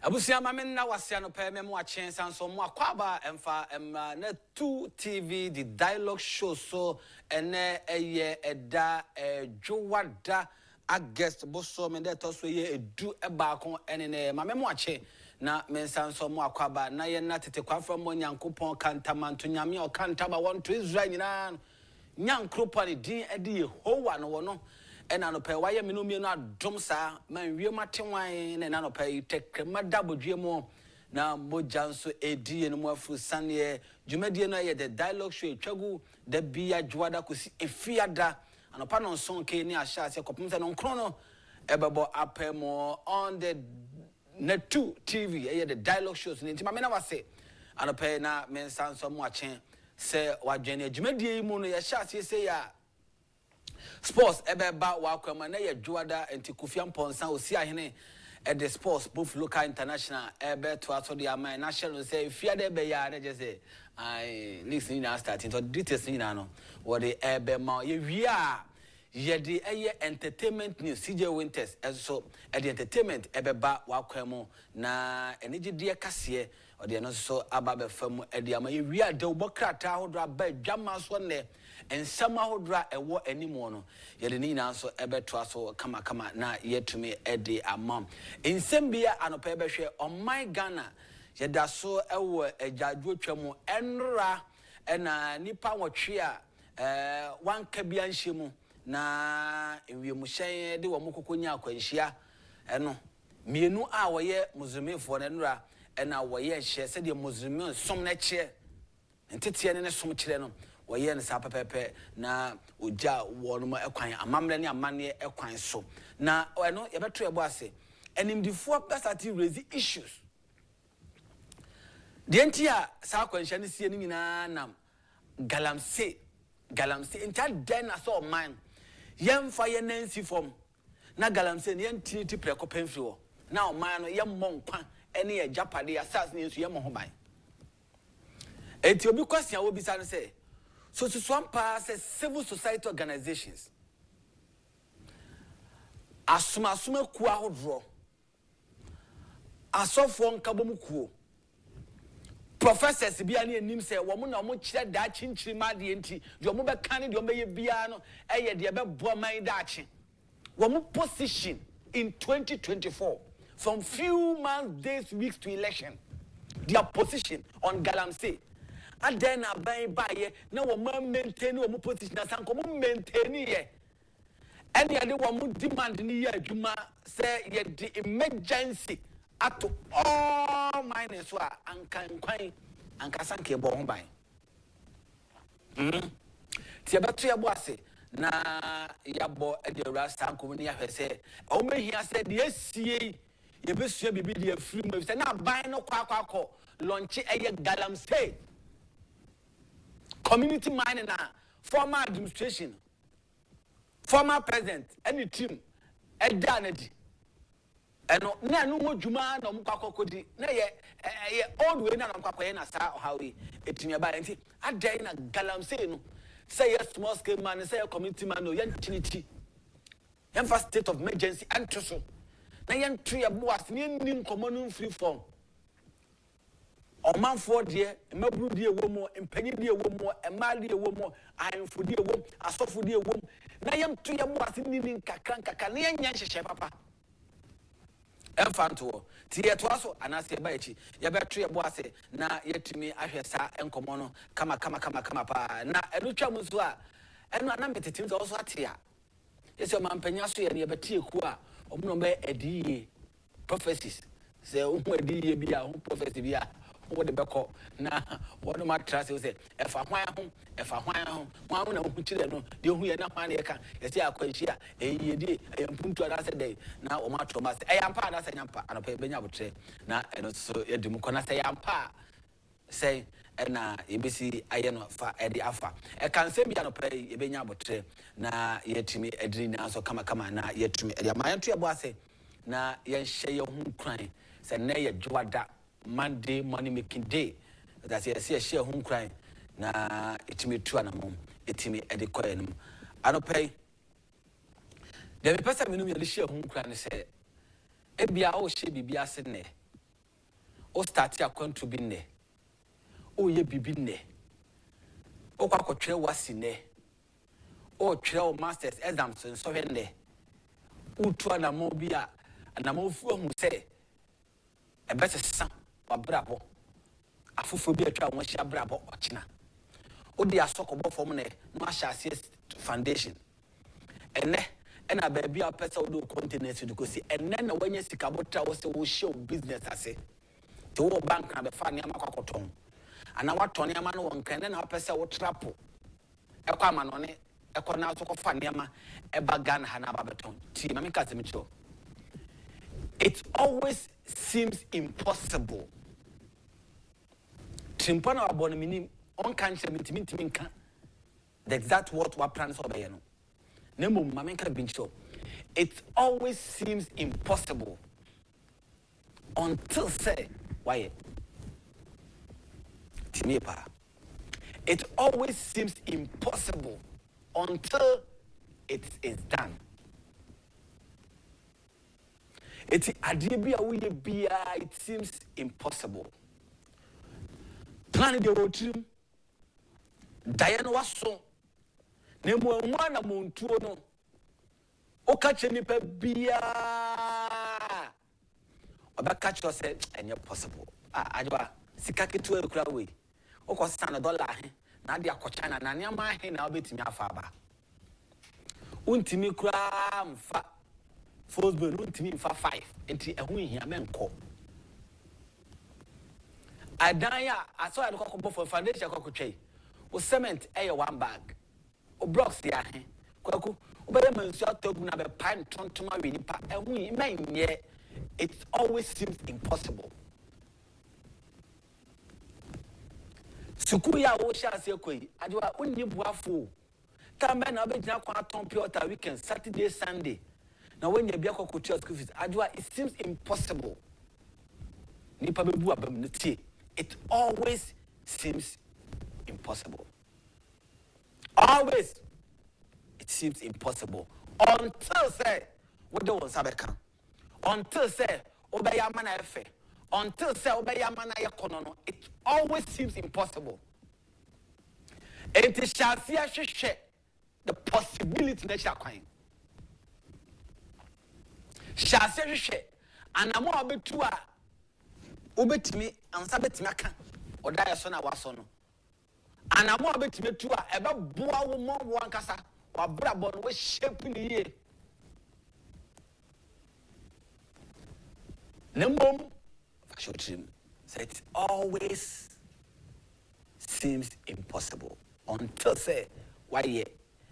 Abusia mamen na wasia no pe memo a chance so mo akwaba emfa na 2 TV the dialogue show so ene eye eda dwowada August boso me de to so ye edu eba kon ene ne mamemo ache na mensan so mo akwaba na ye na tete kwafra mo nyankopon kantamanto nyame o kantaba won to Israel nyina nyankropa ne din ede Yehowa no wono ena no pe waye me no mienu adom sa man wie matenwan na no pe tekrema dabodwe mu na moja nso edi no mu afu sane dwumadie no ye the dialogue show etwagu da bia dwada kosi efiada anopa no nson ke ni ahya ase kopum se no nkro no ebebo apemo on the net 2 TV ye the dialogue shows ni ntima me na wase anopa na mensan so mo achen se wadwene dwumadie mu no ye hya ase se ya sports ebeba wakwama na ye dwada enti Kofi Amponsa osi ahene at the sports both local international ebe to aso the amai national say fear de be ya na just say I listen now starting to details ni na no what the ebe ma ye wia ye the entertainment news CJ Winters so at the entertainment ebeba wakwamo na enigide kase or the no so ababe fam e the ama ye wia de obokrata hodra ba dwama so ne ensama hodra ewo animo no ye de ni na so ebe to aso kama na yetumi e de amam ensembia anopa ebe hwe on my Ghana ye da so ewo agyaduotwam enra na nipa wotwe a wanka bia nhemu na ewiemu hyen de wo mokokonya akwanhia eno mienu a woye muzumifo na enra ena woye hye se de muzumi som na kye ntete ne som kire no woye ne sa pepepe na oja wonuma ekwan amamre ne amane ekwan so na eno ye beto ebo ase enimdifo pesati raise issues de entia sa akwanhia ne sie ne nyina nam galamse enta den aso man yemfa ye nansi fom na galamse ne yentiti preko pemfri wo na o man no yemmɔ nkwa ene Agyapade asas ne nso yemmɔ ho ban enti obi question wo bisa no say so swampa say civil society organizations asuma ku ahodro asofo nkabom kuo professors bia ne anim say wo mo na mo kire da chinchiri ma de enti de mo be kan de o be ye bia no eye de be bo man da achi wo mo position in 2024 from few months days weeks to election their position on galamsey and then abai na wo man maintain wo mo position asanko mo maintain ye and ye de wo mo demand ni ye adwuma say ye the emergency at all minus wa ankan ankasanke bo ho ban ti abeto ye bo ase na yabo e de rasta anko ni ahwese o mehia se de asie ye besua bibi de afiri mu se na ban no kwakwa launch eye galamsey community mining na former administration former president any team e da na di eno na no modwuma na omkwakokodi na ye old way na omkwakọ na sa hawi etimi ba enti adai na galamsey no say yes small scale man say community man no yantiniti yemfa state of emergency antoso na yentu ye boas ni nim common free form omanfo de mabru de ewomo empanyi de ewomo emali de ewomo ayenfo de ewom asofo de ewom na yentu ye boas ni nim kakran na yenya hyehye papa emfanto ti yeto aso anase ba echi ye beto ye boas na yetumi ahwesa enkomo no kama pa na enu twam so a enu ana metetim so atia yesi omampanya so ye ne betie ku a omuno be ediye prophecies se omu ediye bia ho prophecy bia wo de beko na wono matrase wo se efa hwan ho wan na hu kire no de hu ye na hwan ye ka yesi akwanhia eyedi eyampuntu ada se dey na o matro ma se eyampa ada se nyampa anopa benya botre na eno so yedim kona se yampa say na ebisi aye no fa edi afa e kan se bia no pa ebenya botre na yetimi edri na so kama na yetumi edi amayanto ebo ase na yenhye ye hu kran se na ye dwada Monday money making day that ye share hu kran na etimi tu anamom etimi edi koyenum anopai de me pesa menum ye share hu kran se ebia o hye bibia se ne o start ya kwantu bi nne o ye bibi nne o kwa kotwe wasi nne o twerɛ o masters exams so nne o tu anamo bi a anamo fu hu sɛ ebesesa wabrabo afufo bi atwa won hia brabo okina o di asokɔbɔ fam ne no ahyase foundation ene na baabi a pesa wo do continent do kosi ene na wanya sika botra wo se wo show business ase te wo bank na be fa ne amakoton ana watɔ ne ama no won kan na pesa wo trapo ekɔ ama no ne ekɔ na so kɔ fa ne ama eba Ghana ha na ba beton ti mama ka temi cho. It always seems impossible. Trimpana abon minim on kan ntimi nka the exact what plans obey no. Nemo mama ka bincho. It always seems impossible until say why Timepa. It always seems impossible until it is done. It seems impossible. Plan the road team. Diana was so. Nemo one among two no. Okacheni pe bia. Oba catch us said, and you're possible. Ajwa sikaki to a crowd way. Oko stand $1. Na dia kochana na nyama he na obetimi afaba. Untimi kura mfa. Fosbury untimi mfa 5. Enti ehu hia menko. Adanya aso ya kokko for foundation kokko twei. O cement eye 1 bag. O blocks ya he. Kwaku obere mansu atogu na be pan tontoma we nipa ehu menye. It always seems impossible. Suku ya wo sha se koi adwa onni buafo kamba na obegina kwa ton piota weekend Saturday Sunday na when you be akokotu school fees adwa it seems impossible nipa bebu abam no tie. It always seems impossible. Always it seems impossible until say we don't sabeka, until say obeya mana efe, until say obeya mana yekono. It always seems impossible. It is the possibility that you are crying. Shall and I'm more abetua ubetimi and sabetimi aka or die son a wasono. And I'm more abetimi tua about boa woman one cassa or brabon was shaping the year. Number so it always seems impossible until say why ye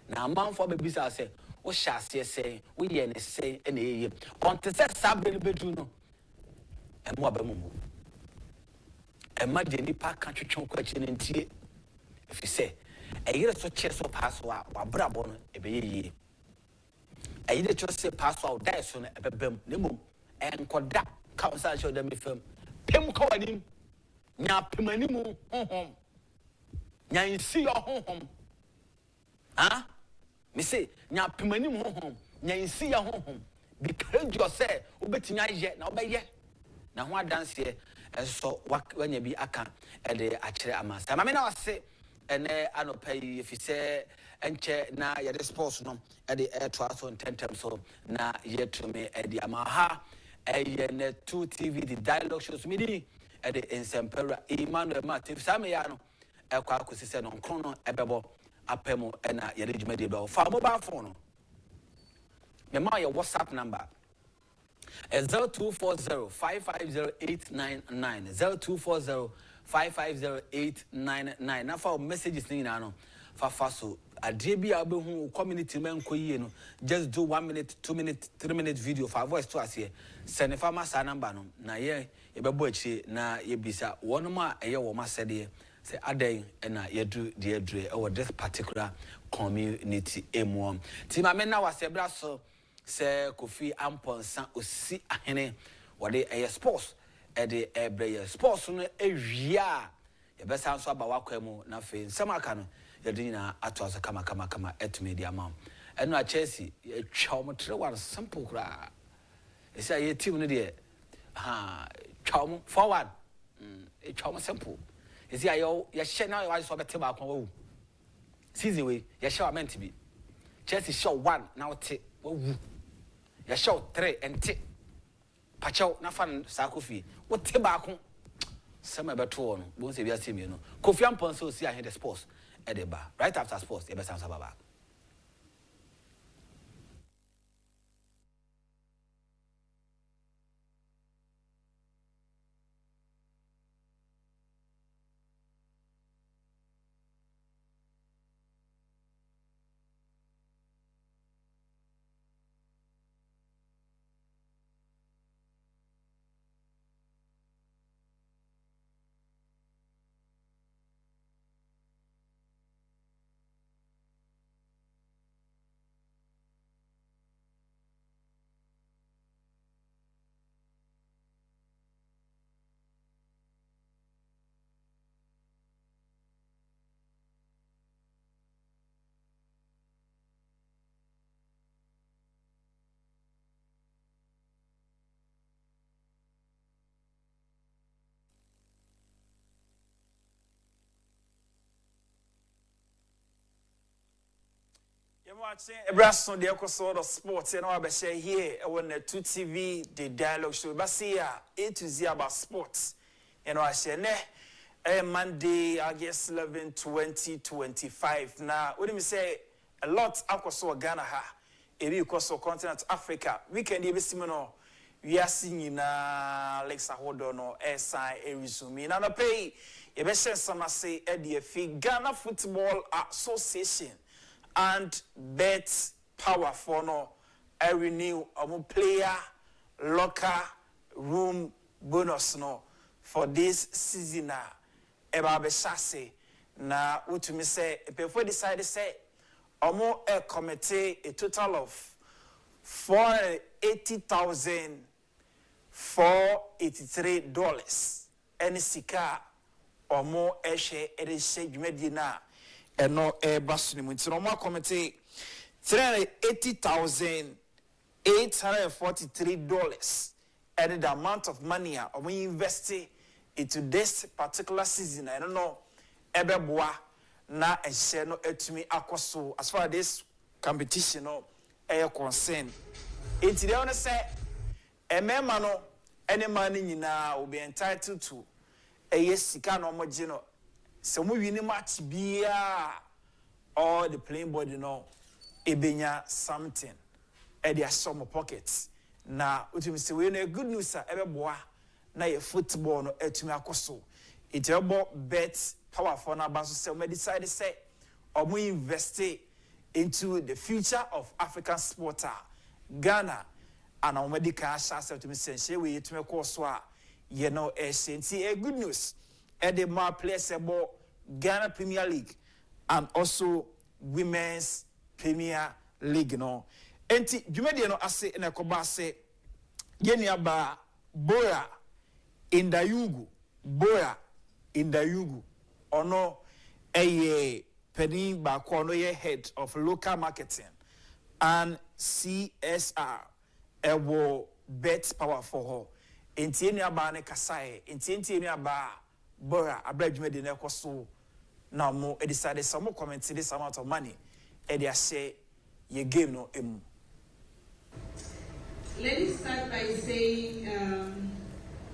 now man for baby say what shall say we ye say any until say sabre bedru no and more abamu and my jenny park country chon question ntie if you say a year so chess so pass wa brabon e be ye a year just say pass wa die so na ebebem nemo and koda council show them film pem kawani nya pemani mu honhom nya nsi yo honhom ha me say nya pemani mu honhom nya nsi ya honhom because you say obetimi aye na obeye na ho adanse so wanya bi aka e de akere amasa mama na wase ene anopai if say enche na ye sports no e de to aso tentem so na ye to me e de amaha ne 2 TV the dialogue shows me di e de ensempera Emmanuel Matif Sameya no e kwa akosise no nkron no ebebo apemo e na ye de dwuma de be fa mobile phone no me ma your WhatsApp number 0240-550-899 0240-550-899 na fa messages ni na no fa so ade bi a be hu community men koyie no just do 1 minute 2 minute 3 minute video for voice to ase send fa masa number no na ye be bo achi na ye bisa wono ma eye wo masede say adan na ye do de adure e this particular community emu ti ma me na wasebra so se Kofi Amponsa osi ahene wode eye sports e de ebreye sports no ewia ye besa so aba wakwemu na fe nsamaka no ye de nyina atoaso kama media mam eno a Chelsea ye twa mo tre one simple kra e say ye team no de ha twa mo forward It's almost simple. You see, you share now. I saw better about season way. You share meant to be. Chelsea show 1 now take. You show 3 and take. Pacho na fan sakofi. What take back? Some about 2 on. Won't say we are seeing you know. Kofi Ampon so see I hear the sports at the bar right after sports. You best answer back. Watching a brass on the episode of sports, and I share here on the 2TV, the dialogue show. But see, A to Z about sports, and I share Monday, August 11, 2025. Now, what do you say? A lot of Ghana, a bit because of continent Africa. We can even see we are seeing Alexa Hodono, SI, Arizumi. And I pay a best some say EDF Ghana Football Association. And bet power for no every new player locker room bonus no for this season eba be chase na utumi say before decide say omo a committee a total of $483 any sika omo e share e share dwumadi na no basuni munti no more committee $380,843 and the amount of money we invested into this particular season. I don't know ebeboa na ehye no etumi akoso as far as this competition no concern. It dey on say emema no any man nyina will be entitled to sika no moje no. So we win match bia all the playing body no ebenya something at their summer pockets. Na utimi say we no good news ebeboa na ye football no etumi akoso. It about bet powerful na baso say we decide say omo invest into the future of African sport Ghana and omo di ka sha say utimi say we etumi koso a ye no a good news. And the more players about Ghana Premier League and also Women's Premier League. No, enti Jumedi no ase na koba se yeni aba Bora in the Yugu ono eye penny ba kono ye head of local marketing and CSR ewo bet power for her. Enti yeni aba ne kasaye enti yeni aba Bora abredwume de nekoso na mo decided some comment this amount of money e dey say ye game no emu. Let me start by saying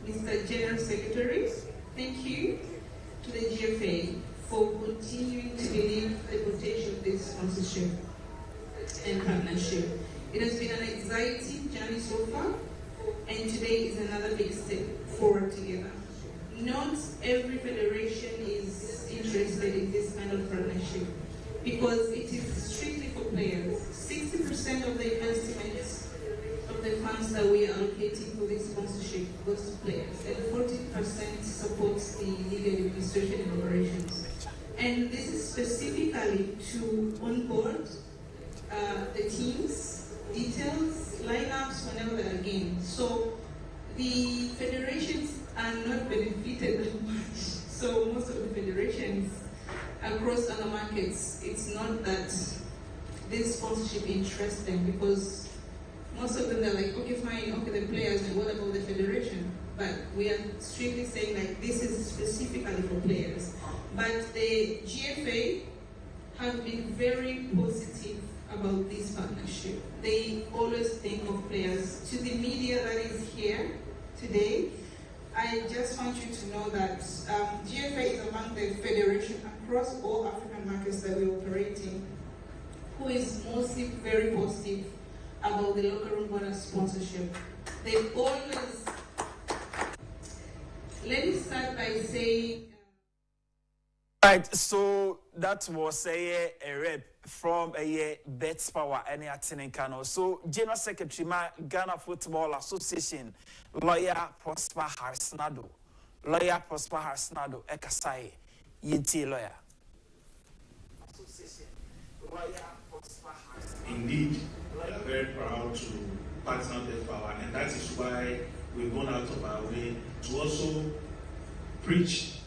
Mr. General Secretary, thank you to the GFA for continuing to believe the potential of this sponsorship and partnership. It has been an exciting journey so far, and today is another big step forward together. Not every federation is interested in this kind of partnership because it is strictly for players. 60% of the investments of the funds that we are allocating for this sponsorship goes to players, and 40% supports the legal administration and operations. And this is specifically to onboard the teams, details, lineups whenever there are games. So the federations are not benefited that much. So most of the federations across other markets, it's not that this sponsorship interests them because most of them are like, okay, fine, okay, the players, and what about the federation? but we are strictly saying like this is specifically for players. But the GFA have been very positive about this partnership. They always think of players. To the media that is here today, I just want you to know that GFA is among the federation across all African markets that we operate in, who is mostly very positive about the locker room bonus sponsorship. They always, let me start by saying. Right, so that was a rep from a Bets Power and Kano. So General Secretary Ghana Football Association, Lawyer Prosper Harsnado, Ekasai, Yinti lawyer. Association, Lawyer Prosper Harsnado. Indeed, we are very proud to partner with Power, and that is why we've gone out of our way to also preach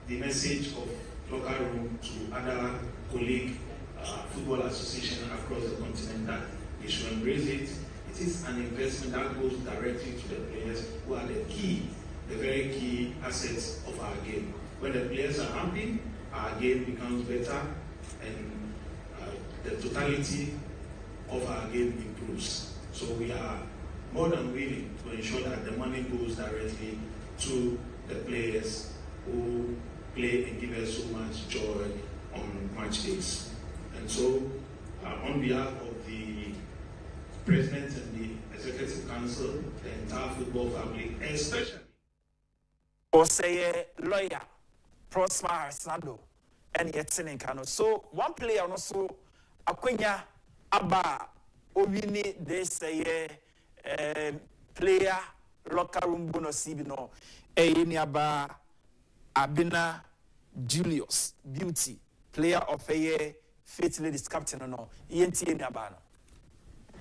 the message of local room to other colleague football associations across the continent that they should embrace it. It is an investment that goes directly to the players who are the very key assets of our game. When the players are happy, our game becomes better and the totality of our game improves. So we are more than willing to ensure that the money goes directly to the players who play and give us so much joy on match days. And so, on behalf of the President and the Executive Council, the entire football family, especially. Or say lawyer, Prosper Harsnado, and yet Kano. So, one player also, Akwenya Aba, Obini, they say, player, locker room bonus, Ibino, Aba. Abina Julius Beauty, player of a year, Faith Ladies captain no ENT in Abano.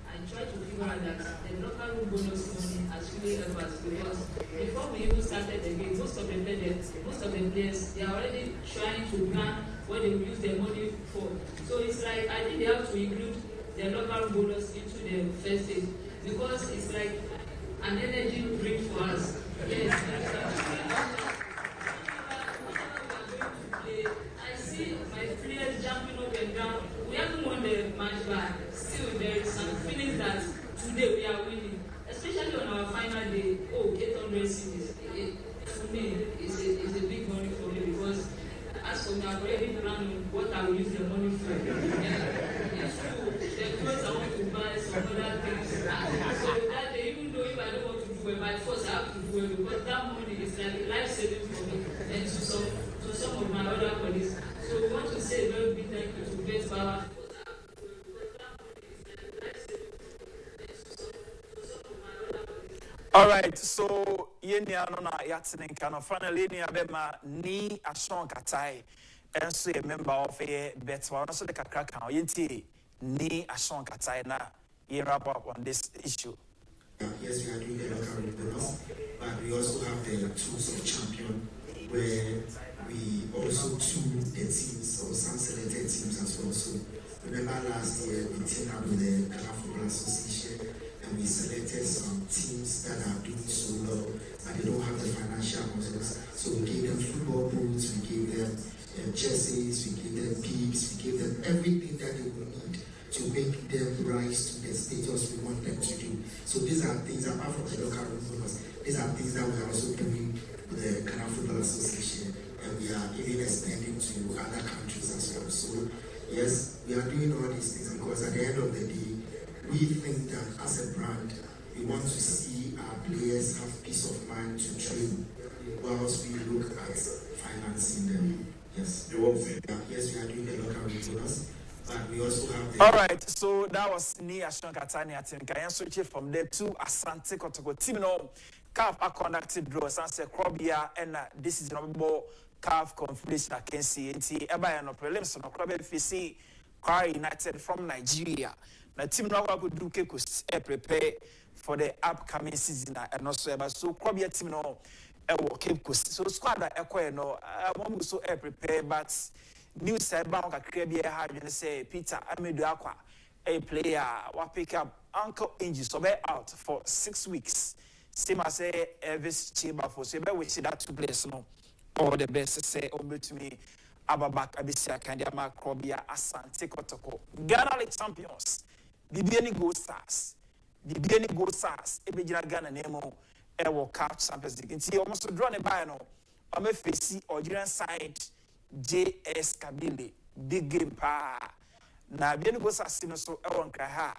I try to figure out that the local room bonus money has really helped us because before we even started the game, most of the players they are already trying to plan what they will use their money for. So it's like I think they have to include the local room bonus into the first stage because it's like an energy drink for us. Yes. I see my players jumping up and down. We haven't won the match, but still there is some feeling that today we are winning. Especially on our final day. 800 cities. For me, it's a big money for me because as for me, I've already planned what I will use the money for. It's true. The clothes I want to buy, some other things. So that day, even though if I don't want to do it, by force I have to do it because that money is like life saving for me and to some of my other colleagues. So we want to say a very big thank you to Bets Power. All right, so Yenia Nona Yatsinin Kano, finally, Niabema Ni Ashon Katai, and so a member of a Bets Power, so the Kakaka, Yinti Ni Ashon Katai, na, you wrap up on this issue. Yes, we are doing the local room bonus, but we also have the tools of champion where we also tune the teams or some selected teams as well. So remember last year we teamed up with the Ghana Football Association and we selected some teams that are doing so well, but they don't have the financial muscles. So we gave them football boots, we gave them jerseys, we gave them peeps, we gave them everything that they will need to make them rise to the status we want them to do. So these are things, apart from the local room bonus, these are things that we are also doing with the Ghana Football Association, and we are even extending to other countries as well. So yes, we are doing all these things because at the end of the day, we think that as a brand, we want to see our players have peace of mind to train whilst we look at financing them. Yes. Yes, we are doing the local room bonus. But we also have the... All right, so that was Ni Ashon Katani Atin. Can you switch from there to Asante Kotoko? Team no CAF are conducted draws and say Krobia and this is number CAF Confederation Kencity Media no prelims no Krobia FC Kwara United from Nigeria. The team now could do prepare for the upcoming season and also so Krobia team no Cape Coast. So squad that no one so prepare but news said about a crabby hard and say Peter Amedu Aqua, a player, what pick up Uncle Angie, so they're out for 6 weeks. same as Elvis Chibafo. So we see that two players no all the best say to me Ababak Abisia Kandiama Krobia Asante Kotoko. Ghana League champions. The Bieni Gold Stars. The Bieni Gold Stars. Ebejina Ghana Nemo Ewo Cup Champions League. Nti almost drawn a buy no. Ome face Algerian side JS Kabile. Big game pa. Na Bieni Gold Stars no so Ewo Nkraha.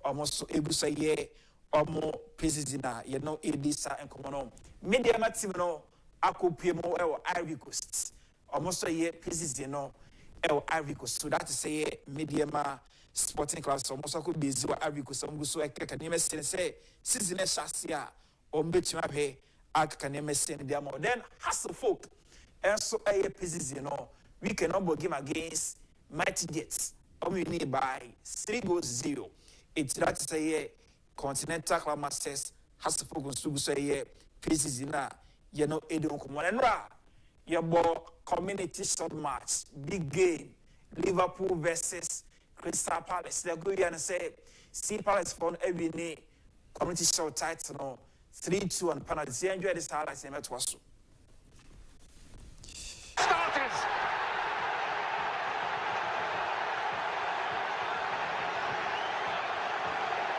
Almost ebusa ye omo president ye no edisa enkomono. Media team no akopemo ewo Ivory Coast. Almost a year president no Ivory Coast. So that is say Mediama Sporting Class almost could be zero Ivory Coast. Some go so I can name say season shasia or betuma pay I can name them more. Then hustle folk and so a year president no we cannot go game against Mighty Jets. We need by 3-0. It's that say Continental Club Masters hustle folk so say president na you know Edon Kumonra. Your ball community short match, big game, Liverpool versus Crystal Palace. They go here and say, see Palace for every day, community short title, no 3-2 on penalty. Enjoy this highlights in Metwasu. Starters.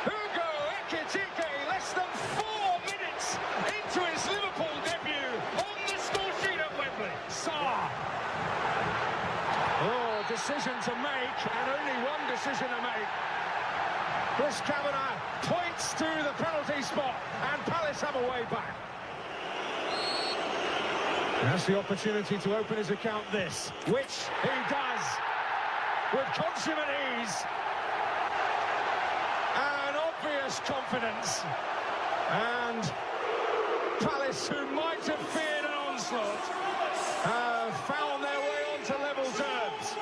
Hugo Ekitike, less than 4 minutes into his Liverpool debut on the score sheet at Wembley. Saar. Oh, decision to make, and only one decision to make. Chris Kavanagh points to the penalty spot, and Palace have a way back. That's the opportunity to open his account this, which he does with consummate ease and obvious confidence. And Palace, who might have feared an onslaught, have found their way onto level terms.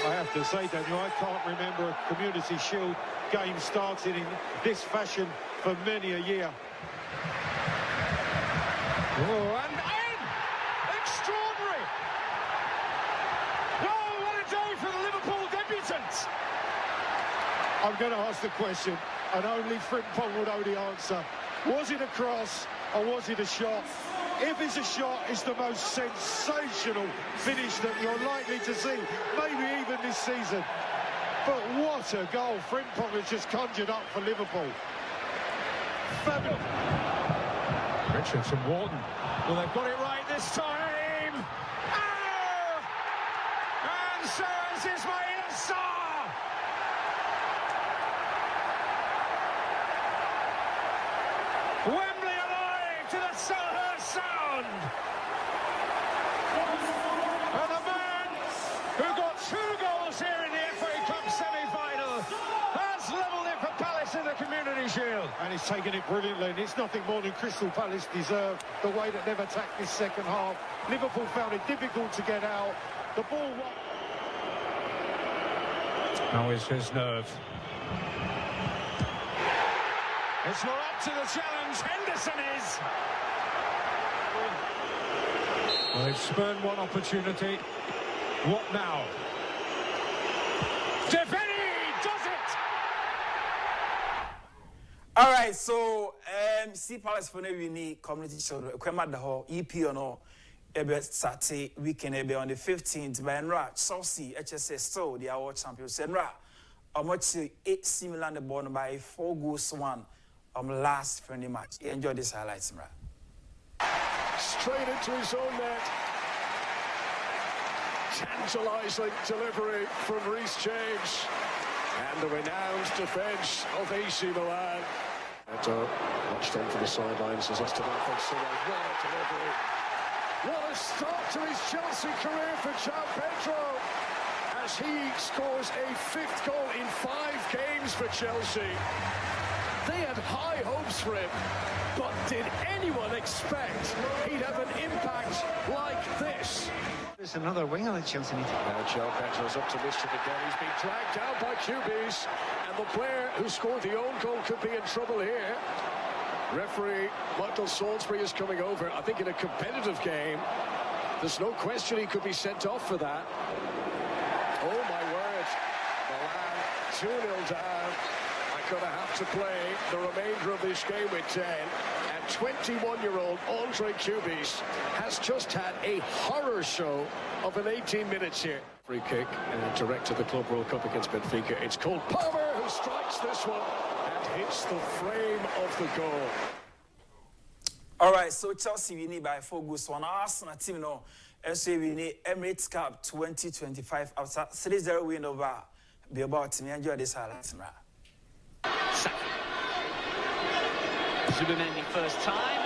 I have to say, Daniel, I can't remember a Community Shield game started in this fashion for many a year. Oh, and in! Extraordinary! Oh, what a day for the Liverpool debutants! I'm going to ask the question, and only Frimpong will know the answer. Was it a cross, or was it a shot? If it's a shot, it's the most sensational finish that you're likely to see, maybe even this season. But what a goal Frimpong has just conjured up for Liverpool. Fabulous. Richards and Wharton. Well, they've got it right this time. Oh! And so is Ismail Sarr. Wembley alive to the Selhurst sound. And the man who got 2 goals here in the FA Cup semi-final has levelled it for Palace in the Community Shield. And he's taken it brilliantly, and it's nothing more than Crystal Palace deserved. The way that they've attacked this second half. Liverpool found it difficult to get out. The ball... How is his nerve? It's not up to the challenge. Henderson is. Well, they've spurned one opportunity. What now? Defendi does it! All right, so see Palace for the community show. Kwema the whole EP or no. Ebe Saturday weekend ebe on the 15th by Enra Chelsea HSS so they are world champions. Enra much 8 similar the born by 4-1 last friendly match. Enjoy this highlights, Enra. Straight into his own net. Tantalising delivery from Reece James. And the renowned defence of AC Milan. Watched on for the sidelines as Esteban Fonseca. What a delivery. What a start to his Chelsea career for João Pedro as he scores a 5th goal in 5 games for Chelsea. They had high hopes for him, but did anyone expect he'd have an impact like this? There's another winger that Chelsea need. Now João Pedro's up to mischief again. He's been dragged down by QBs, and the player who scored the own goal could be in trouble here. Referee Michael Salisbury is coming over. I think in a competitive game, there's no question he could be sent off for that. Oh my word. Milan 2-0 down. I'm going to have to play the remainder of this game with 10. And 21-year-old Andre Cubis has just had a horror show of an 18 minutes here. Free kick direct to the Club World Cup against Benfica. It's Cole Palmer who strikes this one and hits the frame of the goal. All right, so Chelsea we need by 4 goals. On Arsenal team, no, so we need Emirates Cup 2025 after 3-0 win over Bilbao team. Enjoy this highlights, man. Zubimendi first time.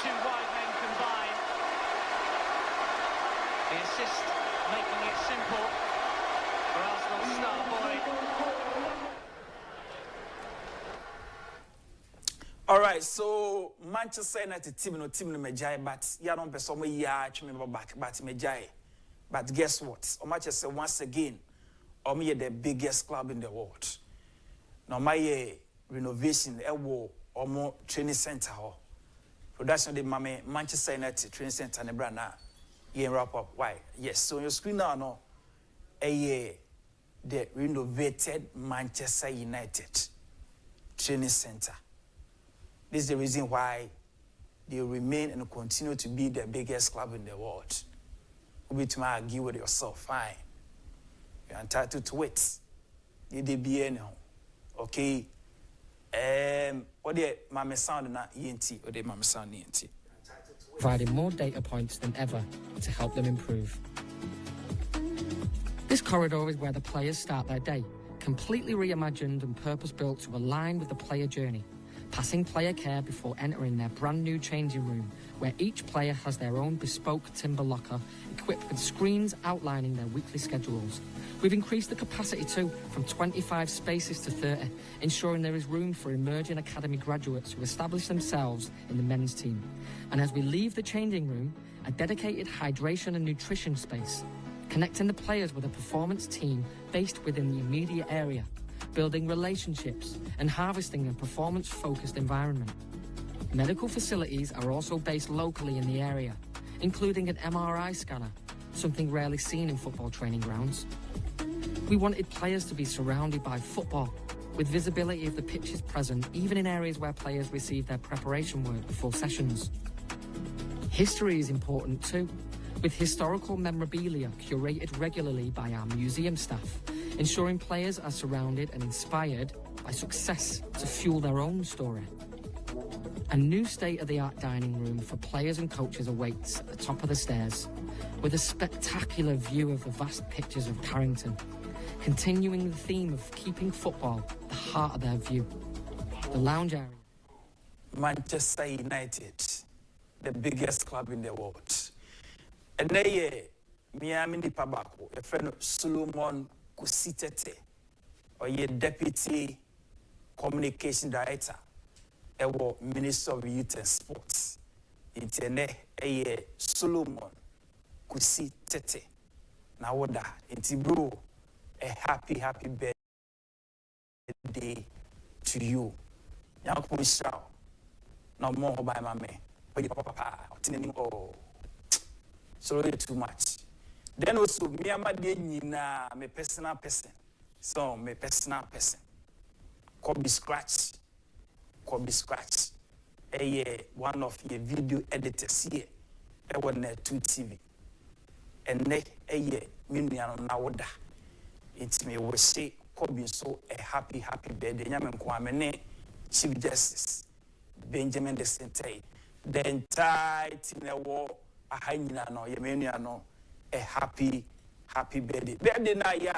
Two wide men combined. The assist making it simple for Arsenal's star boy. All right, so Manchester United team no mejai, but ya don't person me ya chime back, but mejai. But guess what? Manchester once again, the biggest club in the world. Now my renovation, more training center. Production of the Manchester United Training Center and Brana. You wrap up. Why? Yes. So on your screen now, no, the renovated Manchester United Training Center. This is the reason why they remain and continue to be the biggest club in the world. You will argue with yourself. Fine. You're entitled to it. You did be anyhow. Okay. What the mama sound na ENT or the mama sound ENT. Providing more data points than ever to help them improve. This corridor is where the players start their day, completely reimagined and purpose-built to align with the player journey, passing player care before entering their brand new changing room, where each player has their own bespoke timber locker equipped with screens outlining their weekly schedules. We've increased the capacity too, from 25 spaces to 30, ensuring there is room for emerging academy graduates who establish themselves in the men's team. And as we leave the changing room, a dedicated hydration and nutrition space, connecting the players with a performance team based within the immediate area, building relationships and harvesting a performance-focused environment. Medical facilities are also based locally in the area, including an MRI scanner, something rarely seen in football training grounds. We wanted players to be surrounded by football, with visibility of the pitches present even in areas where players receive their preparation work before sessions. History is important too, with historical memorabilia curated regularly by our museum staff, ensuring players are surrounded and inspired by success to fuel their own story. A new state-of-the-art dining room for players and coaches awaits at the top of the stairs, with a spectacular view of the vast pitches of Carrington, continuing the theme of keeping football at the heart of their view. The lounge area. Manchester United, the biggest club in the world. And they Miami di Pabako, a friend of Solomon Kusitete, or your deputy communication director, a Minister of Youth and Sports. It's a Solomon Kusitete. Now what that? It's bro. A happy birthday to you. Young Pushao. No more by my man. Oh, sorry too much. Then also, me and my dear, me personal person. So, me personal person. Kobe Scratch. One of your video editors here. I was near 2TV. And ne me now that. It's me will say Kobe so a happy birthday. Yaman Kwame Chief Justice Benjamin de Sente. The entire team war a hangina no Yemenia a happy birthday. Birthday na ya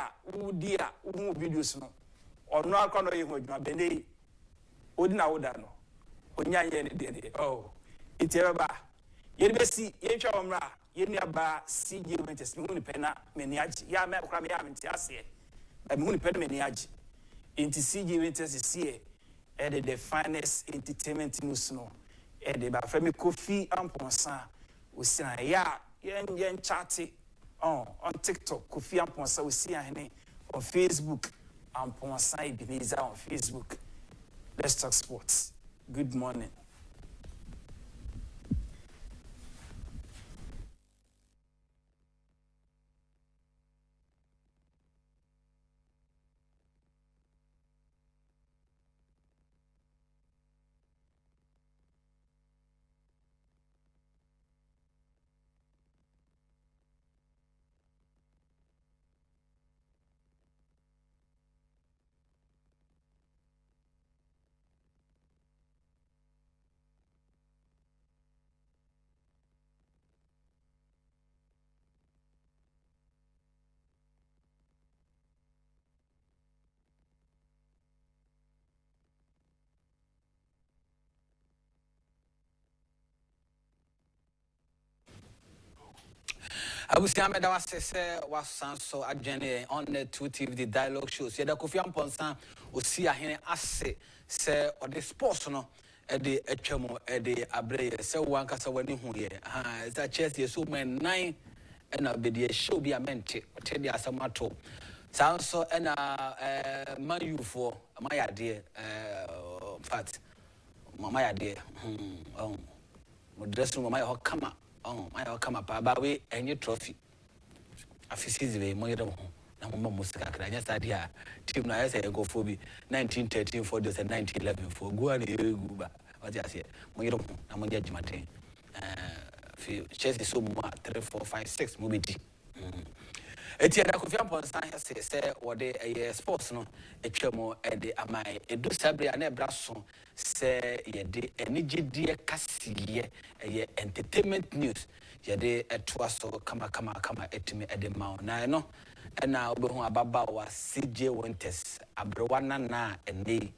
dear videos no or no kono yema bende odina oda no onya ye ne de oh it's ever Yebesi yetwa omra yenu aba CJ Juventus me hunu pena meniaji ya me okra me ya menti ase me hunu pena meniaji inti CJ Juventus is here and the finest entertainment news no and the ba fami Kofi Amponsa usina ya yen chat on TikTok Kofi Amponsa usia hene on Facebook Amponsa Ebenezer on Facebook. Let's talk sports. Good morning. Abusia meda wasese wasanso adwene on the 2TV the dialogue shows. Yeda Kofi Amponsa osi ahene ase se ode sports no ede atwamo ede abreye se wanka se wani hu ye ha is Chelsea so man 9 na be show bi amente ote de asamato sanso na man you for mayade in fact mayade mo dress room my kama my kama pa ba we any trophy afisizi we mo yero na mo musika kra nya stadi a team na yesa go for bi 1913 for this 1911 for go and egu ba what you say mo yero na mo judge maten fi Chelsea so mo 3 4 5 6 mo be di eti ada Kofi Amponsa se wode sports no etwamo de amai edu sabre na ebra so se yede enigedie kasiye entertainment news yede etoa so kama etimi ede mawo na no na obehu ababa wa CJ Winters abrewana na ene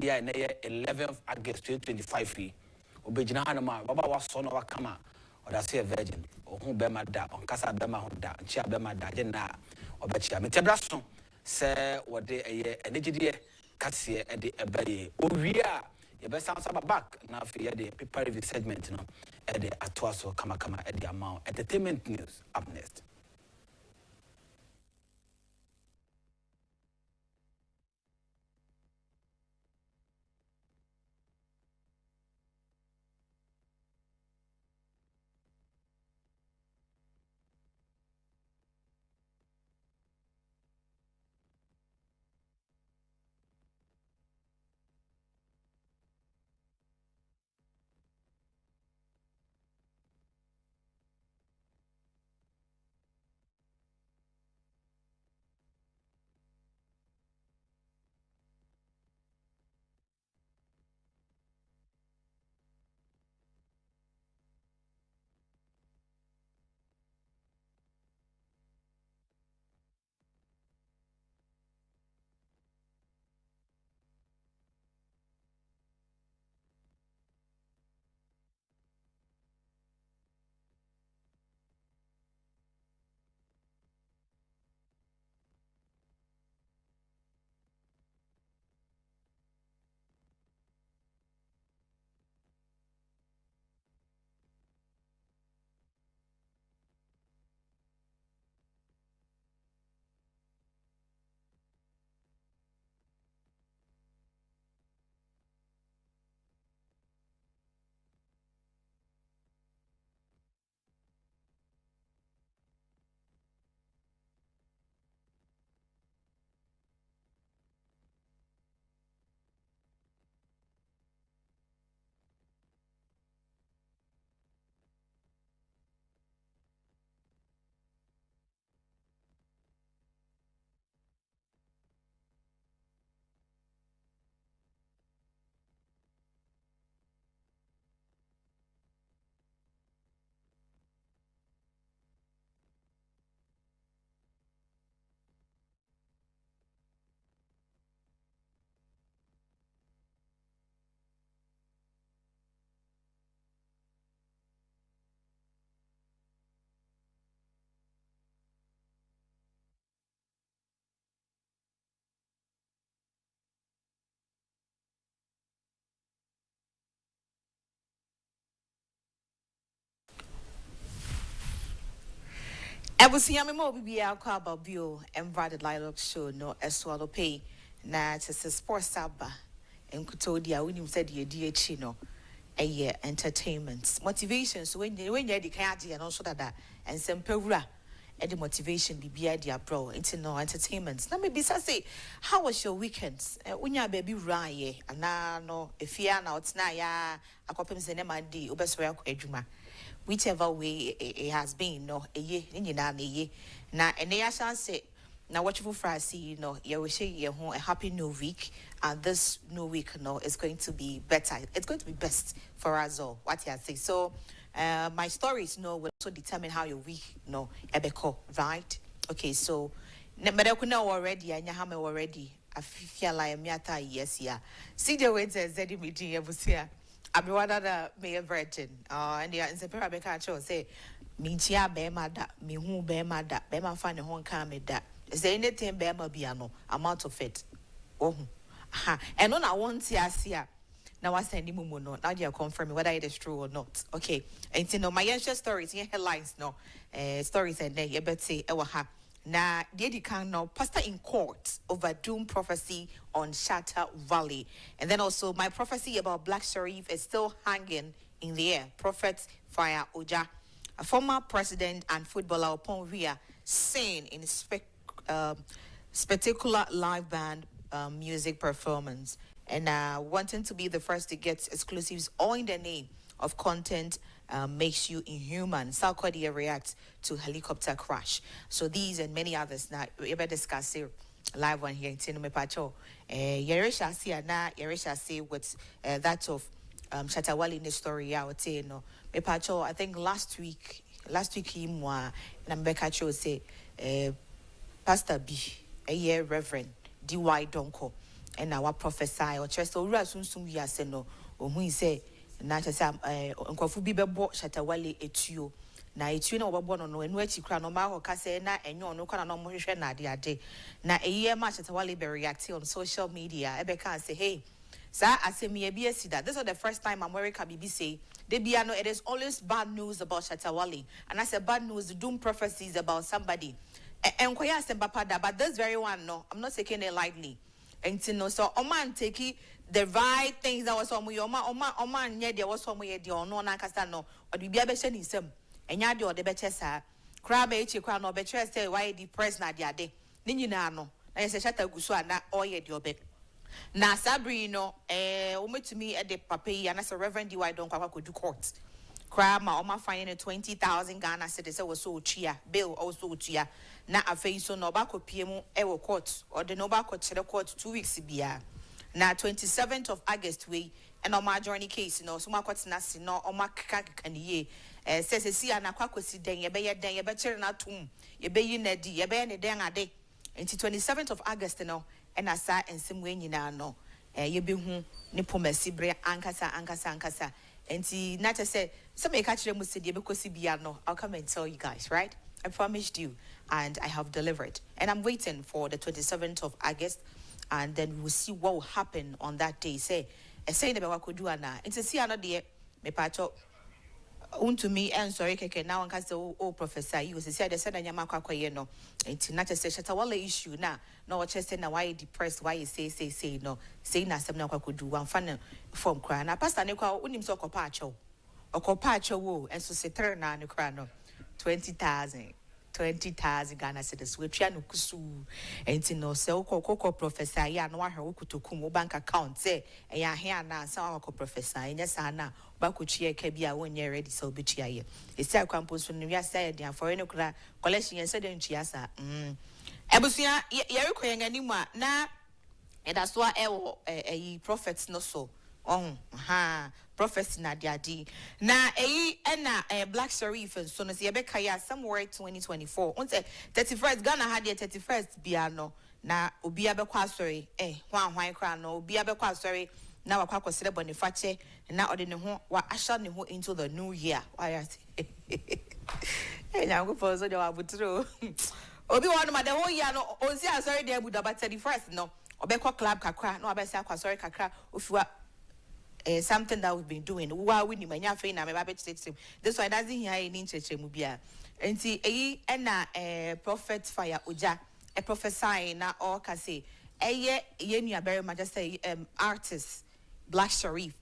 ya na 11th August 2025 obegina hanama baba wa so no wakama oda say virgin ohun be ma da onkasa be ma ho da nchia be ma da je na obechia metebra so se wode enegide kase e de ebaye owia ye be sound back na fe ye de paper review segment no e de atoa so kama e de amount entertainment news up next. Ebusia me mo bibi akwa about bio Emva the dialogue show no eswalo pay na it's a sports saba enkuto dia unim said ye di no eye entertainment motivation so when you dey kan ade no so dada and sempewura e the motivation bibia dia bro into no entertainment na me bisa say how was your weekends unya baby raye ana no efia na otna ya akopem se ne mandi obeso ya adwuma whichever way it has been no eye ni na eye na ene ya chance na watchful Friday, you know, you wish you a happy new week, and this new week, no, is going to be better. It's going to be best for us all. What you say? So, my stories, no, will also determine how your week, no, ebeko, right? Okay, so, but already, I know already. I feel like I'm yes, yeah. See the way that Zeddy meeting was here. I be one of the mayor virgin. And yeah, in the parabeka say, Minchia be mada, me who be mada, be my find a home come that. Is there anything Bema Biano amount of it? Oh, and on I want to ask here. Now I send him no. Now you confirm whether it is true or not. Okay, and you know my answer stories here headlines no, stories and then you better say ewaha. Na the can now pastor in court over doom prophecy on Shatta Valley, and then also my prophecy about Black Sharif is still hanging in the air. Prophet fire Oja, a former president and footballer upon Ria seen in spectacular live band music performance and wanting to be the first to get exclusives all in the name of content makes you inhuman. South Korea reacts to helicopter crash. So these and many others now we ever discuss here live one here in Tinome Pacho. Yerisha see with that of Shatawali in the story I would say no. Me Pacho, I think last week him and Mbeka Cho say Pastor B, a year Reverend D.Y. Donko, and our prophesy or chest or Rasun we are seno, or who say, Natasam, Uncle Bibe bought Shatawali etu. Na etu no born on when you crown no maho casena and you no can no more na dia day. Na a year much Shatawali be reacting on social media. Ebeka say, hey, sir, I say me a BSC that this is the first time America BBC. It is always bad news about Shatawali. And I said bad news, doom prophecies about somebody. And but this very one, no, I'm not taking it lightly. And you know, so Oman take the right things that was on my Oman, yeah, there was somewhere the no Nankasano, or the Biabeshan is some, and Yadi or the Betchesa, crab H, crown or Betches say why depressed Nadia day. Ninano, I say Shatta Guswana, or yet your bed. Na Sabrino, to me at the papi, and as a Reverend D.Y. don't could do court. Crab my Oma finding 20,000 Ghana citizens was so chia, bill also chia. Na a face so Nobako PMO ewo court or the Nobako Cheddar court 2 weeks bia. Na 27th of August way and on my journey case no so my courts nasi no on my can ye says see an aquacosi den ye be ye den ye better na tum ye be ye nedi ye be ne den ade. Until 27th of August no and I saw and some way na no ye be hu ni pomesi bre ankasa. And see, not to say, some may catch them with the because no. I'll come and tell you guys, right? I promised you, and I have delivered. And I'm waiting for the 27th of August, and then we'll see what will happen on that day. Say about what could do now. And to see another day, me pacho. To me, and sorry, now and say, oh, Professor, you say the said Yamaka no. It's not a Shatawala issue now. No, just now why depressed, why you say no. Say na some now could do one fun from cry. Now, Pastor Nico, unim so copacho or copacho, and so say turn on the crano 20,000 Ghana citizens with Piano Kusu and no so coco professor. Ya no one who to come bank account say, and ya here now, some professor, and yes, Anna. Bakuchia Kebia 1 year ready so be chia. It's a campus when we are saying for any collection and said in Chiasa. Ebusia, you're requiring any more na, and that's why a prophets no so. Prophets na diadi. Na a Black Sharif and so as Yabekaya somewhere 2024. On say 31st Ghana had the 31st Biano. Na Ubiabe Quasori, one crown, no Ubiabe Quasori. Now I consider Boniface and now ordinary what I shall know into the new year. Why I say, hey, now go for so I would throw. Obi one my the whole year no, on see I sorry there would about 31st no, Obeko club kakra, no Abesa sorry kakra, if you are something that we've been doing. Who are winning my friend? I'm about to say this one doesn't hear any church mubia. Enti ena prophet fire uja a prophesy na or kasi ye nua just say artist Black Sharif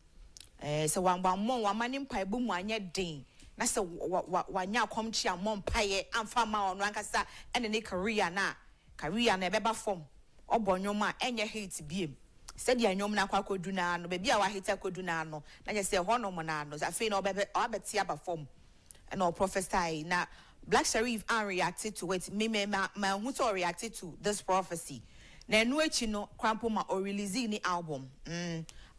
so one mani mpaibu mu anya den na se wanya akomchi amon paye amfa ma ono ankasa ene ne career na ebeba form obonyoma enye hate biem said ya nyom na kwakodu na no be bia wa hate akodu na no na je say ho no mo na no afi na obeti aba form and or prophesy na Black Sharif reacted to it. Me who so reacted to this prophecy. Na no echi no krampo ma or release ni album.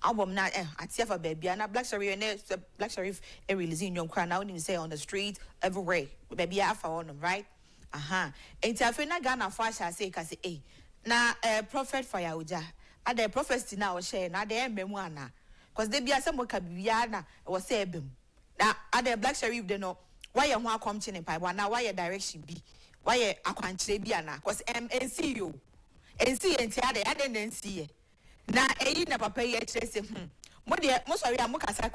Album na atia for baby na Black Sharif releasing your crown now say on the street everywhere. Baby afa on them, right? Enti afi na Ghana fasha say kasi na prophet fire uja. Ade prophecy na o share na de embemu ana. Cause they be asem ka bibia na was say ebem. Na ade Black Sharif de no why you want come to Nepal? Now why your direction be? Why you akwantre bi ana? Cause NC you, NC ade NC. Na na papa ye kire se mo de mo sorry mo kasa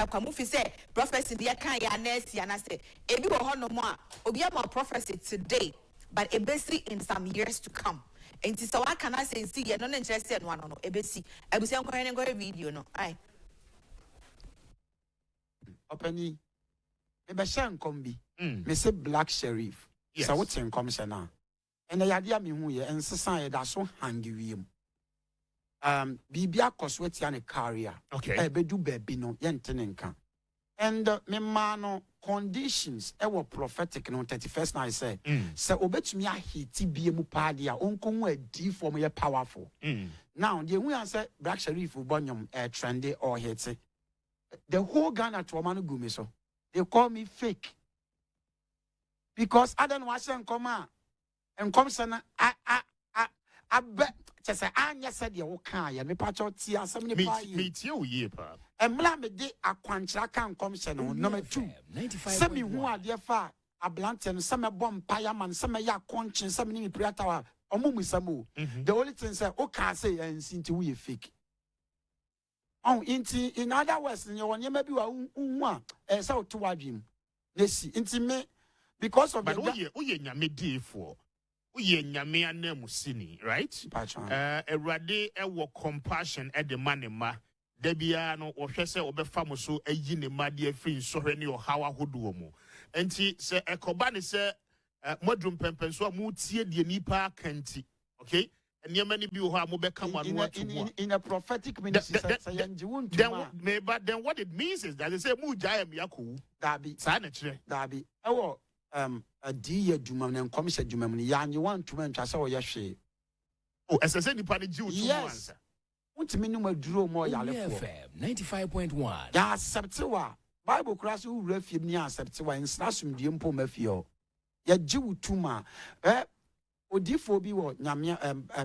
kwa mo fi say prophecy de kan ya na asi ana say ebi wo ho no mo a obi am prophecy today but ebesi in some years to come. Enti so wa kana say NC ye no na kire se no no ebesi abusi enko video no ai openi ebe shan kombi me say Black Sharif so what in commissioner and ya me hu ye ensesa ye da so hangi wiem bibia kosweti ane career bedu baby no ye ntene nka and me ma no conditions e wo prophetic no 31st night say obetumi ahiti bie mu paade a onko hu adi form ye powerful now the hu say Black Sharif ubonyom trendy or hit the whole Ghana to man go me so they call me fake because I don't watch and come sana I bet just say anya said you can ya me patcho tia some ni pa me tie ye pa emla me de akwantra kan come no number 2 some hu ade fa ablante no some bom paya man some ya konchin some ni prayer tower omumu samo the only thing say o can say nti we fake. Oh, in other words, you want you maybe so to wadrim. Nesi, inti me because of but uye nyame dey for uye nyame anemu sini, right? Erade ewo compassion e de manema. Debia no ohwe se obefa mo so ayi ne made afri nsohwe ne ohawa hodo mo. Enti se ekoba ne se modrum pempen so mu tie de nipa kanti. Okay? And you many be who are in a prophetic ministry. Then what it means is that they say Mujayam Yaku Dabi. A dear Juman and Commissioner Juman, Yan, you want to mention so yashi. Oh, as I said, the party Jew, yes. What minimum drew more FM 95.1. Ya Septiwa, Bible class who refuse near Septiwa and Snasum Diumpo Mafio. Ya Jew Tuma, Odifo bi wo nyame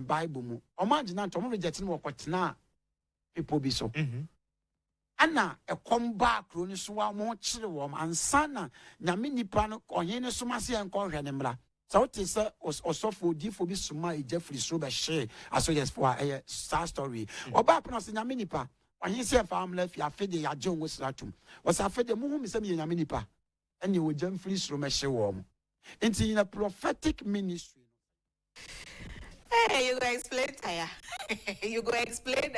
Bible mu imagine to mo reject no kwotena people bi so ana ekom ba kro ni so wa mo kire wo ansa na nyame nipa no ohen ni so ma se enko hwe ne mra so what is osofo odifo bi suma ejafri so be share aso yes for a star story oba pno se nyame nipa ohen se family fi afede ya je onwo sratum was afede mu hu mi se me nyame nipa ene wo jamfri so me hye wo mo into in a prophetic ministry. Hey, you go explain, Taya. You go explain.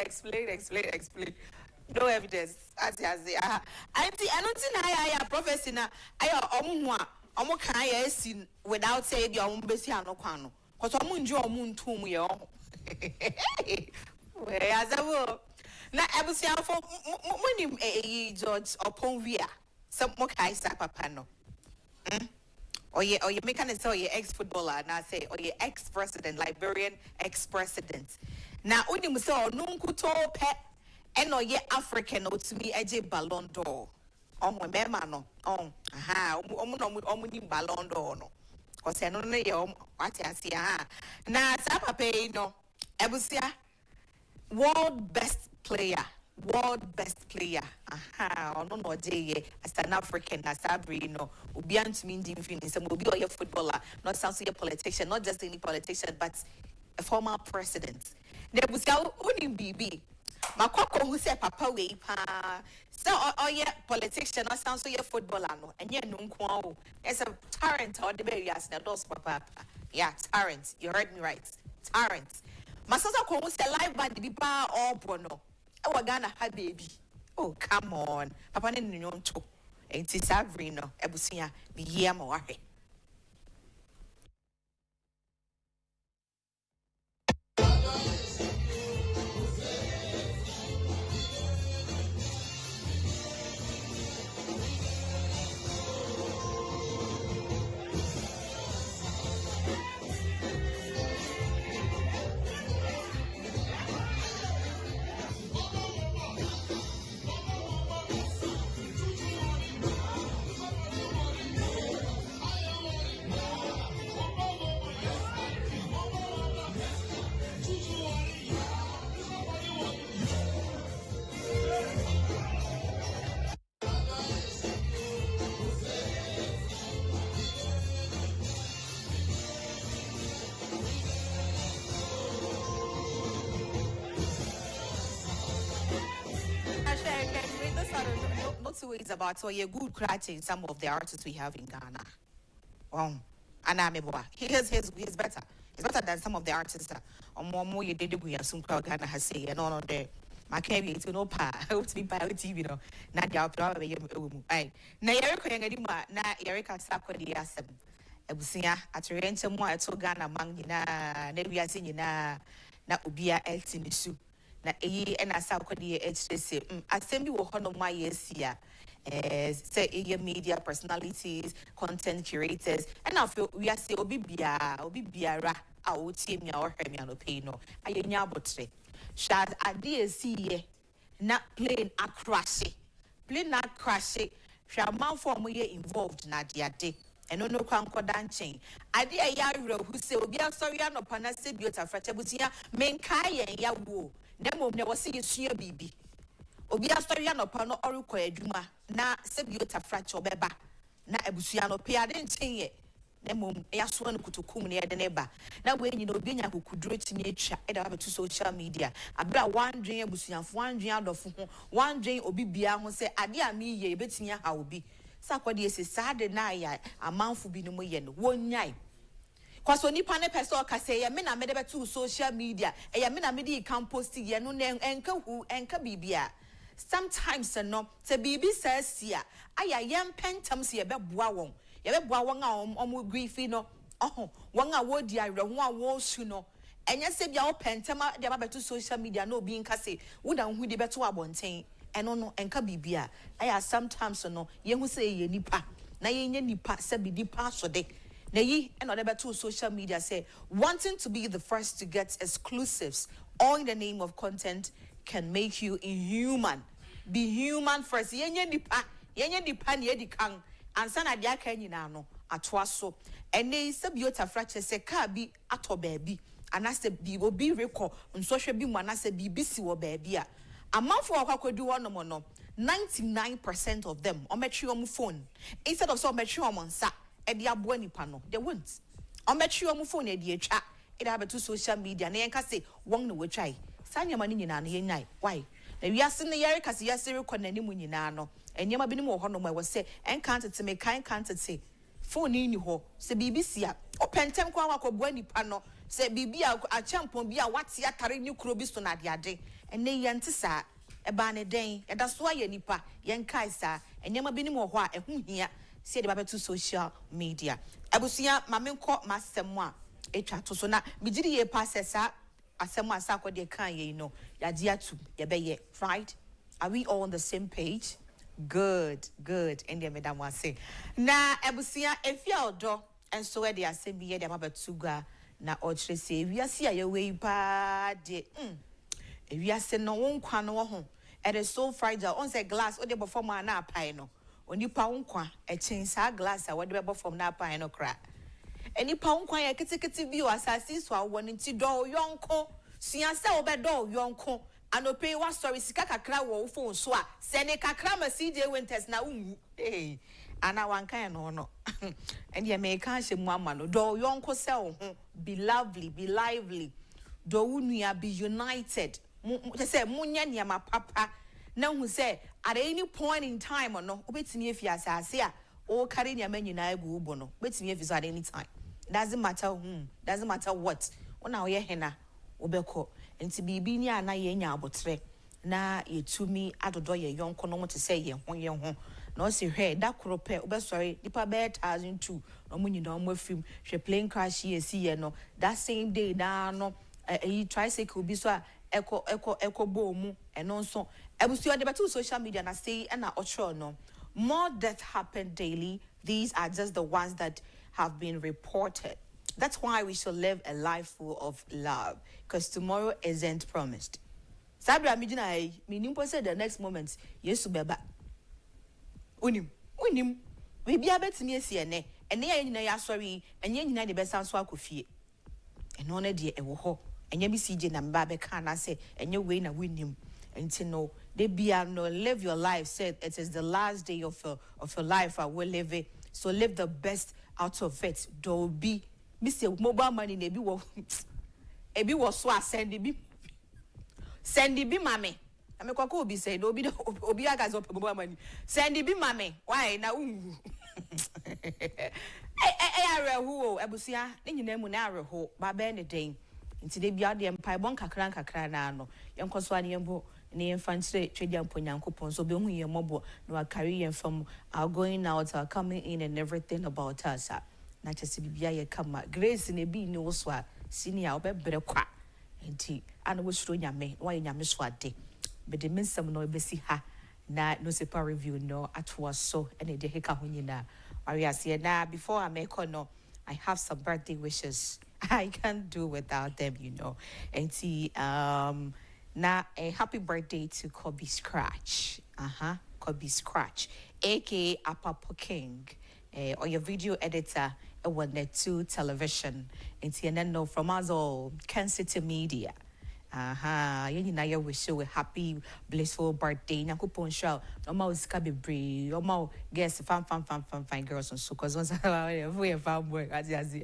No evidence. As I don't think I prophecy na I can sin without saying your own besi anokwano. Cause omun tum ye where as I will. Na ebusia for munim George upon via. Some more kaisa papano. Or you make an say your ex-footballer and I say or your ex-president, Liberian ex-president. Now only must say no kuto pet and or ye African or to me Agyapong Ballon d'Or. Remember no. Omunim Ballon d'Or no. Cause I don't know what I see Now Sapa pay no Ebusia world best player. No day as an African as Sabrino, Ubian to mean definition, some will be a footballer, not sounds a politician, not just any politician, but a former president. There was only BB. Makoko who say papa we pa. So yeah, politician or sounds so your footballer no, and yeah no kwao. It's a tyrant or the baby as the dos papa. Yeah, tyrant. You heard me right. Tyrant. Masasa ko who say live band be pa or bono. Oh Ghana ha baby. Oh come on. Papa ne nyom to. Enti savri no ebusia bi yia ma wahwe. Not two ways about so you're good cracking some of the artists we have in Ghana. He's better. He's better than some of the artists that more you did we assume crowd Ghana has say and all of there. My can't to no pa, I hope to be by TV, no, not the probably. Aye, na Erica Yangadima, na Erica Sako the Asem. Ebusia at Renton more at Ghana among na Nebiasin na Ubia Eltinisu. Na and I saw the HC. Assembly will honor my years here. Say media personalities, content curators, and I feel we are say Obibiara, I would see me or Hermia no pay no. I yabotre. Shad I dear see not plain a crashy. Plain not crashy. Shall mount for me involved Nadia day. And no concord dancing. I dear Yaro who say, we are sorry, no panacea beauty fraterbusia, men kai and yawo. Nemo never see you see your baby. Obi astoriano pano oruko eduma na sebiota fracture beba na ebusuano pe adentin ye nemo yaso no kutukum ne de neba na we nyi no obi nya kukuduro tini atwa e da ba to social media abra one dwen ebusuanfo one dwen adofo ho one dwen obi bia ho se ade a me ye betinya ha obi sakwade ese sade na ya amanfo bi no mo ye no wonyai kwaso nipa ne pese o kase ye me na me de beto social media e ye me na me de kan post ye no enka bibia sometimes no te bibi says ya aya yem pentam se ye beboa won a omo griefi no won a wodi awerho a wo su no enye se bia o pentam de ba beto social media no obi nka se wo da hu de beto abonten eno no enka bibia aya sometimes no ye hu se ye nipa na ye nya nipa se bi nipa so de na yi and other two social media say wanting to be the first to get exclusives all in the name of content can make you inhuman. Be human first. Yenye nipa ni edi kang ansa na dia kan nyina no atoa so. Ene se biota fracture se ka bi ato baabi anase bi obi rekọ nsọhwe bi mu anase bi bisi wo baabi a amanfo akwakwadu wono no 99% of them ometri om phone instead of so ometri om nsa edi aboa nipa no they won't ometri om phone edi atwa ida beto social media na yenka say won no wetwai sanyama ni nyina na yenyai why na wiase ne yare kase yase rekọ na nimu nyina no enyema bi ni mo ho no mo se enkantete me kan kantete phone ni ho se BBC a opentem kwa akọboa nipa no se bibi a achampon bi a wate atare ni kuro bi so na de ade ene yente sa eba ne den eda so aye nipa yenkai sa enyema bi ni mo ho a ehu hia se de ba beto social media abusia mamenkọ masem a etwa to so na bigiri ye pasesa asem asakọ de kan ye no yade atu ye be ye right. Are we all on the same page? Good and the madam was say na abusia efia odo enso we de asem bi ye de mabatuga na ochre say wiase aye we pa de wiase no wonkwa no ho it is so fragile on say glass o de perform na apai no onipa wonkwa e chen sa glass a we de perform na apai no kra enipa wonkwa ye ketekete bi o asasi so awo nti do yonko sianse obedo yonko anope wa story sika kakra wo phone so a se ne kakra ma CJ Winters na unwu ana wankan no and ye me kan hye mu ama no do yonko se wo ho be lovely be lively do unua be united say munya niama papa na hu say at any point in time or no obetimi efi asase a o carry niama nyina egu ubo no obetimi efi so at any time. Doesn't matter whom, doesn't matter what. Ona oye hena obeko enti bibi ni ana ye nya abotre na yetumi adodo ye yonko no mo te say ye ho na o se hwe da koro pe obesori nipa be 1002 no mo nyina mo afim hwe plane crash ye si ye no that same day na no he tricycle bi so a eko bomu eno nso ebusu de betu social media na say na otro no more death happen daily. These are just the ones that have been reported. That's why we should live a life full of love, because tomorrow isn't promised. Sabra mijina minimpo said the next moment yesu beba unim we be abetimi asiene ene ya nyina ya sorry enye nyina de besa so akofie eno na de ewo ho enye bi CJ na mba be kan na say enye we na winim enti no they be no live your life said it is the last day of your life I will live it, so live the best out of it. Do be say mobile money na bi wo ebi wo so send bi mame amekwa ko obi say obi aga zo mobile money send bi mame why na areho ebusia ne nyina mu na areho ba be ne den nti de bia de mpai bon kakra na no yenkoso ane yembo ne yemfantire twedi amponyankopon so be hu yemobo no carry yemfam are going out are coming in and everything about us na chese bibia ye kama grace ne bi ni wo so a senior obebere kwa nti ana wo shiro nyame wa nyame so ade be de mensam no ebesi ha na no sepa review no atwa so ene de heka ho nyina ariase na before I make no I have some birthday wishes. I can't do without them, you know. And see, now a happy birthday to Kobe Scratch. Kobe Scratch, aka Apapo King, or your video editor at Net 2 Television. And see, and then no from us all, Kencity Media. You know, you wish you a happy, blissful birthday. Nakupon show. No more scabi bree. No more guess fine girls on so cause once we have found work as guys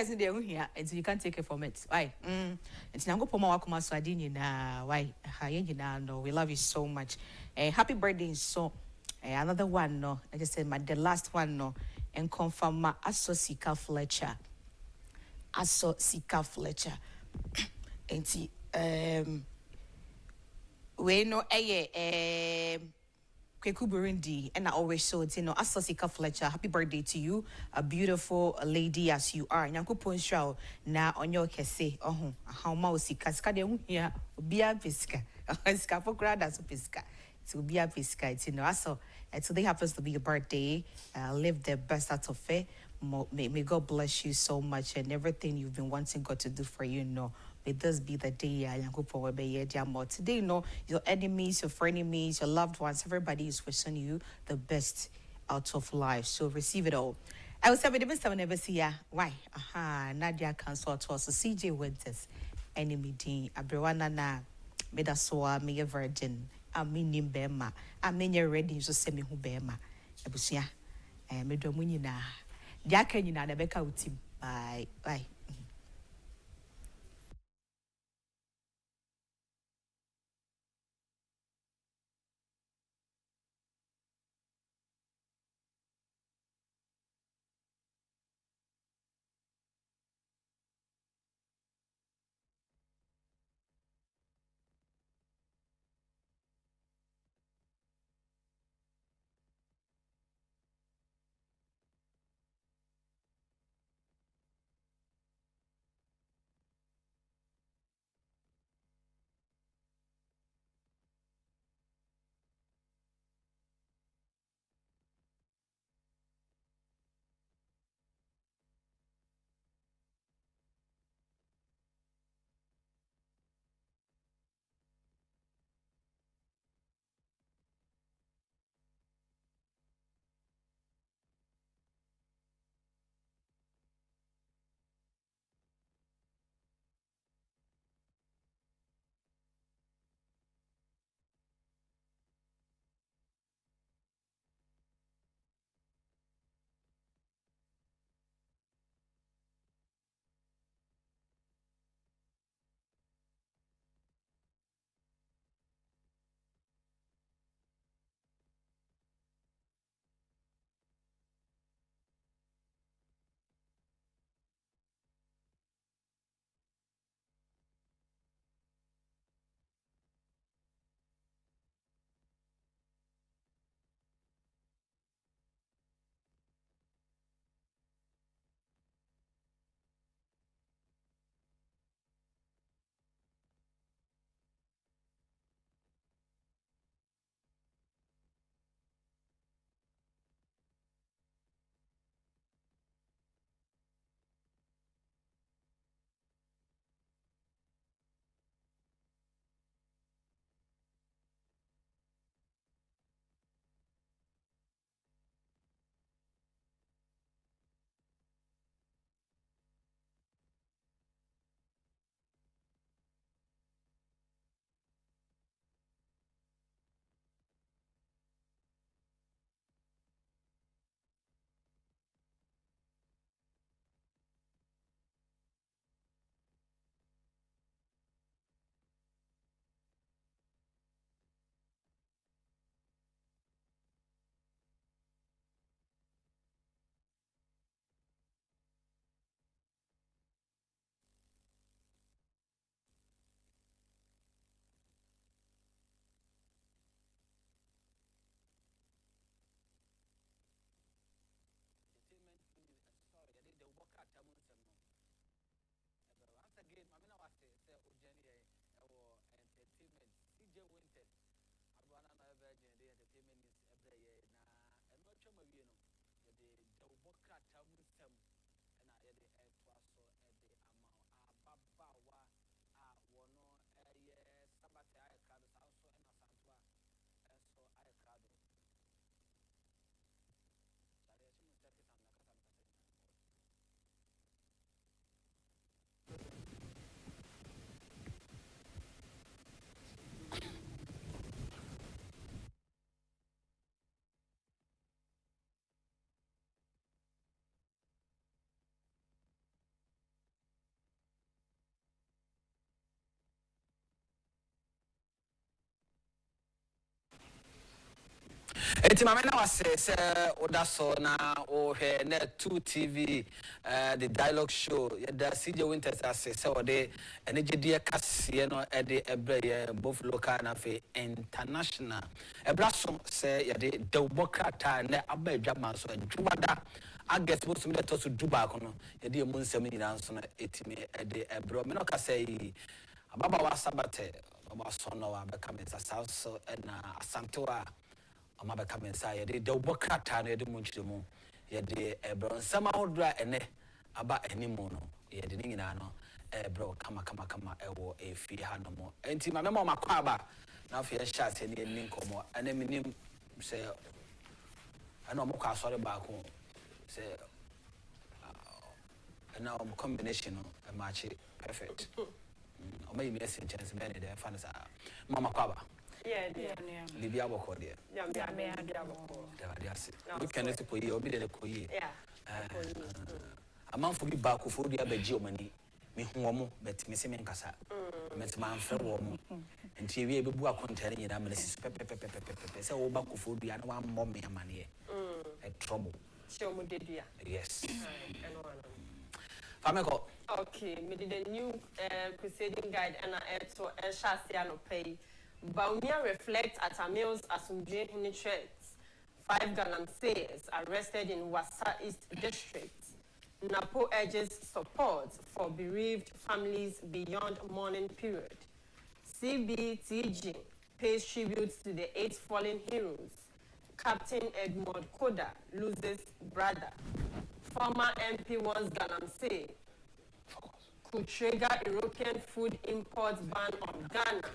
in the here, and so you can't take it from it. Why? It's now go poma wakuma swadini na why? No, we love you so much. Happy birthday so another one no. I just said the last one no, and confirm my Sika Fletcher. Sika Fletcher. And see, we know Kweku Burundi, and I always show it, you know, Asosika Fletcher, happy birthday to you, a beautiful lady as you are. Nyanku Ponshaw, na onyo kese, how mausika, skade here, bia piska, scapo grada so piska, to be a piska, you know, so today happens to be your birthday, live the best out of it. May God bless you so much and everything you've been wanting God to do for you, may this be the day today, your enemies, your frenemies, your loved ones, everybody is wishing you the best out of life. So receive it all. I was having the best I never see ya. Why? Nadia consult was CJ Winters, enemy dean, Abrewana na, Medasoa, me a virgin, I mean him bema, I mean you're ready to send me who bema. Abusia, Medomunina, Diakanina, the Becca with him. Bye. na na virgin the payment is every year na and not chama wie no the ubokrata musem na ye the so the amount ababawa wono sabate ay crowd so and asantwa so ay crowd sare ya chimu step sam na kasa enti mama na wase se oda so na o hwe na 2 TV the dialogue show the CJ Winters ase se ode enegedie kase no de ebre both local na fe international ebraso se ye de dewbokrata na abadwama so adwada aget bo sum de to so duba ko no ye de mu nsam nyina so na etimi de ebro me no kase yi ababa wa sabate baba so no wa be kamenta so na asantoa ama be kamensa ye de ubokrata no de munchiremu ye de ebro nsama hodra ene aba animu no ye de nyina no ebro kama ewo efi ha no mo enti ma memo makwa aba na afi ye sha se ne ni nkomo ene minim se ana mo kwa sori ba ko se na combination no match perfect o may me essence chance be de fa na sa mama kwa aba yeah. Libya boko there. Yeah, boko. We can let ko yi obi de ko yi. Yeah. Amanfo bi ba ko fo dia ba ji omani. Me hu omo bet me se me nkasa. Me se man frɛ wo mo. Nti wi e bebu akontare nyina me se pepe se wo ba ko fo dia na wa mmɔ me amane e trouble. Se o mo dedua. Yes. Fameko. Okay, me did a new crusading guide and to Shasia no pay. Baumia reflects at Amil's Asumdre Hinitrets. 5 Galamseyers arrested in Wassa East District. Napo urges support for bereaved families beyond mourning period. CBTG pays tribute to the 8 fallen heroes. Captain Edmond Koda loses brother. Former MP wants Galamsey could trigger European food import ban on Ghana.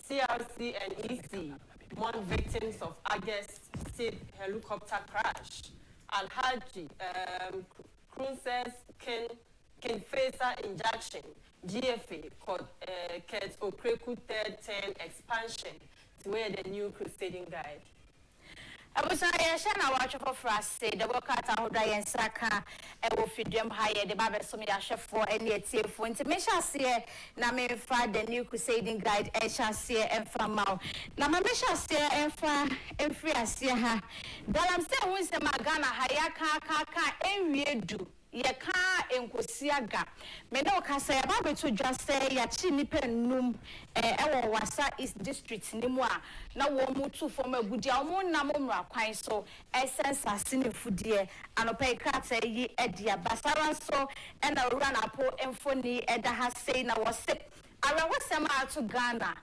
CRC and EC mourn victims of August State helicopter crash. Alhaji Cruises can face injection. GFA Kurt Okreku third term expansion to where the new crusading guide. I was a watch for us say the work at our Diane Saka, I will feed them higher the Babel Somia chef for any tea for intimation. See, na me fa the new crusading guide, and shall see and from Mao. Na my mission see and fa and free as see her. Dalam say, wins the Magana, Hayaka, and we do. Yeka enkosiaga me no kasa ya ba beto dwase ya chi nipa num ewo Wassa East District ni mu a na wo mu tu fo ma gudia wo na mo mra kwan so essence asine fudie anopa krata yi edia basara so e na owura na po emfoni eda ha sei na wo se ara wasem ato Ghana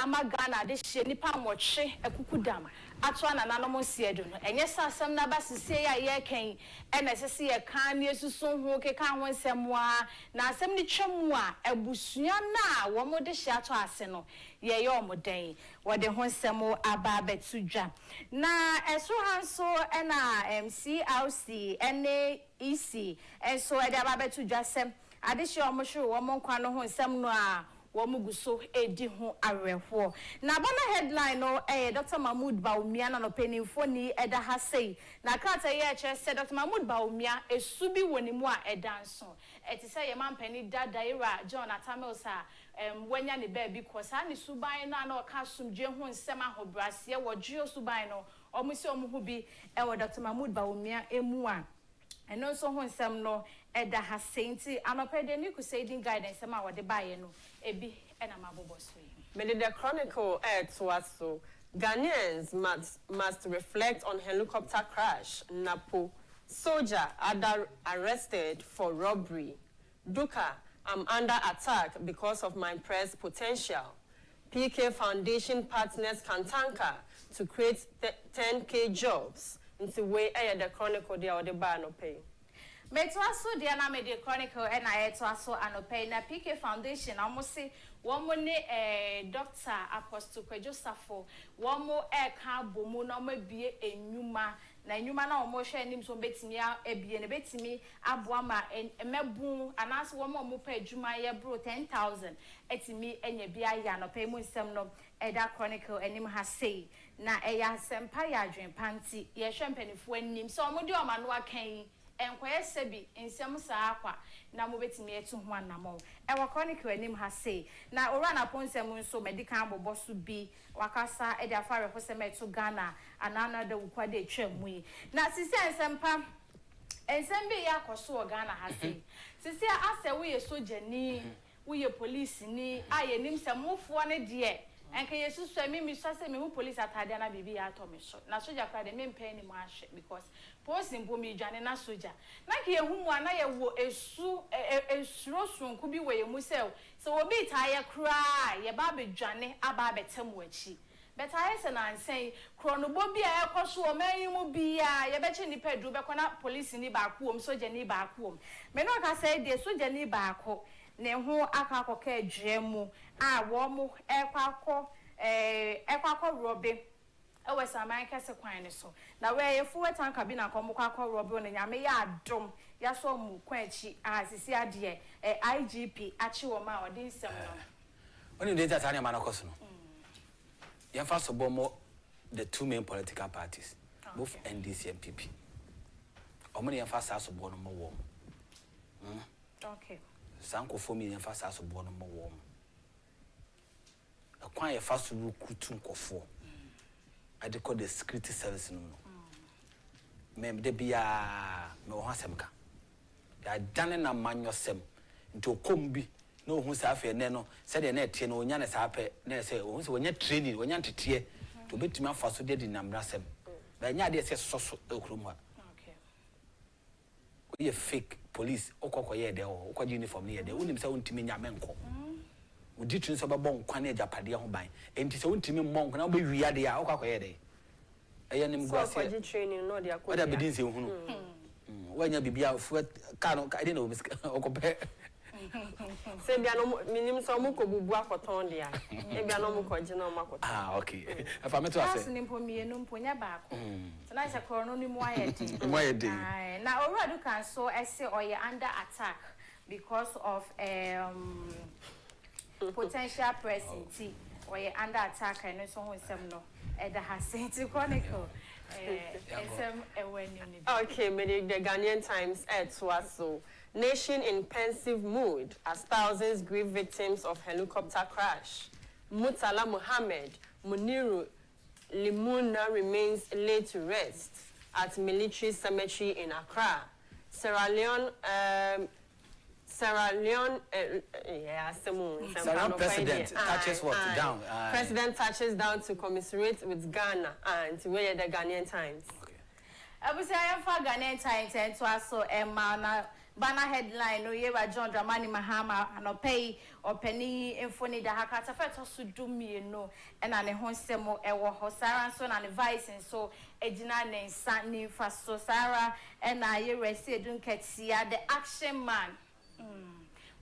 ama Ghana de hye nipa nwotwe ekukudam ato ana nanom siedo no enye sasem na basise ya ye kan e na sese ye kan ne susu ho keka ho nsemwa na asem ni twemu a ebusua na wo mo de hye ato ase no ye ye omoden wo de ho nsemo aba betudwa na eso hanso e na MCRC ene EC enso e de aba betudwa sem ade hye omo hwe wo mo nkwa no ho nsem no a Womuguso edi ho awerɛhoɔ na bana headline no Dr. Mahmoud Baumia na no penimfoni eda ha sei na krata ye kyerɛ Dr. Mahmoud Baumia esubi woni mu a eda nso eti sɛ ye mampani Daira John Atamilsa wanya ne ba bi kɔ saa ne suban na ɔka sumdwe ho nsɛm ahobrɛaseɛ wɔ dweo suban no ɔmo si ɔmo ho bi wɔ Dr. Mahmoud Baumia emu a and also when some no eda has sainty anope the new crusading guidance sama what the buy no ebi and amabobo swe. Made the chronicle to us so Ghanaians must reflect on helicopter crash. Napo soldier arrested for robbery. Duka, I'm under attack because of my press potential. PK Foundation partners Kantanka to create 10K jobs. Into way the chronicle they are the bar no pay. Metwaso dia na me the chronicle and I etwaso anope na PK Foundation almost say one mo ne Dr. Apostle Kwejosafo one mo ka bomu na mo bie enwuma na enwuma na omo hwe anim so betimi abie ne betimi aboa ma mebu anas one mo pa adwuma ye bro 10,000 etimi enya bia ya anope mu nsem no eda chronicle enim ha say na eya sempa ya adwen panti ye hwe mpanifo anim so omo di oma no akan enkoye sebi nsem saa akwa na mo betimi etu ho anamo e wa chronicle anim ha say na ora na ponsem nso medical boboso bi wakasa e dia fare hosem etu Ghana anana da ukwade etwamui na sisi ensempa ensem bi yakoso Ghana ha say sisi ase wo ye sojani wo ye police ni aye nim se mofo ne de enka yesu so mi so se me hu police atade na bibi ya to me so na soja kwa de me mpa ni mo ahwe because police mpo mi dwane na soja na ke hu mu ana ye wo esuro sunku bi we ye mu se so obi ta ye kra ye ba be dwane aba betem wachi but I say na nsen kronobo bi a ekoso o man mu bia ye be che ni pedu be kona police ni ba ku om soja ni ba ku om me no ka say de soja ni ba ko ne ho akakoka adwemu a wo mo ekwakọ robe ewe saman kese kwan ne so na we ye fuwe tanka bi na komo kwakọ robe on nyame ya adom ya so mu kwanchi a sisi ade IGP achi wo ma odin sem no oni de tata ne ma na koso no ya fa so bomo the two main political parties both NDC and PP omoni ya fa so bo no mo wo okay sanko for me fa so bo no mo wo akwan ye fa so rukutu nkofo I call the security service no mem de bia me ho asemka ya dane na manyo sem nto kombi no hu sa afa ne no se de na etie no onya ne sa ape na se hu se onya training onya ntetie to betumi afa so de namra sem ba nya de se soso ekrom ha okay we fake police okokoye de o okoje uniform ne de unim se untimi nya menko udi tun so babo nkwa na Ajapade ho ban enti se untimi monko na obe wiade ya okokoye de eyanim gwase okoje training no de akọ oda bedin se hunu wanya bibia fu ka no I didn't know okope se bia no minim so mo ko bubu akoton dia e bia no mo ko je no makoton okay afa meto ase as ni mpo mienu mpo nya ba ko na se kro no ni mo ayedi mo ayedi na already can so ese oye under attack because of potential presence oye under attack and so ho sem no the Kencity Chronicle okay the Ghanaian Times so nation in pensive mood as thousands grieve victims of helicopter crash. Murtala Mohammed Muniru Limuna remains laid to rest at military cemetery in Accra. Sierra Leone president touches what down. President touches down to commiserate with Ghana and where the Ghanaian Times. Okay. I was saying for Ghanaian Times and to also banner headline no yewa John Dramani Mahama no pay or penny infoni da hakata feto so do me no and an honsemo ewo hosara so na advice and so ejina ne nsa ni fa so Sarah and I resi edun ketia the action man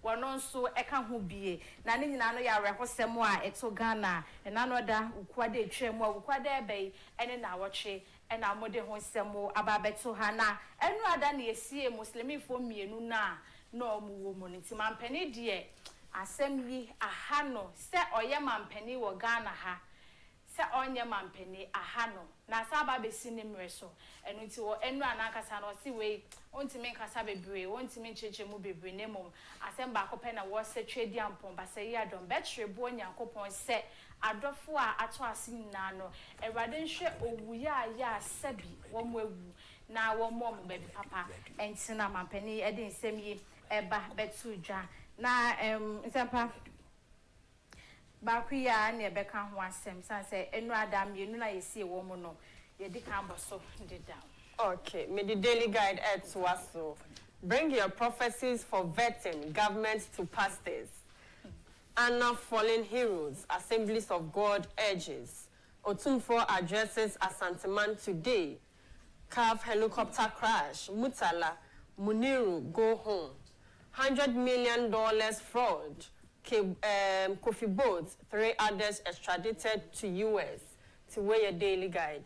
wono so eka ho bie na ne nyina no ya rekosemo a eto Ghana and anoda ukwade etwemu a ukwade ebe ene na woche and amode ho nsemo ababeto ha na enu ada na esie muslimi fo mienu na no mu wo mu nti mampani de asem yi aha no se oye mampani wo Ghana ha se onye mampani aha no na saba besi ne mreso enu nti wo enu anakasa no si we ontimi nkasa bebre ontimi cheche mu bebre ne mom asem ba kope na wo se twedi ampon ba se ya don betre bo nyankopon se adofo a ato asin na no ewade nhwe owuya ya sabi wo mo ewu na wo mo mo baby papa entina mampani e de nsem yi eba betu dwa na nsempa ba kuya na ebeka ho asem sanse enu adam yenu na yesi wo mo no ye di kan boso de down. Okay, me the daily guide at Waso. Bring your prophecies for vetting government to pastors. Anna Fallen Heroes, Assemblies of God urges. Otumfo addresses Asanteman today. Calf helicopter crash. Mutala, Muniru go home. $100 million fraud. Kofi Boats, 3 others extradited to US. To wear your daily guide.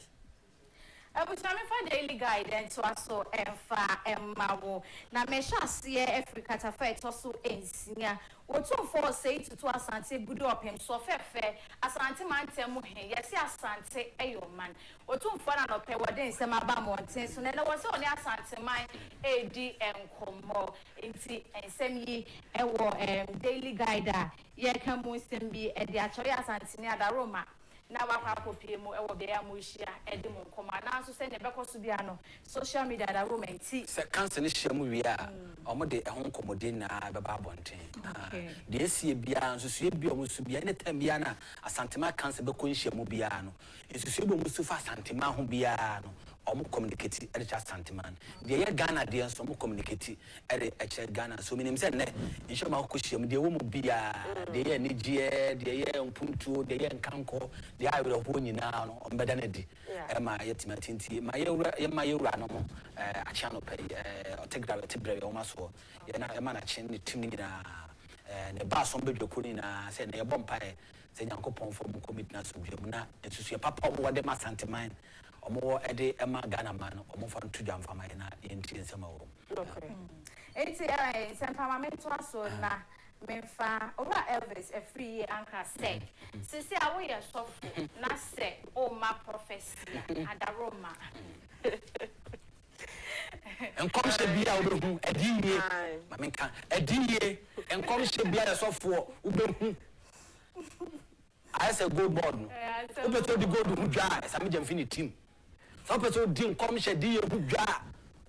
I was coming for daily guidance also Emma. Now, Mesha see Africa to fight also in Singer. What two for say to Asante good up him so fair Asante man tell me, yes, Asante, ayo man. What two for an opera within some mountains, so there was only Asante mine ADM Como into and send ye a daily guide. Ye can most be at the actually Asante near the Roma. Now I will pay more over there, Mushia, Edmund Command, so send a back Subiano, social media that woman see. Cancer is Shamuria, or Mode a home commodina, Bababonte. The SC Bian, so she be almost to be any time Biana, a Santima cancer Bequisha Mubiano. It's a Subo Musufa Santima Humbiano, or more communicated at a Santiman. The air Ghana, dear, some more communicated at a Ghana, so many said, in Shamakushim, the woman be the air Nigia, the air Puntu, the air Kanko. The eye of Pony now on Bedanedi, Emma Yetimatinti, my Urano, a channel pay, or take that Tibray or Maso, Yana Manachin, the Timina, and the Bass on Bidio Kunina, said a bumpire, saying Uncle Pon for commitments of Jumna, and to see a papa what they must antimine, or more a day Emma Ganaman, or more fun to jump for my in Tinsamo. Okay. It's a Pamamento so now. Menfa over Elvis a free anchor said. Sisi awo ya sofu na se o ma prophecy and aroma. And come to be out of a DA, Maminka, a DA, and come to be a software. I said, go board. Open the go to Hudra, some infinite team. Some person didn't come to DA Hudra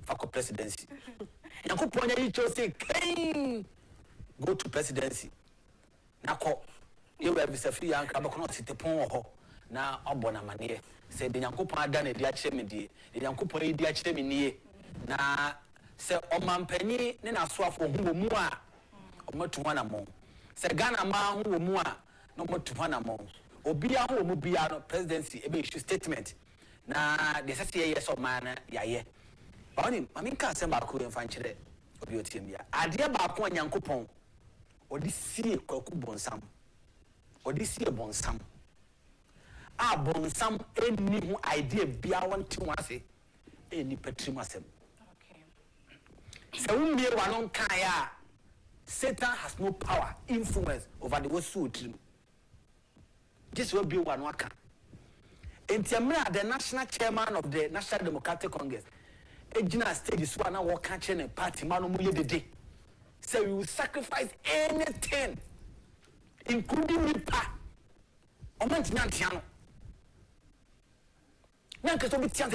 for presidency. Yankupon, you chose say, go to presidency. Nako, you have a free and Cabacono sit upon ho. Now, Obona Mania said the Yankupa done a dear chemedy, the Yankupa dear chemini. Na say Oman Penny, then I saw for who mua or more to one among. Say Ghana man who mua, no more to one among. Obia who Mubiano presidency, a big statement. Na the yes of man, ya. Bonnie, I mean, can't send back and find it. Obiotimia. I dear Bakon Yankupon. Or this see Koku Bonsam, or this see a Bonsam. Ah, Bonsam, any new idea be I want to say, any Petrimasem. Okay. So, we may one Kaya. Satan has no power, influence over the Wosu. This will be one waka. And Tiamra, the national chairman of the National Democratic Congress, Ejina stage is one hour catching a party, Manomuye the day. So we will sacrifice anything, including Nipa. Omantiano. Nanka be tian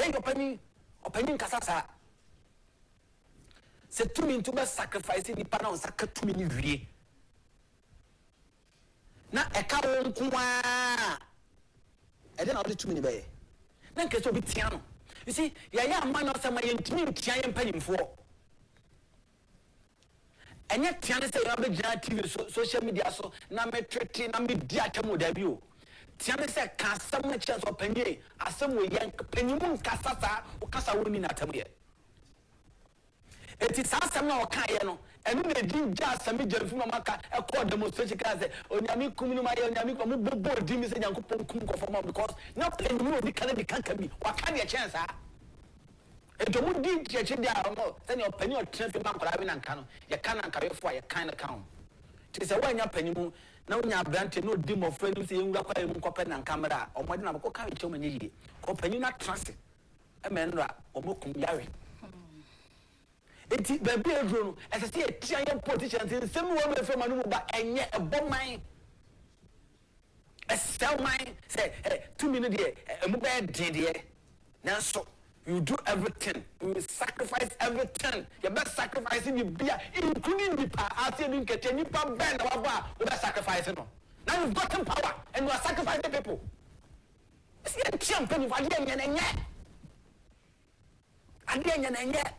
opinion Casasa. Said 2 minutes to sacrificing Nipa now, sacre 2 minutes. Now a cow kuma. I don't know the 2 minutes. Nanka be tiano. You see, Yaya man of some intimate giant penny for. And yet, Tiana say, I'm a TV, social media, so now me treating, I'm a diatomo debut. Tiana say, can't some chance of penny, as some way young pennymoon casasa or casa women at me. It is as some no Kayano, and they didn't just some medium from Maka, a court demonstration class, or Yami Kumuma, Yami Mubu, Dimis and Yankupon Kumko for more because not penny will be candy can't be. What can be a chance, huh? And you would did your chin down, then your penny or 10 for Mancravin and Cano, you cannot carry for your kind of count. Tis a one your penny moon, now you have granted no dim of friends in Raquel Copen and Camera, or what now go carry to many. Copen you not trust it. A man or Mokum Yari. It is the bedroom, as I see a giant politicians in some woman from Anuba, and yet a bomb mine. A cell mine, say, 2 minutes, a mobile dear. Now so. You do everything. You will sacrifice everything. You best sacrificing the beer, including the power. I say you can you bend without sacrificing. Now you've got some power and you are sacrificing people. See a champion of Adian and yet. Adian and yet.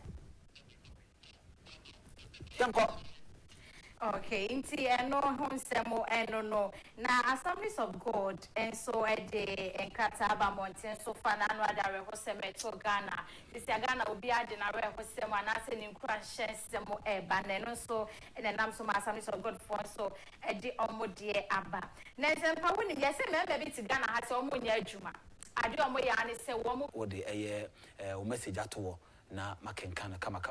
Okay, inti eno hunsemo eno no na Assemblies of God and so de enkata aba mountain so fana no adare hoseme to Ghana this Ghana obi ade na re hosemo anase ni nkura hyensemo eba na no so ene nam so Assemblies of God for so de omodie aba na zempa woni yese member bi ti Ghana ha se omonya adwuma ade omo ya ne se wo wo de o message ato na makenkan kama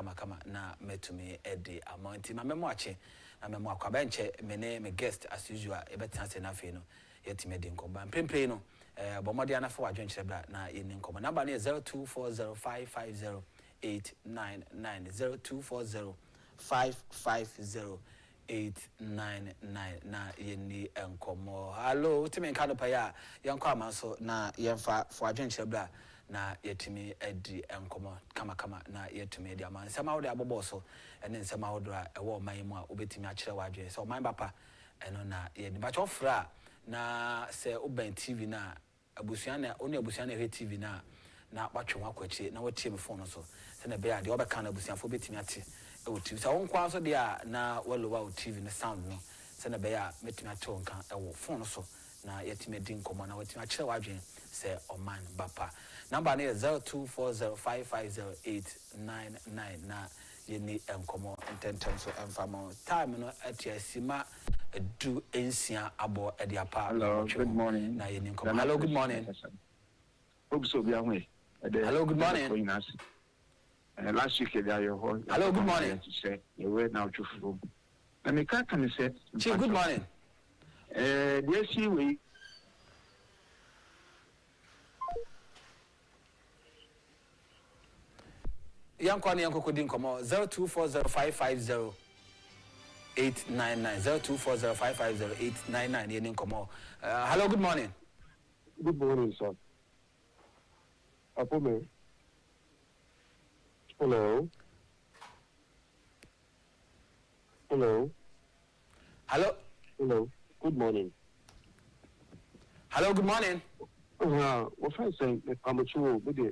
na metumi edi amonti ma memo ache na memo akwa benche me guest as usual e betan se na fe no yetime di nkomba mpempe no bomode anafa wadwenkyere bra na yeni nkomba number na 0240550899 0240550899 na yeni nkomo hello timi nka do pa ya yenko amanso na yenfa fo adwenkyere bra na yetimi edi enkomo kama na yetimi edi ama nsema wo de abobo so ene nsema wo do a ewo man mu a obetimi a kire wadwe so man papa eno na yedi ba chofra na se oban tv na abusuan na oni abusuan na he tv na batwe wakwachi na watie me phone so se na be ya de obeka na abusuanfo betimi ate e wo tv so won kwa so de a na walowa wo tv na sound no se na be ya metimi ate won kan e wo phone so na yetimi edi nkomo na watimi a kire wadwe se oman bapa number is 0240550899 na yeni enkomo intentem so emfamo time no atiasima edu ensia abo ediapa. Hello, good morning. Na yeni enkomo. Hello, good morning. Hello, good morning. Last week hello, good morning. Now let me say good morning. we Yankwane Yankoko din komo 0240550899 0240550899 yenin komo. Hello, good morning. Good morning, sir. Apome. Hello. Hello. Hello. Hello. Good morning. Hello, good morning. What I say, I'm a true video.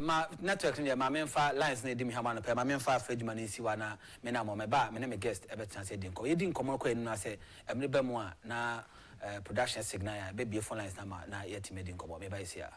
Ma network ne ma menfa lines na edim hama no pe ma menfa afadwuma na nsi wa na me na mo me ba me na me guest e betan se din ko yedi nkomo ko enu na se emre ba mu a na production signal ya be bie phone lines na ma na yeti me din nkomo me ba isi a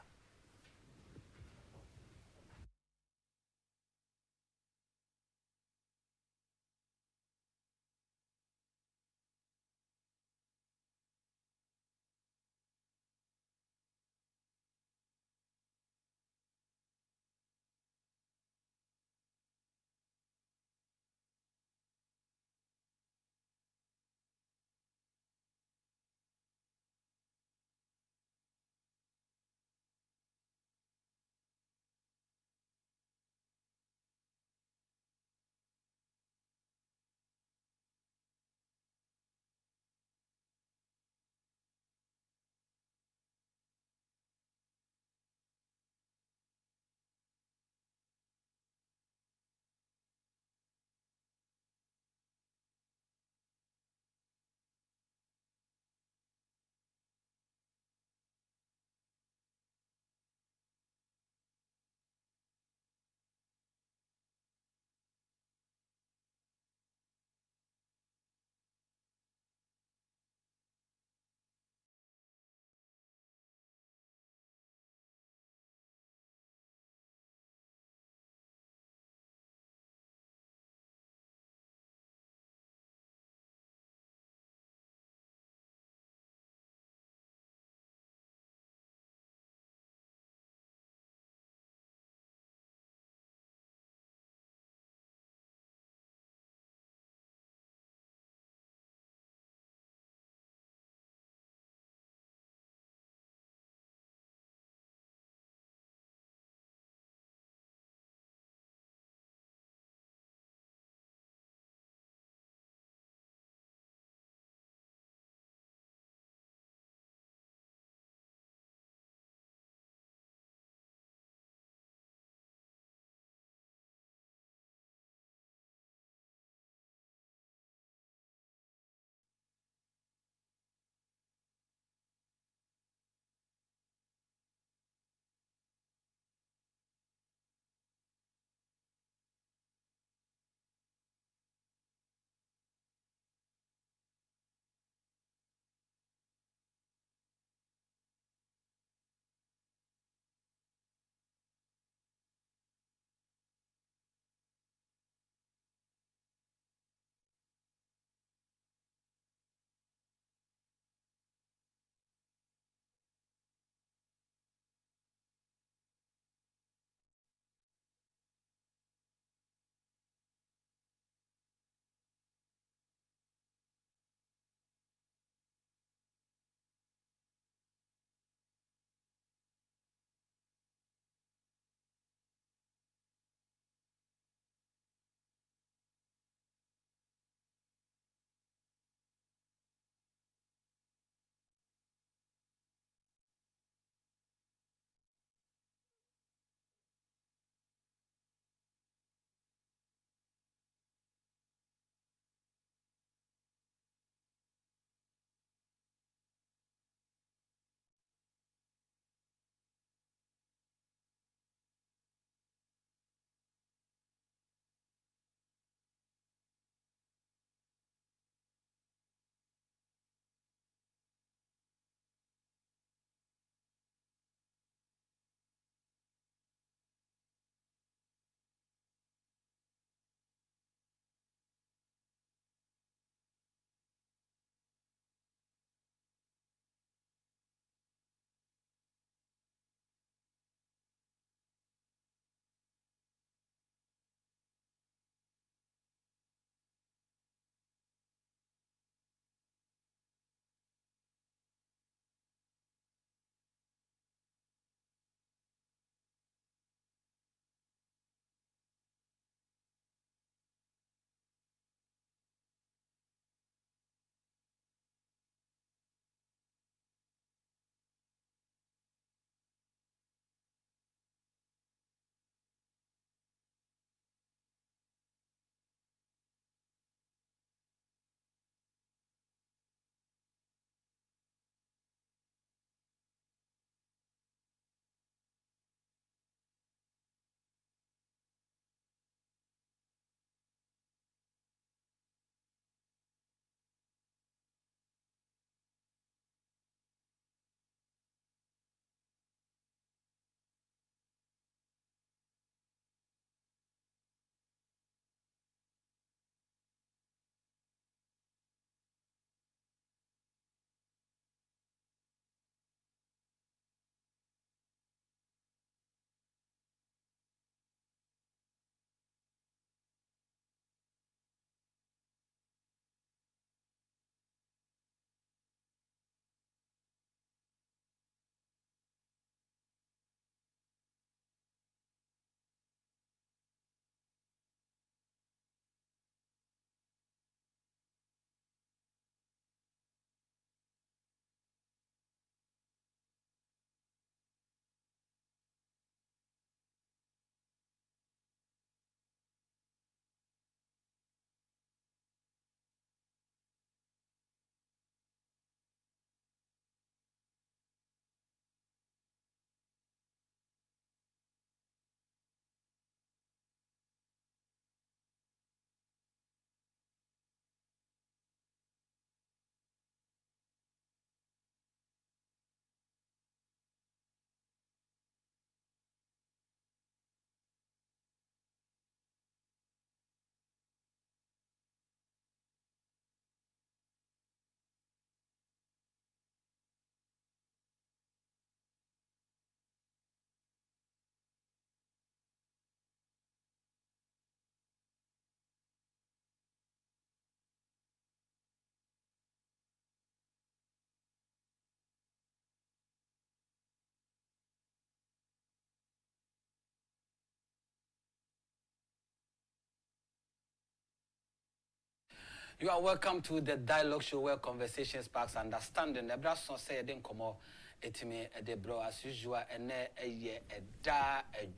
You are welcome to the Dialogue Show where conversation sparks understanding. The brass son say didn't come out etime the bro as usual and a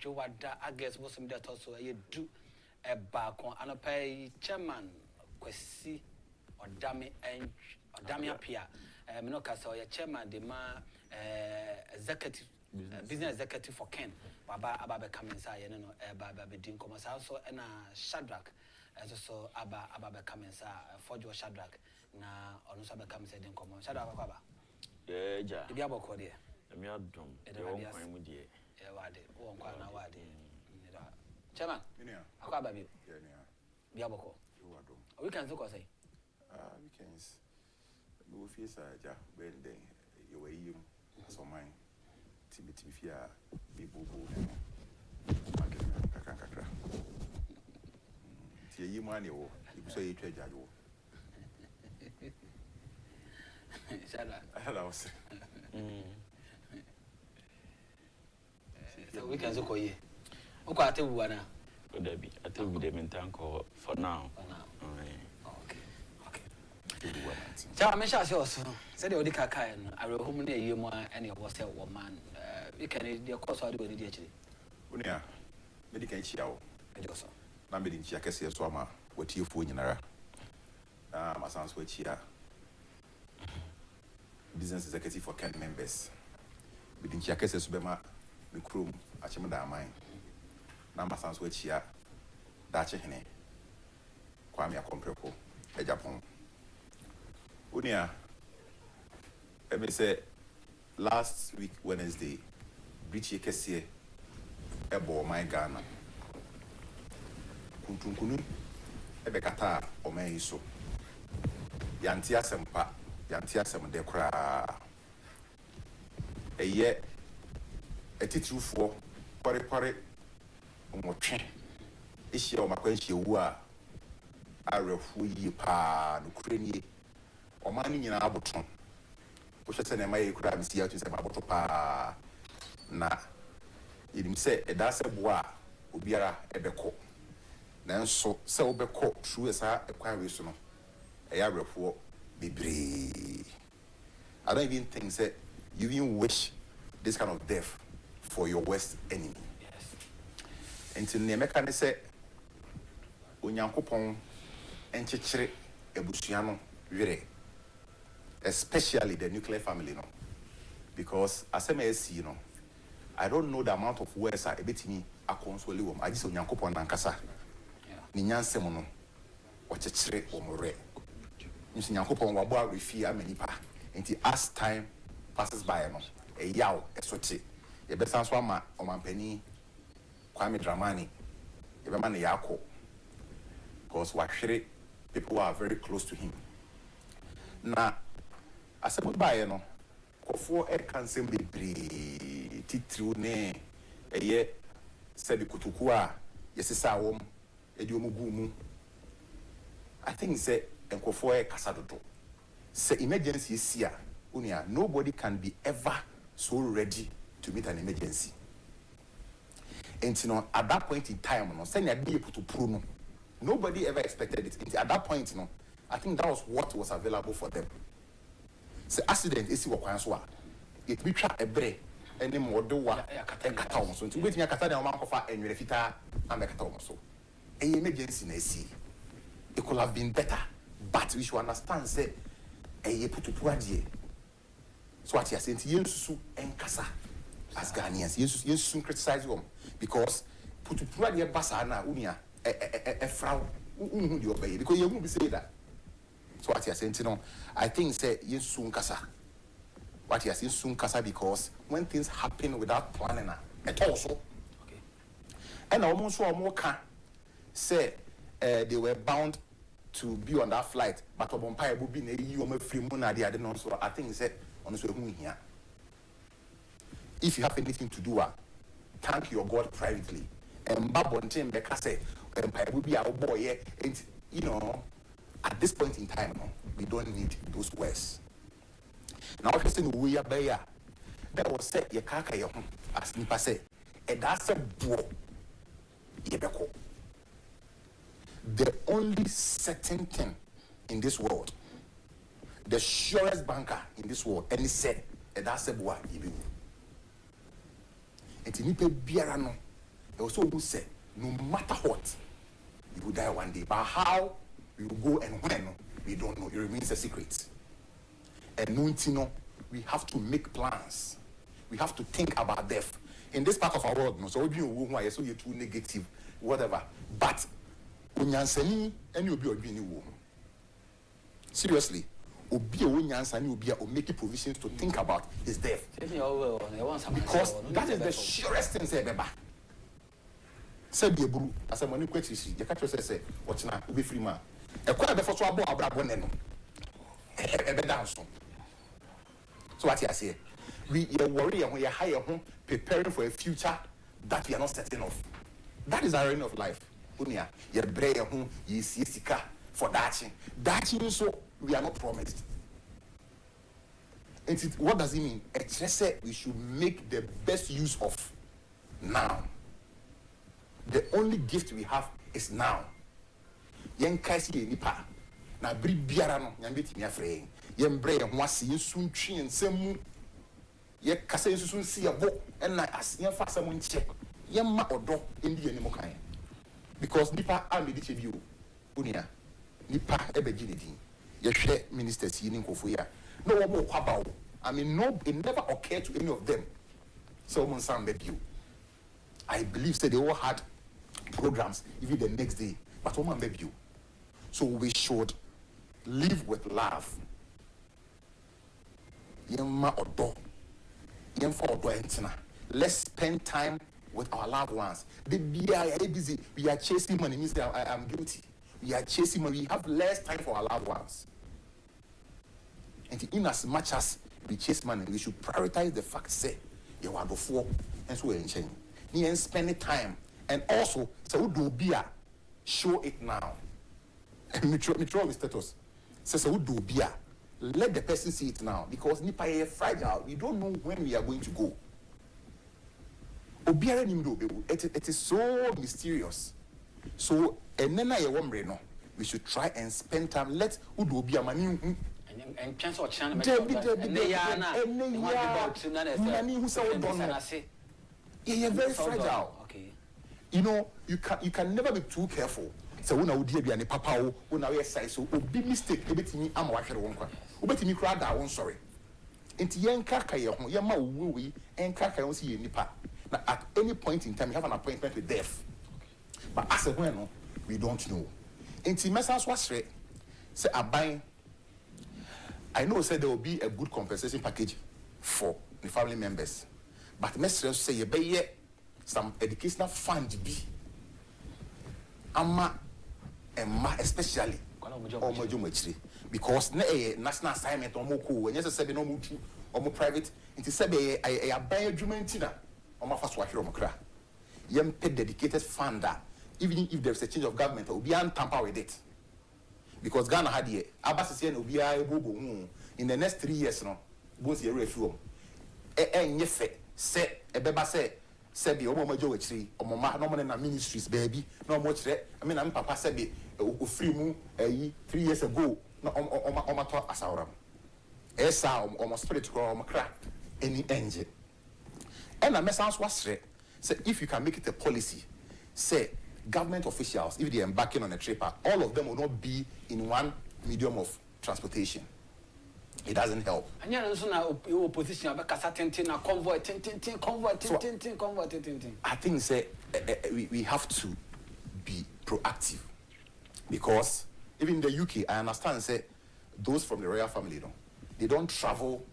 jowada I guess was some that also a do a back on an pay chairman kwesi or dummy and or dummy appear. Minoka saw your chairman the man executive business executive for Ken Baba Ababe coming inside you know Baba Bedin commerce also and Shadrach as also Ababe coming inside for your Shadrach na onusa be come inside den come Shadrach Baba ja ebi aboko de emi adom e won kwan mu de e wade won kwan na wade chairman akwa Baba bi aboko we can so say weekends we face ja when then you were you so mine Timothy Fia, Bibubu, Kakakra. You money, you say you treasure. Hello, so we can so call you. Okay, I tell you one. I tell you them in tanko for now. So I mentioned also said the Odika and I will home near you more and your was a woman. You can the course I do with the actually. Unia, medical chiao. And also, Naming Chiacassia Swama, what you for in era. My son's which here. Business executive for Kent members. Within Chiacassia Subema, the crew, Achimada mine. Now my son's which here. Dachehene. Kwame Comprepo, Agyapong. Unia, let me say, last week, Wednesday, Bridge Kessie, Ebo, my Ghana. Kuntunkunu, Ebekata, Omeiso. Yantia Sempa, Yantia Sem de Cra. A year, a titru for Pore, Omoche. Ishi or Maquenchi, who are Arefu pa, Ukraine. Omani in Abuton, which is an MA crab see out to say about pa na. It say a dasa bois, Ubiara Ebeco. Then so Beco, true as a quarisson, a yard of war, be brave. I don't even think that you even wish this kind of death for your worst enemy. Yes. Until Nemeka say, Unyankopon and Chichre Ebusiano, Vire. Especially the nuclear family, you know, because as MSC, you know, I don't know the amount of words I bet me a console. I just on Yankopo and Ankasa. Ninyan Semono, or Chechre or More. Yankopo and Wabua refia menipa. Until as time passes by, a yaw, a sochi, a besan swama, or Mampeni, Kwame Dramani, a man Yako. Because Wakshire, people are very close to him. Now, as a buy, you know, for a cancer be titru ne a year, said Kutukua, yes, is our home, a Dumugumu. I think, say, and for a Casadoto. Say, emergency is here, Unia, nobody can be ever so ready to meet an emergency. And you know, at that point in time, you know, saying I'd be able to prove, nobody ever expected it. And at that point, you know, I think that was what was available for them. The accident is what Kwanswa. It we try a break any more do what a caton. So to wait me a caton and refita and a caton. So a emergency in sea. It could have been better, but we should understand say a put to Puadie. So what you are saying to Yesu and Casa as Ghanaians, you soon criticize them because put to Puadie Basana Unia a frau you obey because you won't be say that. So what you are saying, you know, I think say you soon casa. What you are saying soon casa because when things happen without planning at all so. Okay. And almost one more can say they were bound to be on that flight, but Obompire would be near you on a free moon idea. I didn't know. So I think say honestly here. If you have anything to do, thank your God privately. And Babontin Becca say Empire will be our boy, and you know. At this point in time, we don't need those words. Now, we are there. That was said, ye kaka yo, as Nipa say, and that's a boy. The only certain thing in this world, the surest banker in this world, and he said, and that's what he will. And in Biara no, he also who said, no matter what, you will die one day. But how you will go and when, we don't know. It remains a secret. And no, we have to make plans. We have to think about death. In this part of our world, no, so we so you're too negative, whatever. But when you're saying, and you'll be a seriously, will make provisions to think about his death. Because that is the surest thing say beba. Say be buru as a money question you catch say what na be free man. E kwa be for so abo abrabo ne no. E be down so. So what you say? We worry and we are higher home preparing for a future that we are not certain of. That is our end of life. Unia, ye brave home, ye sika for daching. Daching so we are not promised. And what does it mean? It just said we should make the best use of now. The only gift we have is now. Yen kasi ye nipa na bri biara no nyambeti mi afre yen bre ye ho ase yen suntwi ensemu ye kasa yen susun si yebo na as yen fa asem nche yen ma odo ndi ani mo kan because nipa amedi chebi o unia nipa ebeji ne din ye hwe ministers yi ni nkofo ya no wo mo kwaba o I mean no, it never occurred to any of them so mon sam baby I believe that they all had programs even the next day but woman baby so we should live with love. Let's spend time with our loved ones. They are busy. We are chasing money. Means I'm guilty. We are chasing money. We have less time for our loved ones. And in as much as we chase money, we should prioritize the fact say you are before and so we're in change. You spend time and also so do be show it now. Mitro status says would do beer. Let the person see it now because nipa is fragile. We don't know when we are going to go. It is so mysterious. So we should try and spend time. Let udo be a mani and chance or channel you're very fragile. Okay. You know, you can never be too careful. So when I would be any papa when I say so be mistake me am washer one kwa obeti me cry that one sorry enti yen kaka ye ho ye ma wuwi en kaka won see ye nipa na at any point in time you have an appointment with death but as a when no we don't know enti message was say aban I know said there will be a good compensation package for the family members but message say ye be some educational fund be ama especially because national assignment omoko and yes no mutu omo private it is sebe a ban adwuma na omo fa so ahwere omo kra yem pay dedicated funder even if there's a change of government will be tamper with it because Ghana had here abasese na obi a ebobo in the next 3 years no both here refuel nyefe se ebeba se sebi omo majo wachiri omo ma no mo na ministries baby no mo kire I mean am papa sebi ofri mu 3 years ago no omo to asawram esa omo spirit ko omo crack any engine and na sounds wasre say if you can make it a policy say government officials if they are embarking on a trip all of them will not be in one medium of transportation. It doesn't help. And you also now your opposition about convoy, convoy. I think say we have to be proactive because even in the UK, I understand say those from the royal family, they don't travel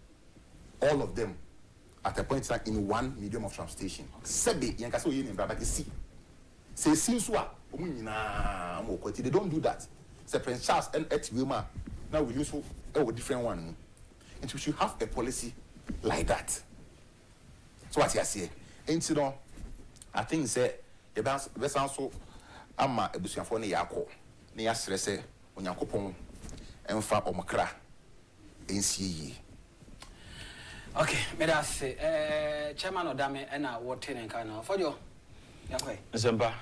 all of them at a point in one medium of transportation. Sebe yankaso yin but see. Say since they don't do that. Say Prince Charles and Wilma now we use a different one. And we should have a policy like that. So what you say? And you know, I think say the best also ama ebusuafo ne yako ne yasre se onyankopon emfa omkra ensie yi. Okay, me da say chairman odame na wote ne kan for jo yakwe nsemba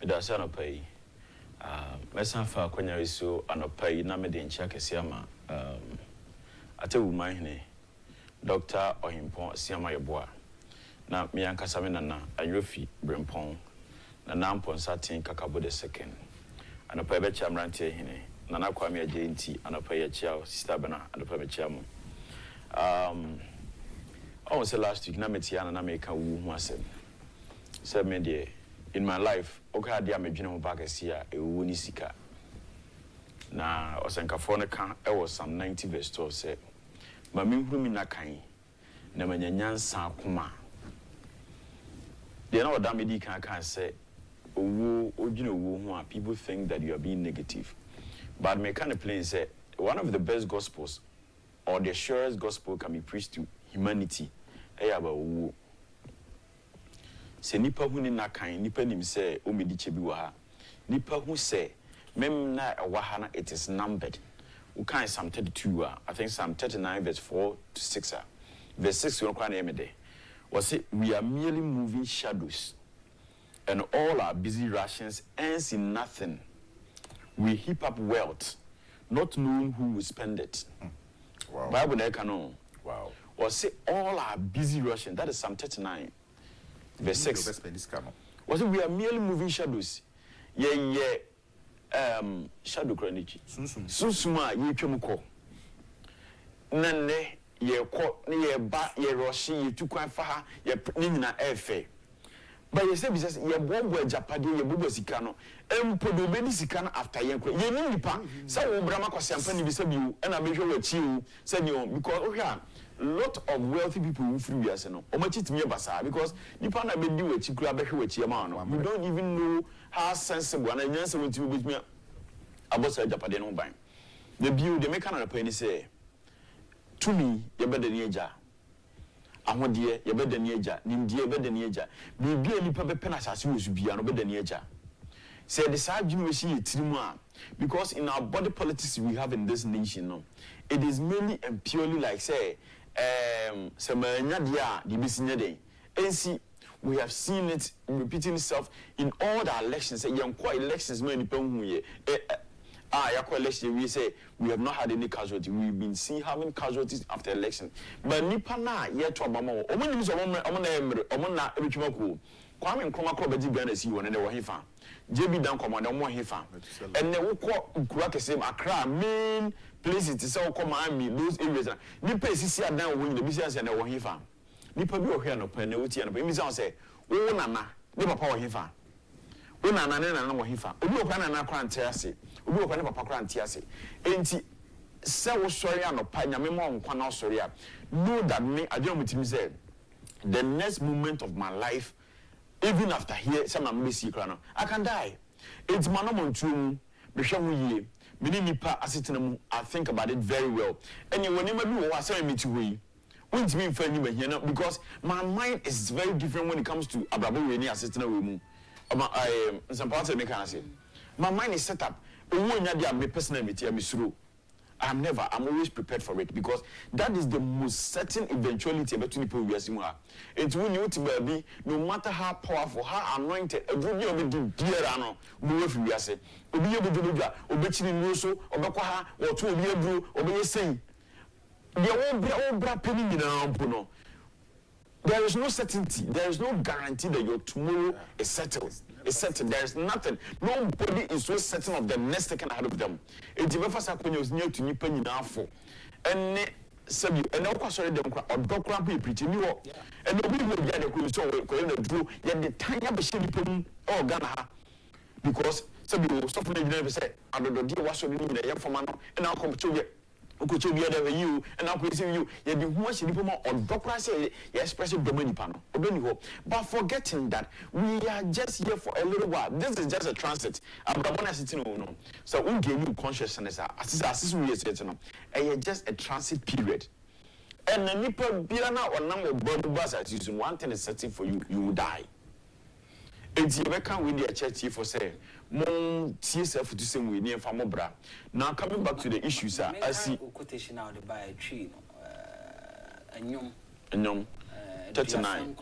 me da say no pay Mesafa kwanya iso anopai na me de nchia kese ama ate woman hene Dr. Ohimpon Siama Yeboa na me ankasa me nana Ayofi Brempon na nampon satin kakabo the second anopai be chamrante hene nana kwame agye nti anopai ya chia sister bana anopai be chia mo I was last week na metia na me ka wu hu asem say me de in my life okay dia me dwene ho ba kase a ewu ni sika na osenkafo ne ka e was some 90 verse 12 say ma me huru mi na kan na manyanyansa akoma de na oda me di kan say owu odwene owu ho a people think that you are being negative, but me kind of plain say one of the best gospels or the surest gospel can be preached to humanity about owu. Se nipa hu ni na kan nipa nim se o medi chebi wa ha nipa hu se mem na wa ha na it is numbered. We kan Psalm 32 I think Psalm 39 verse 4 to 6 verse 6 we kwa na emede was it we are merely moving shadows and all our busy rations ends in nothing. We heap up wealth not knowing who will spend it. Wow. Bible na canon. Wow. Was it all our busy rushing? That is Psalm 39 verse 6. Was it we are merely moving shadows? Shadow chronicle. Susuma ye twemko. Nane ye ko ye ba ye rush ye tukwan fa ha ye nyina efe. But ye say because ye bobo Agyapade ye bobo sika no empo do be sika no after ye kro ye ni nipa say wo brama kwasiampa ni bi say bi e na behwe wachi o say ni o because o hwa lot of wealthy people who free wiase no o machi timi basa because nipa na be di wachi kura behwe wachi ma no you don't even know how sensible and nyanse wonti be betimi abosa Agyapade no ban the bill the make na pa say to me ye be the agya ahode ye be the agya nimdie be the agya bibia nipa be pena asase wo su bia no be the agya say the side generation ye tirimu a because in our body politics we have in this nation no it is mainly and purely like say semanya dia di bisinya den ensi we have seen it repeating itself in all the elections say yankwa elections man nipa hu ye yakwa election we say we have not had any casualty. We've been having casualties after election, but nipa na ye to abama omonim so omona ebetuma ko Kwame Nkrumah ko beji Ghana si won ne wo hefa JB dan command mo hefa enne wo ko nkura kese Accra main places to say ko Miami those areas nipa esisi adan wo nyina bi say na wo hefa nipa bi ohwe no pa na wo tie no pa mi say wo nana ne papa wo hefa wo nana ne nana wo hefa obi okwa nana kwa ntiase obi okwa ne papa kwa ntiase enti se wo sori anopa nyame mo nkwa na sori a know that me adwon mutimi say the next moment of my life even after here some am besi kra I can die. It's man no ntumu behwe ho yie me nipa asetena mu I think about it very well and you when bi wo asem me ti hoyi won't me fa ni bahia because my mind is very different when it comes to abrabo we ni asetena we mu some parts of me can say my mind is set up owo nya dia me personal me ti am suro I'm always prepared for it because that is the most certain eventuality about people we assume. It's when you to baby, no matter how powerful, how anointed, a good year will do dear ano, move we are say, Obi Buja, Obechini Nuso, Obaquaha, or two of your brew, or be saying. There won't be all bra penny in an. There is no certainty, there is no guarantee that your tomorrow is settled. It's certain. There is nothing. Nobody is so certain of the next second ahead of them. It's the first when was near to Nippon now for. And Sabu, and no sorry, them or Dr. Rampy preaching you up. And nobody will get a cruise so going to do yet the tiny machine or Ghana. Because Sabu, something you never said, I don't know, dear, what's your name, the young for man, and I'll come to you. Could you be there you and I'll praise you? You do much more or doctor say, yes, President Dominipano, but forgetting that we are just here for a little while. This is just a transit. I'm no. So we gain you consciousness as we say, and just a transit period. And the nipple biana or number of bubble bus as you one thing is certain for you, you will die. It's you can win the church here for say. Mon TSF to say we near Famobra. Now coming back to the issues, I see quotation out by a tree, a nyum, 39.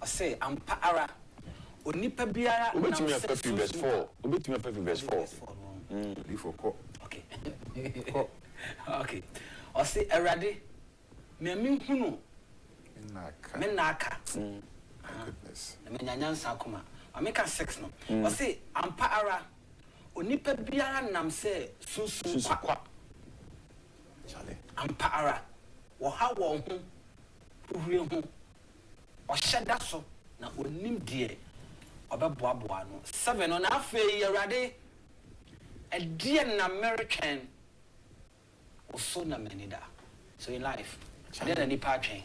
I say, I'm para onipa biara obetumi afa fi verse 4 obetumi afa fi verse 4 before call okay okay o say erade me hunu me naka goodness me nyanyansa akoma ameka 6 no o say ampa ara onipa biara nam se susu kwa chale ampa ara wo ha wo hu hurue hu o hyeda so na onim die obeboaboa no 7 no na afei erade a dear American also na menida so in life then any patching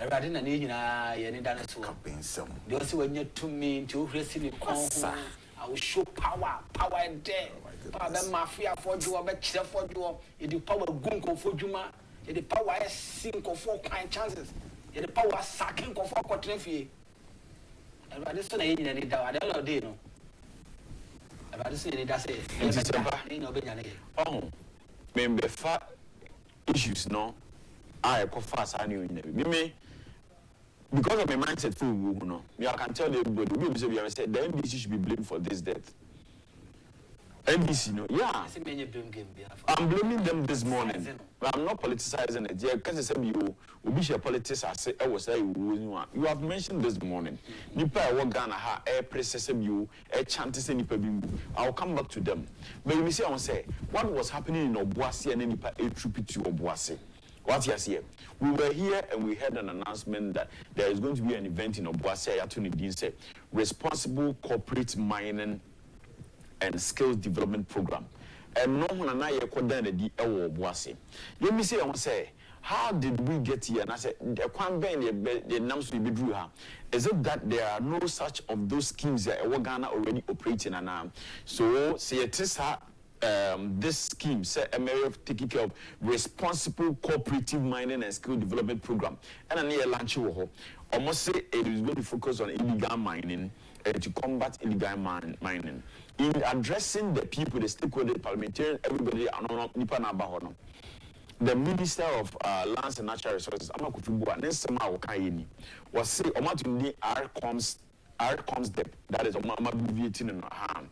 erade na ne nyina ye ne da so kapensem they also when you to me to resi ni kon I will show power there power mafia for you be kire for you e the power gunko for juma e the power sinko for kind chances e the power sacking for kotrenfie erade so na ye nyina ne da at the end of the day no erade so ne da say e no be nyane oh member fa issues no I go fast and you me because of my mindset for you know me I can tell everybody we say the NBC should be blamed for this death. NBC no yeah I'm blaming them this morning but I'm not politicizing it yeah because say you obi share politics as say was say you have mentioned this morning nipa e wo Ghana ha e process you e chant say nipa bi I'll come back to them but you see I say what was happening in Obuasi and nipa e trip to Obuasi. What yes here? We were here and we heard an announcement that there is going to be an event in Obuasi Ayatollah said responsible corporate mining and skills development program. And no one and I could then the Obuasi. Let me say I want to say how did we get here? And I said the Kwan the names we drew her. Is it that there are no such of those schemes that Ghana already operating and so say it is her this scheme say MRF taking care of responsible cooperative mining and skill development program and a near launch almost say it is going to focus on illegal mining and to combat illegal mining in addressing the people the stakeholders parliamentarians everybody the Minister of Lands and Natural Resources Amakufubuwa Nensema Wakayeni was say Omatuni RCOMS depth that is Omamabuviatin in hand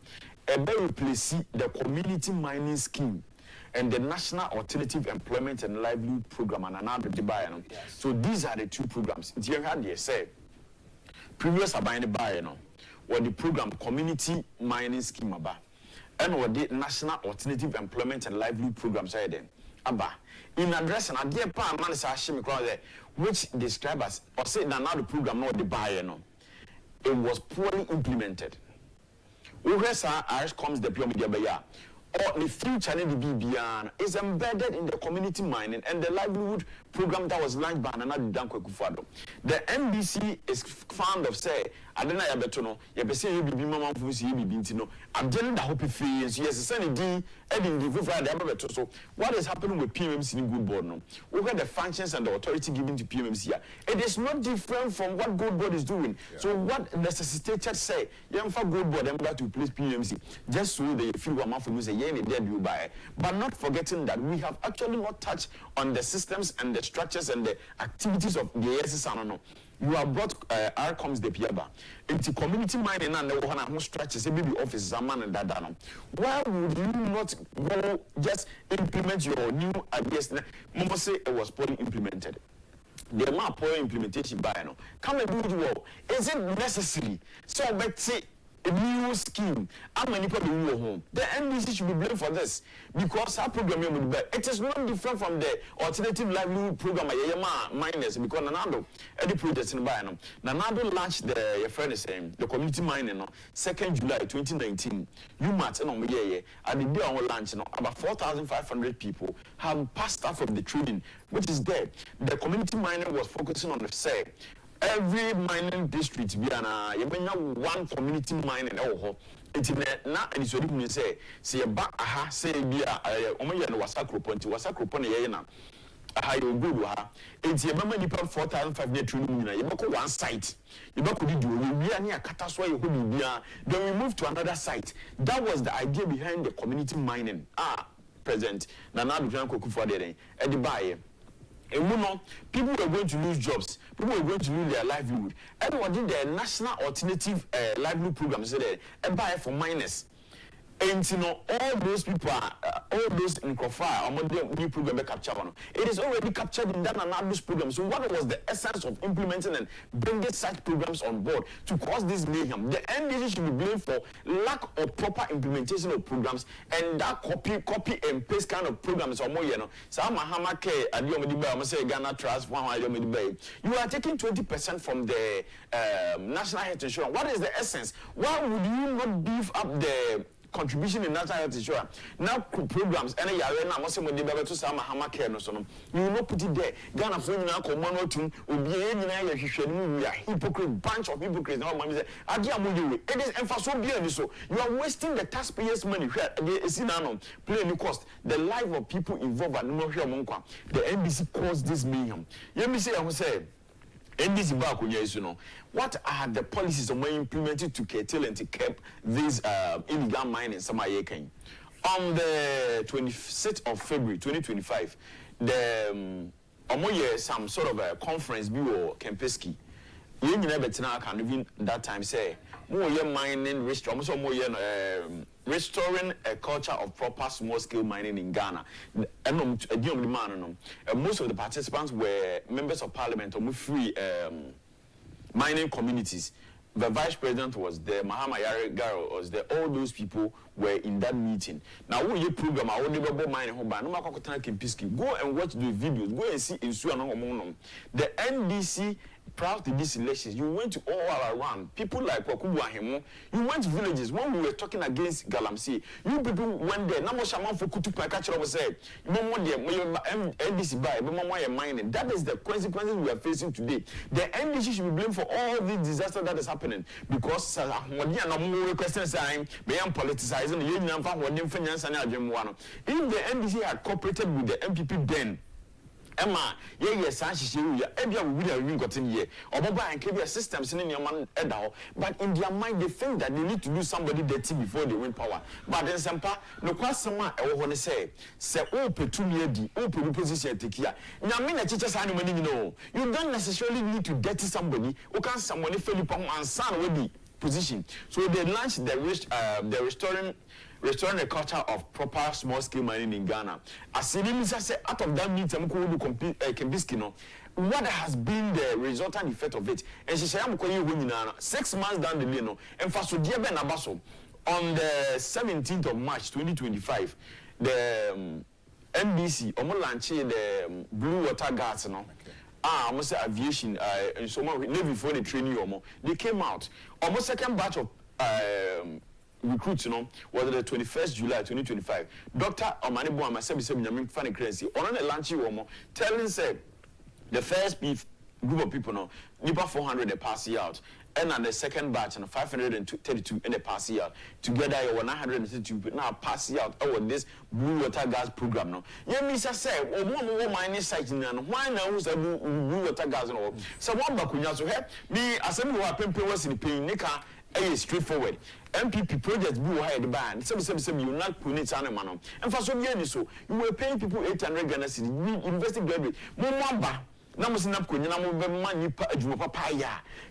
replace the community mining scheme and the National Alternative Employment and Livelihood Program and another debate. So these are the two programs. You had they say previous abine buy what the program community mining scheme about and what the National Alternative Employment and Livelihood Program say then. Aba in addressing a dear pa man is which describe as or say that now the program not the buy it was poorly implemented. Comes the pure media or the future in the BBN is embedded in the community mining and the livelihood program that was launched by another akufo-addo. The NBC is fond of say, I don't know yabetono, yabese you be mama fusi you be bintino. I'm telling the hope free yes, send the heading the Friday. So what is happening with PMMC in good board no? We got the functions and the authority given to PMMC here. It is not different from what good board is doing. Yeah. So what necessitated say, for good board got to replace PMMC just so they feel what man for say you buy, but not forgetting that we have actually not touched on the systems and the structures and the activities of the SSR. You have brought RCOMS the Piaba into community mining and the one structures, maybe offices, and that. Why would you not go just implement your new ideas? Mama say it was poorly implemented. The amount poor implementation by no. Come and do it well. Is it necessary? So let's say a new scheme. How many people will home? The NBC should be blamed for this because our program it is not different from the alternative livelihood program miners because Nanado any projects in Bayano. Nanado launched the community mining 2nd July 2019. UMAT and at the day of launch about 4,500 people have passed out from the training, which is there. The community mining was focusing on the say. Every mining district be one community mining it's na and so you say back aha say be omoye no wasakropon ye na aha you go ha it's ye mama nipa 4,500 training na you go one site you go do we ani akata so ye ho bibia then we move to another site. That was the idea behind the community mining. President Nana Akufo-Addo e di baye people were going to lose jobs. People were going to lose their livelihood. Everyone did the national alternative livelihood program. So they buy for minors. And you know, all those people are, all those in Kofa, new program capture. It is already captured in that and those programs. So what was the essence of implementing and bringing such programs on board to cause this mayhem? The NDC should be blamed for lack of proper implementation of programs and that copy and paste kind of programs or more, you know. So I'm a hamake at the say Ghana Trust, you are taking 20% from the national health insurance. What is the essence? Why would you not beef up the contribution in national health insurance? Now programs and you will not put it there. Ghana for you now come one to we are hypocrite bunch of hypocrites. Now it is emphasis so you are wasting the taxpayers' money. Play any cost the life of people involved and no here the NBC caused this mayhem. Let me say NDC back when you know what are the policies that were implemented to curtail and to keep this illegal mining in Samayekan? On the 26th of February 2025, the some sort of a conference bureau Kencity. You never can even that time say more mining restoring a culture of proper small-scale mining in Ghana. Most of the participants were members of parliament or free mining communities. The vice president was there, Mahama Garo was there. All those people were in that meeting. Now, when you program, I will never mining home. No matter what Kencity, go and watch the videos. Go and see in Suano. The NDC. Proud to these elections, you went to all around. People like Wakubu Ahemo, you went to villages. When we were talking against Galamsey, you people went there. Namo Shaman for Kutupa catcher was said, you don't want the NDC buy, but Mama mining. That is the consequences we are facing today. The NDC should be blamed for all this disaster that is happening because when you are more questions saying, they are politicizing the union of finance and Agyapong. If the NDC had cooperated with the MPP then, Emma, systems in your man, but in their mind they think that they need to do somebody dirty before they win power. But then Sampa, no question I want to say open position take here. Now mean a teacher's animal, you don't necessarily need to dirty somebody who can somebody fill upon and son with the position. So they launched the restoring a culture of proper small-scale mining in Ghana. As I say, out of that meeting, what has been the resultant effect of it? And she said, 6 months down the lane, and for on the 17th of March 2025, the NBC launched the blue water guards. Almost say aviation, so Navy before the training, they came out. Almost second batch of recruits, was the 21st July 2025. Dr. Omanibo Amasebi Fanny Crazy on the lunch telling said the first group of people Nipa 400 they pass out. And on the second batch, 532 and they pass out. Together, you 932 now pass out over this blue water gas program. No, yeah, Mr. Say, more mining site in why now who's a blue water gas? No, so one back so help me as some who are paying was in the paying Nika. Straightforward. MPP projects blew high the band. Some you not put it on a man. And for some years, so you were paying people 800 Ghana cedis. Investing graduate. Mumamba.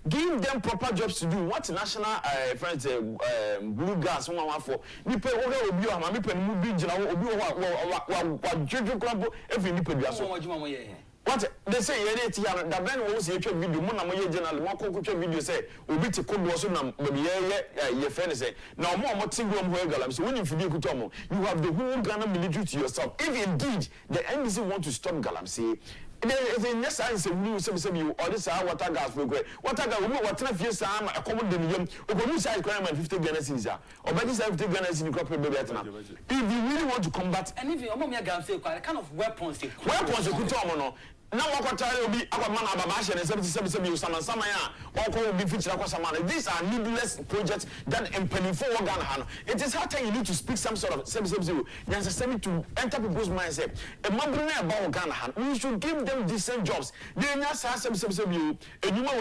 Give them proper jobs to do. What national friends blue gas one for? You pay over Obi or Mami Pen Mubi Obi what they say that Ben was a video, Mona General, one video say, Obi to come was on baby, your friend say, now more single Galam. So when you have the whole Ghana military to yourself. If indeed the NBC want to stop Galamsey, yes, I say, you or this water gas will go. Water gas, what if you say, I'm a common denium, or when you say, I'm 50 Ghana cedis, or by this 50 Ghana cedis in crop baby. If you really want to combat, and if you are kind of weapons, you put on. Now what will be our man Ababash and 77 Samaya or will be featured across Samana. These are needless projects that impeding for Ghana. It is hard time you need to speak some sort of 770. There's a semi to enter people's mindset. A member about Ghana. We should give them decent jobs. They not 770 and you know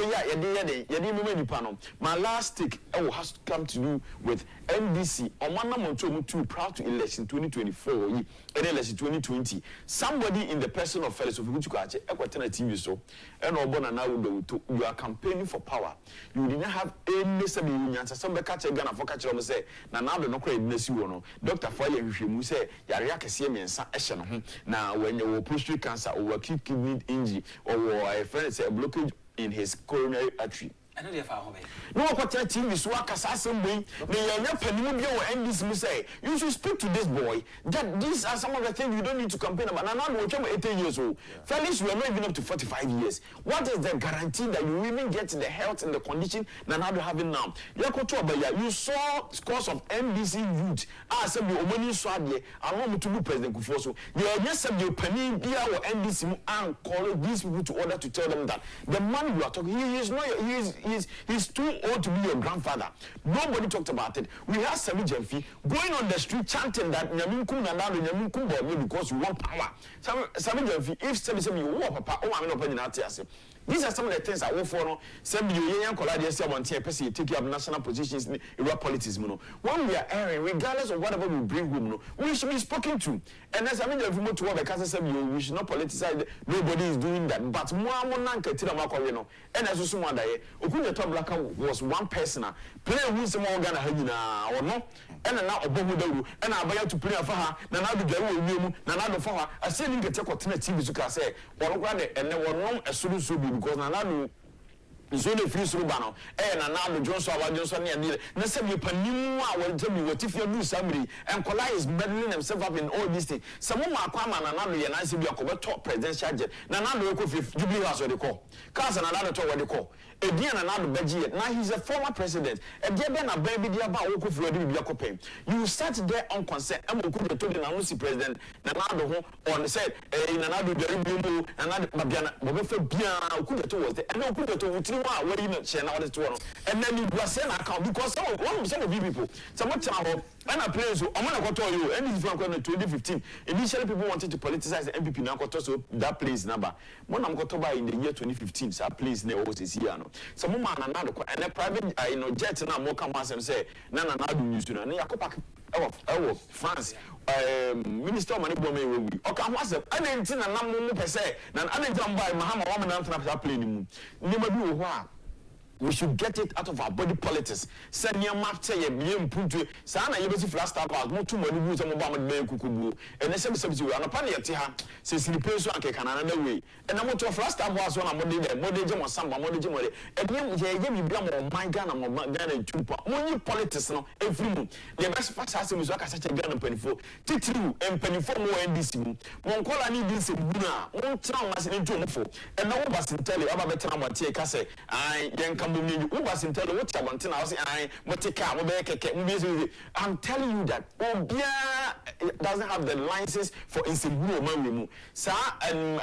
my last take has to come to do with NDC on one number 2 proud to election 2024 and election 2020. Somebody in the person of Felix of Huchukache se ekwatena TV so and obona na wo to you are campaigning for power. You did not have any sabi unyansa some be catch Ghana for catch them say na do no kra edinasi wo no doctor for ye hwehwemu say yare akese mensa ehye no ho na when you prostate cancer or acute kidney injury or a friend say a blockage in his coronary artery. No, what TV is work as assembly. NDC say you should speak to this boy. That these are some of the things you don't need to campaign about. Now, we're 18 years old. Felix, you are not even up to 45 years. What is the guarantee that you even get the health and the condition that now you having now? You saw scores of NDC youth. Assembly, Omani Swadi, I want to be President Kufoso. You are just a penny beer or NDC and call these people to order to tell them that the man you are talking, he is not, he's too old to be your grandfather. Nobody talked about it. We have Sami Jemfi going on the street chanting that Nyaminkum Nanado Nyaminkum Bomi because you want power. Sami Jemfi, if Sami you want papa, oh, I'm not opinion out here. These are some of the things I work for. No, some you young college say one tier person take up national positions in Iraq politics. No, when we are airing, regardless of whatever we bring home, no, we should be spoken to. And as I mean, if you want to work because we should not politicize. Nobody is doing that. But more nanka tira makoyeno. And as you that Okunya Top Black was one person. Player who's some organ or no. And now Obomu and I buy to play for her. Now the girl Nanado for her. I say you get a TV to say, or rather, and there were no a solution because Nanado is only free Surubano. And Nanado Johnson, Johnson, and Nessa, you panimu, I will tell you what if you do somebody and Kola is meddling himself up in all these things. Some of my Kwama and Nanado and I see we are top presidential jet. Nanado Jubilee House, what they call. Cars and another talk what they call. Again, another budget. Now he's a former president. Again, a baby dear about Okufu. You sat there on consent. I'm going to tell the Nanusi president. Nanado on said, in another Jeribu, another Babiana, Bobefa Bia, Okuda was there. And Okuda to Utima, where you not share now this one. And then you was sent account because some of you people, some of them, and I play so I'm going to tell you, and this is from 2015. Initially, people wanted to politicize the MPP now, so that place number. When I'm going to buy in the year 2015, so please, ne was here. Some woman and a private, jet and I'm more come and say, Nana, news to know, France, Minister of Money Bomay. Okay, what's up? I didn't see a number per se, and I didn't buy Mahama woman and trap playing. Never do what. We should get it out of our body politics. Send your map say a million put to Sana, you basic last about more too many rules and Obama Kukubu. And the same subject, and upon the Tiha, since the person can another way. And I'm going to last time was one of Monday Jam or some Monday Jam. And then you become my gun and my gun and two more politics. No, every moon. The best fast has him is like such a gun and penny for Titu and penny for more NDC. One call I need this in Buna, one town as in Tumfo. And no one was in tell you about the time I take us. I then come. I'm telling you that Obia doesn't have the license for insecure money. Sir, and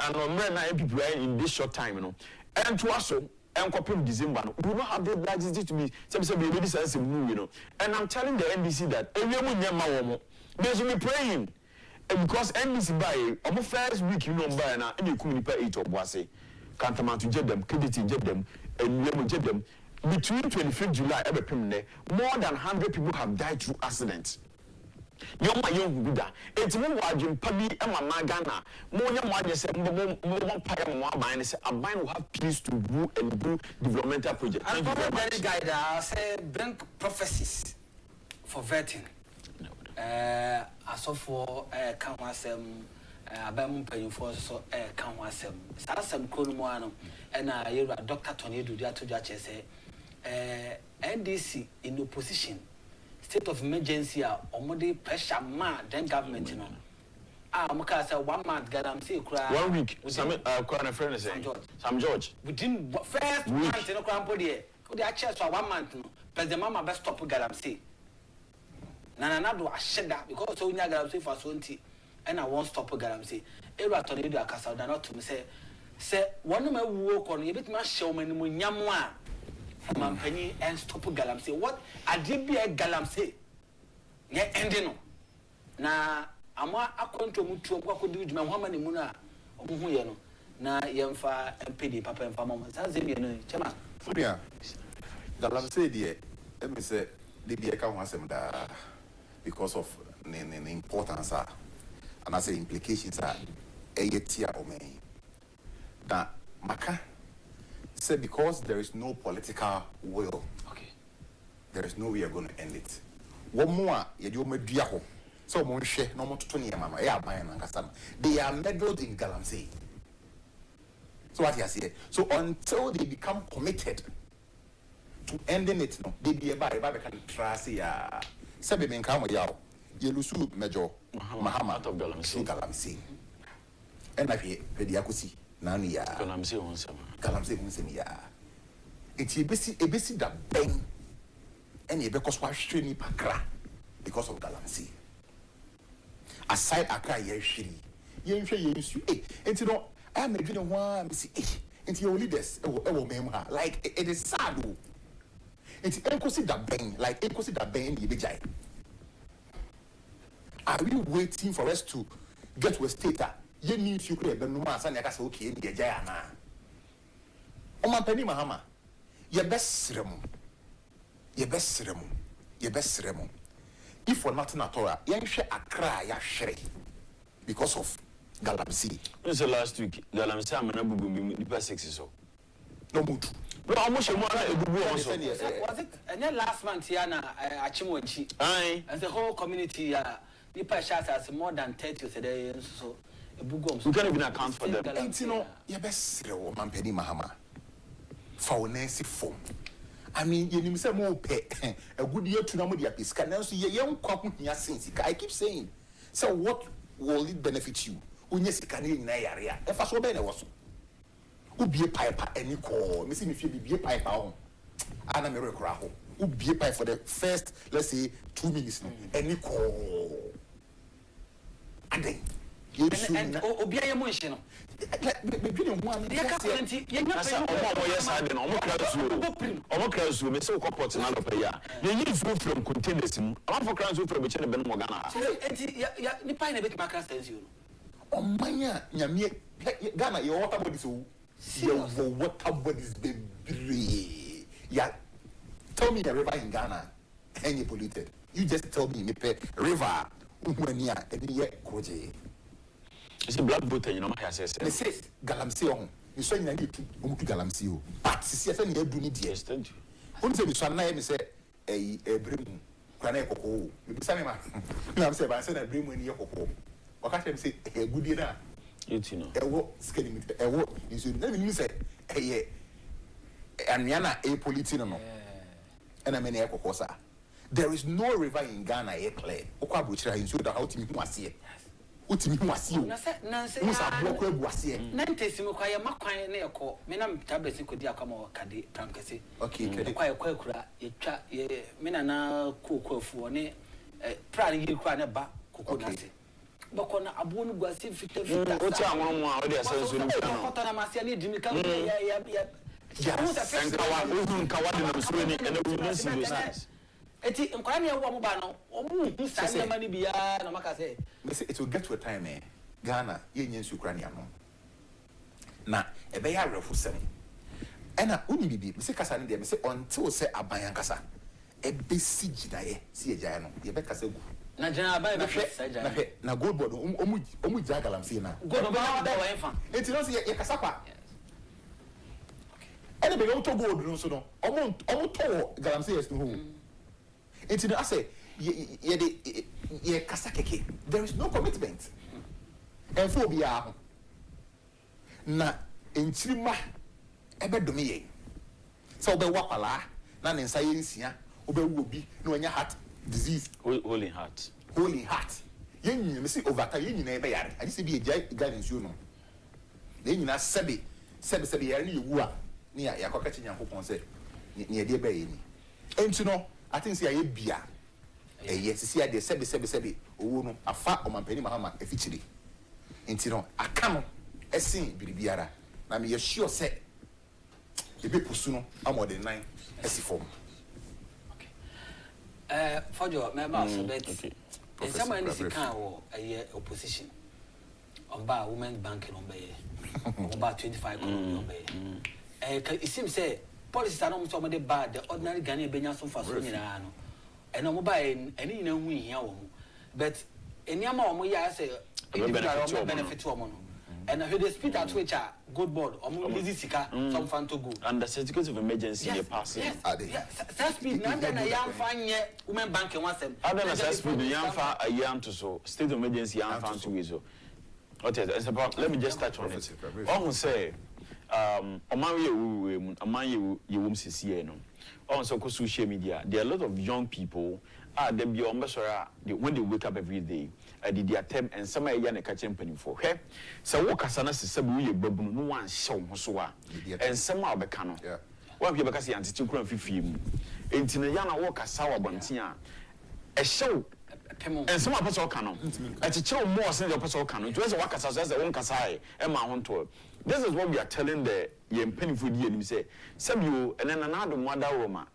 people in this short time, you know. And to us, and copy December, we don't have the license to be some you know. And I'm telling the NBC that they should be praying. Because NBC by our first week, you know, by now, and you couldn't pay it or Boise. Can't amount to jet them, Kencity jet them, and we jet them. Between 25th July, more than 100 people have died through accidents. Young Buddha, it's more Wajim Pabi and Magana. More than one said, more Paya Mine, a mine will have peace to do and do developmental projects. I'm very guide. I say bring prophecies for vetting. As of for Kamasem. Abam paying for so can was some Kuruano and Dr. Tony Dudia to judge say NDC in opposition, state of emergency or more pressure man then government, you know. Mukasa 1 month, Galamsey cry 1 week. Some friend saying Sam George. Within first month in a crampody, could I chest for 1 month? President Mama best stop Galamsey. Nana do a shed that because so near Galamsey for 20. And I won't stop a galamsey. Every tornado a castle, not to me say, one of my work on a bit much show me Yamwa, Mampenny and stop a galamsey. What I did be a galamsey. Yet ending. Now, I'm a control to what could do with my woman in Muna, Muyano. Now, Yamfa and Pity, Papa and Papa, that's it, you know, Chama. Furia galamsey, dear, let me say, the account was because of the importance. And I say implications are a year or me. Now, Maka said because there is no political will, Okay. there is no way you're going to end it. One more, you do me diaho. So mon share no more to 20 mama. Yeah, they are meddled in Galamsey. So what you say? So until they become committed to ending it, no, they be about can trust ya. Sabi men kamo yao. Yelusu Major Mahama out of Galamsey. And I hear Pediacusi. Nani ya Galamsey won some. Galamsey won ya. It's a basic that bang and a because why shrini pakra because of Galamsey. Aside Accra, ye shiri. Ye you and you know, I'm a good one, see, into your leaders, like it is sad. It's that bang, like that bang in the Bijay. Are we waiting for us to get to a state that you need to create the Numa San Yakas okay in the Jayana? Oman Penny Mahama, your best ceremony, your best ceremony, your best ceremony. If for nothing at all, you share a cry, ya share because of Galamsey. When's the last week? Galamsey, I'm going to be the 6 so. No mood. No, how much more also? Was it and then last month, Yana Achimochi? Aye. As the whole community, Nipa shots as more than 30 today, so a bugom. We can't even account for them. And you know, your best woman Penny Mahama. For Nancy form. I mean, you say more pay a good year to know the pisca. Now, so your young couple here since I keep saying, so what will it benefit you? When you see Canadian area, if I saw better was. Be a piper and you call, missing if you be a piper on. Anna Mary Craho. Be a pipe for the first, let's say, 2 minutes. And you call. And then, you be a motion. Ghana, your water bodies, your water bodies, baby. Yeah, tell me the river in Ghana, and you polluted. You just tell me, river, Umania, and yet, Koje. It's a black boat, you know, my says. They say Galamsey on. You say you need to Galamsey. But see, I said you do need yes. Once you saw me say a brim, Craneko. You be saying, I'm saying, I said a brim when you're cocoa. Or can't you say a good dinner? You know, a walk skinning, a walk. You should never say, hey, and Yana a politino. And I mean, a cocosa. There is no river in Ghana, a clear. Okabucha, in Sudan, how to me see it. Utimi wasi o musa block wasi e nantesi mo kwaye makwan na yeko me na tablet ko di akama o kade tankese okay kede kwaye kwakura yetwa ye me na na kokoafu ne pra ne yiri kwa ne ba kokonase bako na abo no guase fita o ti awon mo a o de asenso ni kana no na masia ne dimi ka ya nkawa nkawa de na so ni ene bu ni si business eti nkwara ne wo mo ba no omu hu mani bia na maka say it will get to a time Ghana yenyen su Ukrainian no na e be ya refusem ena uni bibi me se kasa ne de me se until se aban kasa e be si gidaye si ejaye no ye be kasa gu na jana aban be kasa na na gold board omu ja Galamsey na gold board da wa enfa enti no se ye kasa pa ene be go to gold no so no omu to Galamsey yes no ho enti no ase ye kasa keke there is no commitment and for bia na enchirima ebe domi ye so obe wakwala na ne nsa ye nsia obe wu obi na onya heart disease holy heart ye nyina me see overtime ye nyina ebe yare adi se bi ejai guidance you no ye nyina sebe yare ni yewu a ni ya kwaka chi nyankopon se ni ede ebe ye ni enti no I think say ye bia yes see ade sebe owo no afa omampani mahama efichiri enti no aka no esin biribiara na me ye sure say ebe pusu no amode 9 esi form okay for your member so that in some way this can wo opposition on ba women bank no be about 25 no be it seems say policies are not so bad the ordinary Ghanaian benya so far so nyina no eno mo ba eni nyina hu hia wo but eniama wo mo ya say individual benefit wo mo no And they speak at which are good board or easy sika some fan to go. And the certificate of emergency they pass. Yes. That speed now then a young fan women banking once them. Other than that speed the young fan a year to so state of emergency young fan to so. Okay, it's about let me just touch on it. One say among you womb CCA no. Also social media. There are a lot of young people they be when they wake up every day. Did their term and some young catching penny for her. So what Casana says, we babu no one show Hosua and somehow Becano. One people can see anti-chukran 50. In a young walk a sour bontia. A show and some of us all canon. At a show more than the person canon. To us, a worker as a one Casai and my own tour. This is what we are telling the young penny for the enemy say. Some you and then another mother Roma.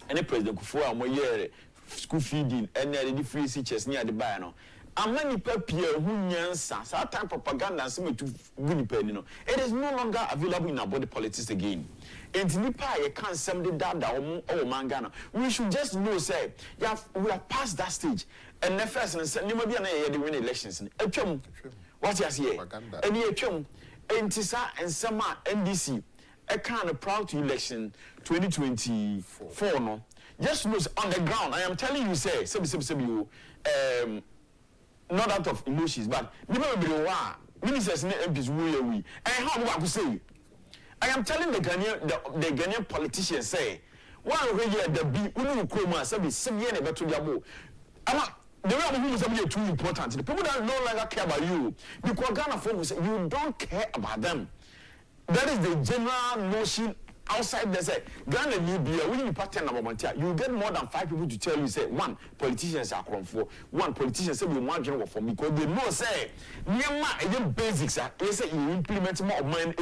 And the president for a year school feeding and the free teachers near the Bayano. And many people who nyansa time propaganda and some to Winnipeg, it is no longer available in our body politics again. And Nipa, you can't send the data or mangana. We should just know, say, we are past that stage. And the first and second, maybe they win elections. What you say? And you chum, and Tisa and Sama NDC, a kind of proud to election 2024. No, just know on the ground. I am telling you, say, not out of emotions, but ministers and MPs we. And how do I say? I am telling the Ghanaian politicians say, one way the be Unukroma, some year never to Yabo. The way who is too important. The people that no longer care about you because Ghana folks you don't care about them. That is the general notion. Outside they say Ghana new beer when you pattern about you get more than 5 people to tell you say one politicians are come for one politician say you want to for because they know say near basics they say you implement more of mine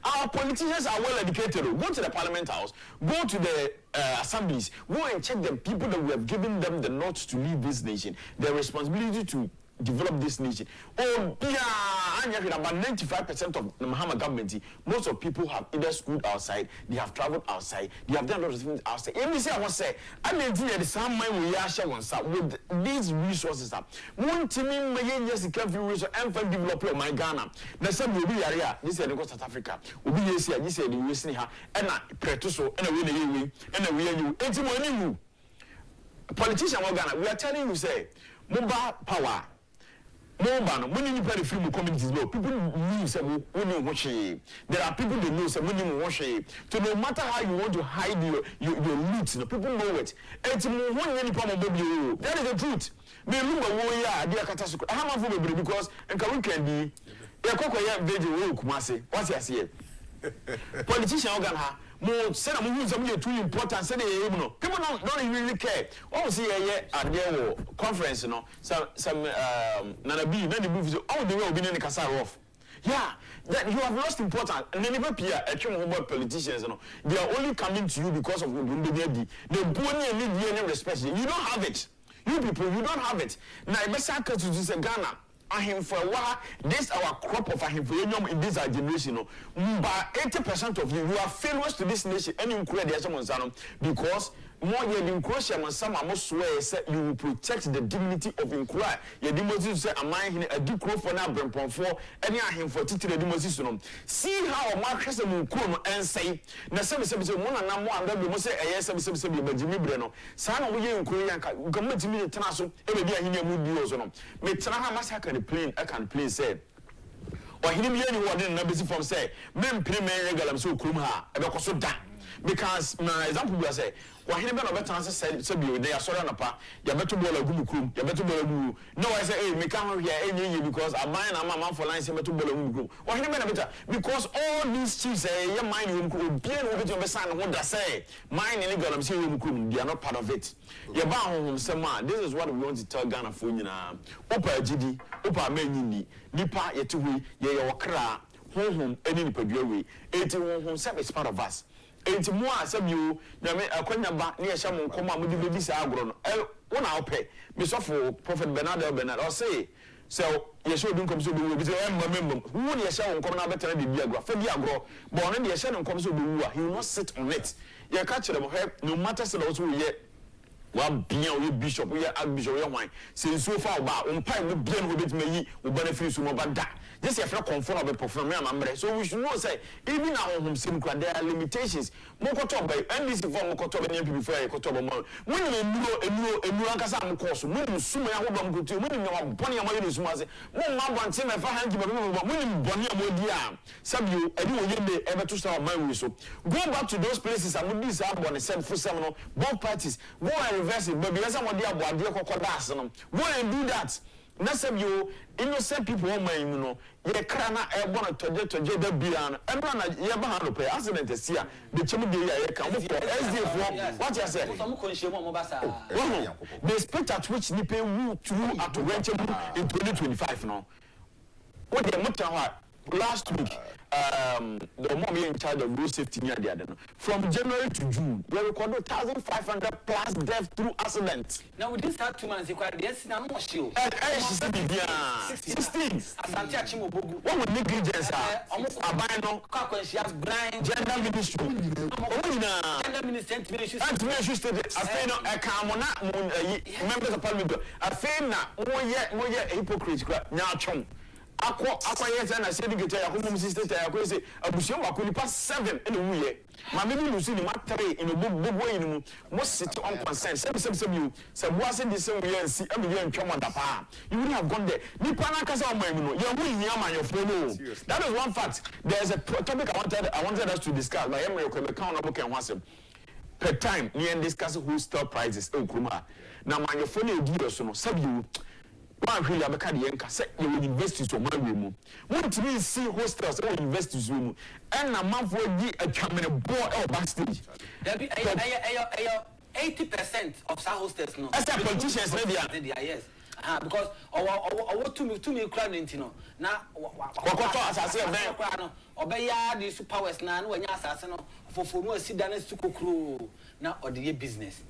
our politicians are well educated. Go to the parliament house, go to the assemblies, go and check the people that we have given them the notes to lead this nation, their responsibility to develop this nation. Oh, yeah, about 95% of the Mahama government, most of people have either schooled outside, they have traveled outside, they have done a lot of things outside. Let me say, I want to say, I mean, the same mind we are sharing with these resources. One to me, just can't resource and develop my Ghana. The same will be area. This is South Africa. We be here. This is the US here. And I pretuso and a winning and a winning. It's money. Politician Ghana. We are telling you, say, mobile power. No, when you play the film communities, people knew some women watching. There are people that know some women watching. So no matter how you want to hide your roots, people know it. It's more any problem baby. That is the truth. Me look at warrior, dear catastrophe. I have a baby because and can be. Ya kokoya veje kumase. What's your say? Politician Ghana. More say I'm who's too important. Say people don't really care. Oh, see at their conference, some Nanabi, then the movies. Oh, they will be in the Kasar off. Yeah, that you have lost importance. And then never peer a politicians, they are only coming to you because of the Boni need any respect. You don't have it. You people, you don't have it. Now, Besaka to say Ghana. Ahim for a while, this our crop of ahim in this generation. But 80% of you are failures to this nation and you create the because more in Croatia and some must swear you will protect the dignity of inquiry. You demonstrate say am I a decro for now brempon for any ahim for titire demonstration. See how a market will come and say na some one and more and we must say yes some but Jimmy Breno. Sana we in Korea come to me tanaso e be ahim mu di ozo no. Me tana massacre the plane I can plane say or him here you want na be from say men premier regalam so krum ha e be koso da. Because my example will say, well, he never better answer said you they are sorry napa, you better ball a gum, you better ball a gum. No, I say, hey, me come here any because I mind a man for line, better ball a gum. Well, he never better because all these chiefs say, your mind you could be able to understand what they say. Mine illegal, I'm saying they are not part of it. You're bound some man. This is what we want to tell Ghana for you now. Opa GD, Opa Menini, Nipa Yetui, Yawakra, home, any Nipa, 81 is part of us. Enti mo asem you na me akwanya ba na yehya mo nkoma mo de bebi sa agro no wona opɛ me sofo prophet Bernard o say so yehya odun kom so be bi say member who na yehya wo nkoma na betena de bi agro fa bi agro but no de yehya no nkoma so be wu he will not sit on it ye ka kire mo no matter say also ye One being bishop, we are archbishop, we are wine. Since so far about umpire will be able to me, will benefit some about that. This is a conform of a performer, so we should not say, even our home sim, there are limitations. Mokoto by NBC for Mokoto and MP before I Kotoba. When you know a new Ankasam course, when you soon I will go to when you are Bonnie Amadis Maze, one man team and 500 when Bonnie Amodia, some you, and you will ever to start my whistle. Go back to those places and would be some one said for some both parties. Go and reverse it, but because someone dear boy, dear Cocodas, go and do that. That's you innocent people, you know. Ye crana e bona toje da bian e na ye ba ha no pay accident here the chemu de ye can for SDF what you say the speech at which ni pay wu through at Renchemu in 2025 no what the mutan last week the mom in charge of road safety near the other from January to June we recorded 1,500 plus deaths through accidents. Now with this start 2 months yes na no show 16 asante achimo bogu what would negligence aban no kwakwansias blind gender ministry gender ministry and ministry state afei no ekamona members of parliament afei na mo ye hypocrite kwa nya atwom akwa yes na say digete yakomo sister yakwa say abusuo wako nipa 7 ene wuye ma me lusi ni ma 3 in bobo yin mu mo sit on consent sem you say boase di say we ansi am ye ntwom odapa you would have gone there nipa na kasa o man mu no ye hu hia man your phone no that is one fact. There is a topic I wanted us to discuss by America me count no can wasem per time we discuss hostel prices in Kuruma na man your phone e di so no sabi you one really abeka de enka say you will invest to my room want to see hostels or invest to room and na man for di atwamene bo e backstage there be 80% of sa hostels no as a politicians media yes because our to me crowd no na kokoto asase e ben no obeya the superwest na wanya asase no fofo no asida na sukokro na odeye business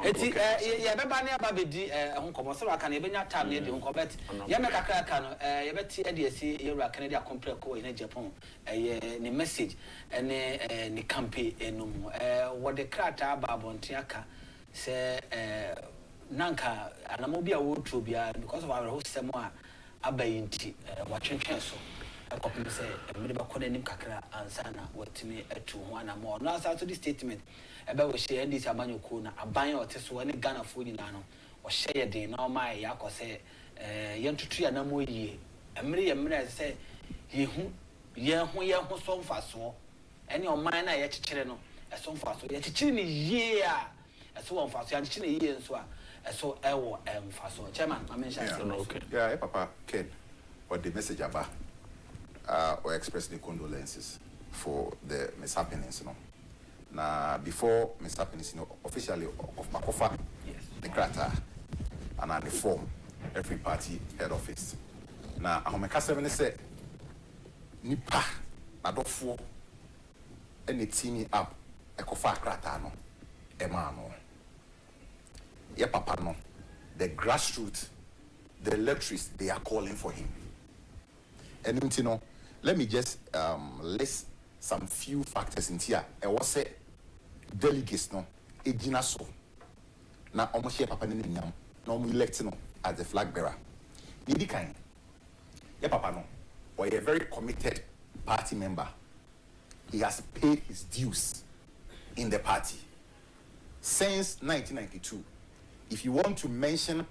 eti ye beba ne aba bedi honkomo so aka na ebenya time ne de honkobet ye me kakra aka no ye beti e de esi ye wura kan de akompre ko in Agyapong ye ne message ene ne campaign enum wo de krata aba abonte aka se nanka anamobi a wo tro bia because of our system a abayinti wa twentwen so akopim se me de ba kɔ nanim kakra ansana watimi atu ho anamo no asa to this statement ebe we share ndis abanyoko na aban a oteso ne Ghana fo nyina no o share den na o mai yakose yentutu ya na mo yie emre se yehu yehu so mfaso ene o man na ye kyekyere no eso mfaso ye kyekyere ni yie a eso wo mfaso ya kyekyere ni yie nso a eso ewo mfaso chairman amensha okay yeah papa Ken what the message about or express the condolences for the mishappenings, you know. Now, before mishappenings, you know, officially of Makofa, yes, the Krata, and at the form, every party head office. Now, I'm a customer say, Nipa, Adolfo, any teaming up, a Kofa Krata, no, Emano. Yeah, Papa, no, the grassroots, the electorates, they are calling for him. And you know, let me just list some few factors in here. I was say delegates no ejina so na omo share papa ni nyam na omo elect no as the flag bearer. Nidi kan. Yeah papa no. Or a very committed party member. He has paid his dues in the party since 1992. If you want to mention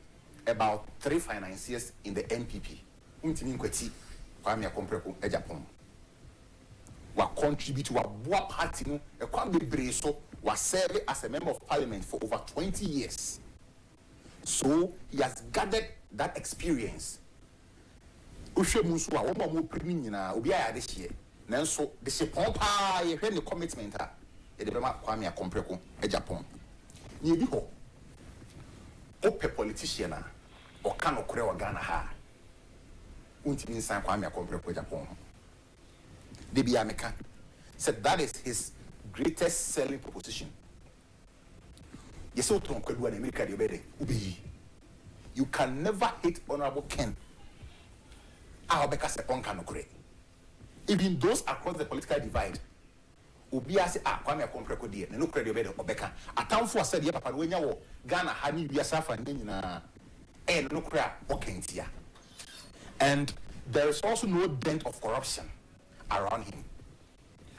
about 3 financiers in the NPP, untimi nkwati Kwame Akompreko Agyapong wa contribute to a boa party no e kwa bebre so was serve as a member of parliament for over 20 years. So he has gathered that experience. Uhwe munso a wo mo primi nyina obi a yade hye nanso de hye pompa ye hwe ne commitment a e de bema Kwame Akompreko Agyapong ni bi ho ope politician a o ka no kore wa Ghana ha untimi nsan Kwame Akompreko Agyapong Debi Ameka said that is his greatest selling proposition. Yes, so you can never hit Honorable Ken. Even those across the political divide, Obia say Kwame Akompreko de no credit obede obeka atamfo said ye papa no nya wo Ghana ha ni wiasa fa nyina no kra okentia. And there is also no dent of corruption around him.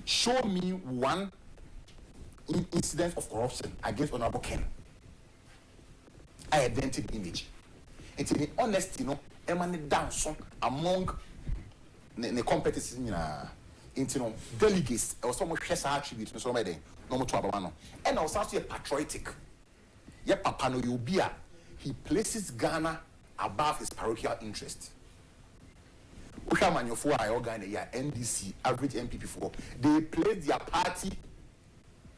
Show me one incident of corruption against Honorable Ken. I identified image. It's in the honesty, emanate down among the competitors into delegates or some share attributes no somebody no more trouble. And also a patriotic. Yeah, Papa no Yubia, he places Ghana above his parochial interest. Ushamanyofu I organize NDC average MPP4. They place their party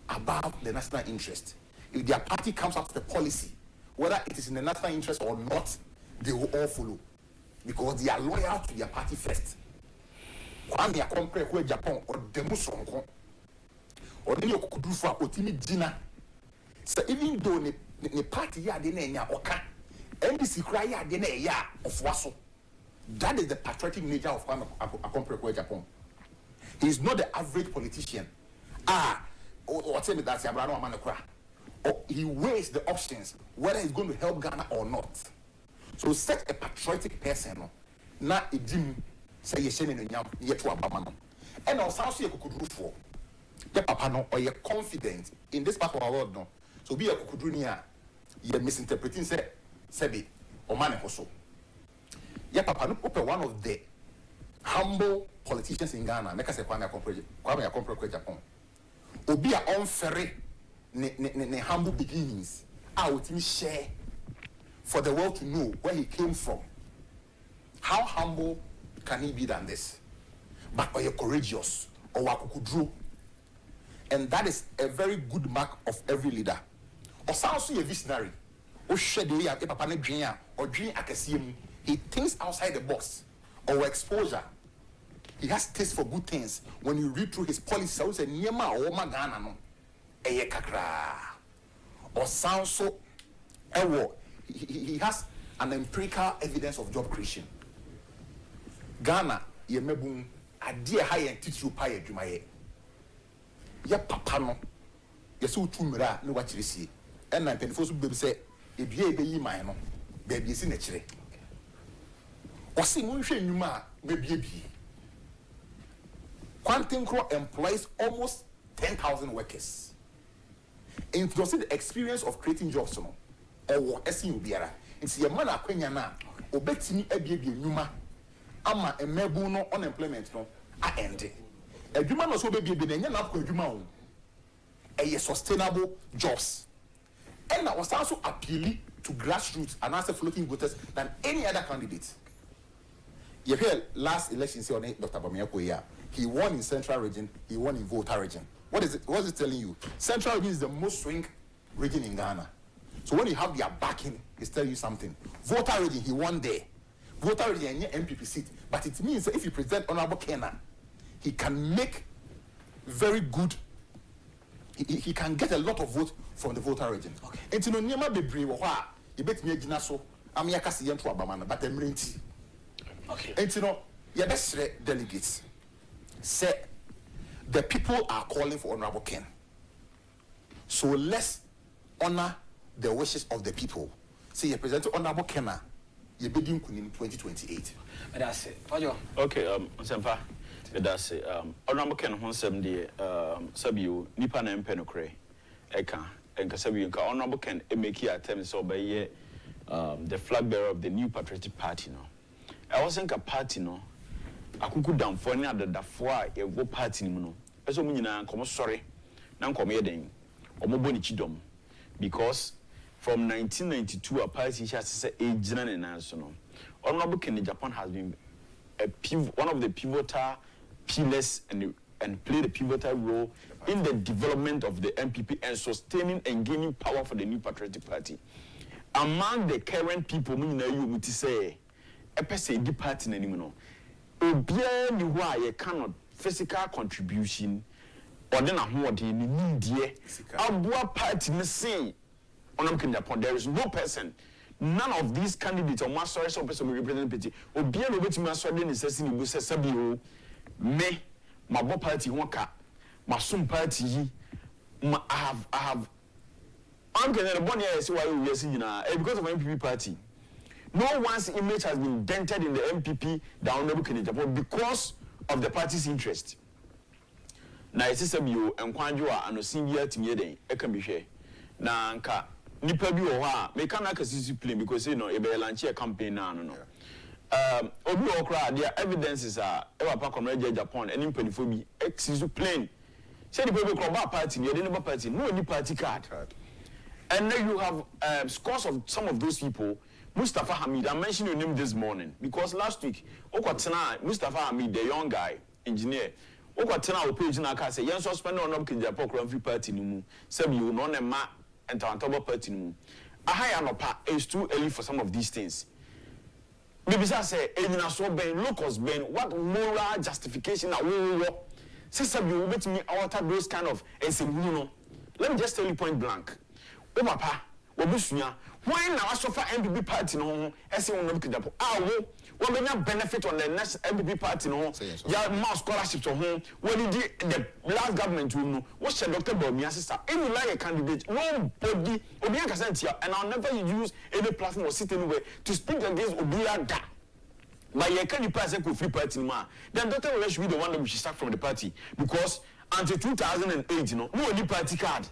above the national interest. If their party comes up with a policy, whether it is in the national interest or not, they will all follow because they are loyal to their party first. Kwame Akompreko Agyapong or Demusonko or any okudufu otimi dina. So even though the party ya de na oka, NDC cry ya de na ya of waso. That is the patriotic nature of Kwame Akompreko Agyapong. He is not the average politician. What's it that Abraham Manokra? He weighs the options whether he's going to help Ghana or not. So such a patriotic person, na idim say yesheme no nyam yeto abama no. And also you could do for. The papa no or you're confident in this part of our world no. So be a kukudunia you're misinterpreting say sebi or man also. Yeah, papa no open one of the humble politicians in Ghana. Make us say Kwame Akompreko Agyapong. Obi a unfair ne humble beginnings. Out me share for the world to know where he came from. How humble can he be than this? But are you courageous or wakukudru? And that is a very good mark of every leader. Or sounds a visionary. Or shed a papa ne dream or dream akasium. He thinks outside the box or exposure. He has taste for good things. When you read through his policy, I say Niema or Magana no. Eye kakra. Or sound so he has an empirical evidence of job creation. Ghana, ye mebun adie high and titru pa adwumaye. Ye papa no. Ye so tumira no wachire sie. And na penfo so bebi say ebie ebeyi man no. Bebi esi na kire. Osi mu hwe nnuma mebie bi. Quantum Crow employs almost 10,000 workers. And to see the experience of creating jobs, no, or SEU biara. It's your man akwenya na obetini ebie nnuma ama emebu no unemployment no a end. Adwuma no so bebie na nya na akwa adwuma o. A sustainable jobs. And I was also appealing to grassroots and answer floating voters than any other candidate. You hear last election say on Dr. Bamiakoya. He won in Central Region, he won in Volta Region. What is it telling you? Central Region is the most swing region in Ghana. So when you have their backing, it's telling you something. Volta Region, he won there. Volta Region, MPP seat. But it means that if you present Honorable Kena, he can make very good, he can get a lot of votes from the Volta Region. Okay. And to know Niema Bebre, you bet me a ginaso, I'm Yakasi Yantu Abamana, but I'm Rinti. Okay. And to know, yeah, that's delegates. Say the people are calling for Honorable Ken. So let's honor the wishes of the people. Say you present Honorable Kenna, you begin in 2028. That's it. Okay, Sempa, that's it. Honorable Ken Honsem de Sabu, Nipa na Mpenokre, Eka, and Kasabu, Honorable Ken, make attempts so by the flag bearer of the new patriotic party. No, I wasn't a party, no. Akuku damfo ne adadafo a yewo party ni mu no eso mu nyina nkomo sori na nkomo yeden omobo ni chidom because from 1992 a party has say ejina ne nanso no Honorable Kencity Japan has been one of the pivotal pillars and played a pivotal role in the development of the MPP and sustaining and gaining power for the new patriotic party. Among the current people mu nyina you muti say epese di party na nimu no obiara ni ho a ye cannot physical contribution or then ahoɔden ni nimdie aboa party ne say Honorable Kencity Japan there is no person none of these candidates or master so person represent party obiara obetimi asɔre ne sesi ni bu sese bi o me mabo party ho ka masum party I have I'm going to born here see why we are seeing because of MPP party. No one's image has been dented in the MPP down the Japan because of the party's interest. Now it's a you and Kwanjua and Osingia Timide, a can be share. Now, Nka, Nipa bi oha, me can play because you know a launch a campaign now. Obi okra, their evidences are ever pack on Agyapong and impenifobi, ex plain. Say the people crowd party, you didn't party, no any party card. And then you have scores of some of those people. Mustafa Hamid, I mentioned your name this morning because last week, Mustafa Hamid, the young guy, engineer, Okatana page na ka say yen suspend on up Agyapong free party no mu say you no na ma enter party no mu ahaya no pa is too early for some of these things. Bibisa say enyina so ben locus ben what moral justification na wo say you bet me outer those kind of no. Let me just tell you point blank. O papa obusua when na wasofa MPP party no ese won no Agyapong awo what will benefit on the next MPP party? No, yeah, more scholarships to home. What did the last government do? No, what's the Dr. Bobby sister? If you like a candidate, nobody, Obianka sent here, and I'll never use any platform or sit anywhere to speak against Obianka. But you can't pass a free party, man. Then Dr. Rush should be the one that we should start from the party because until 2008, no any party card.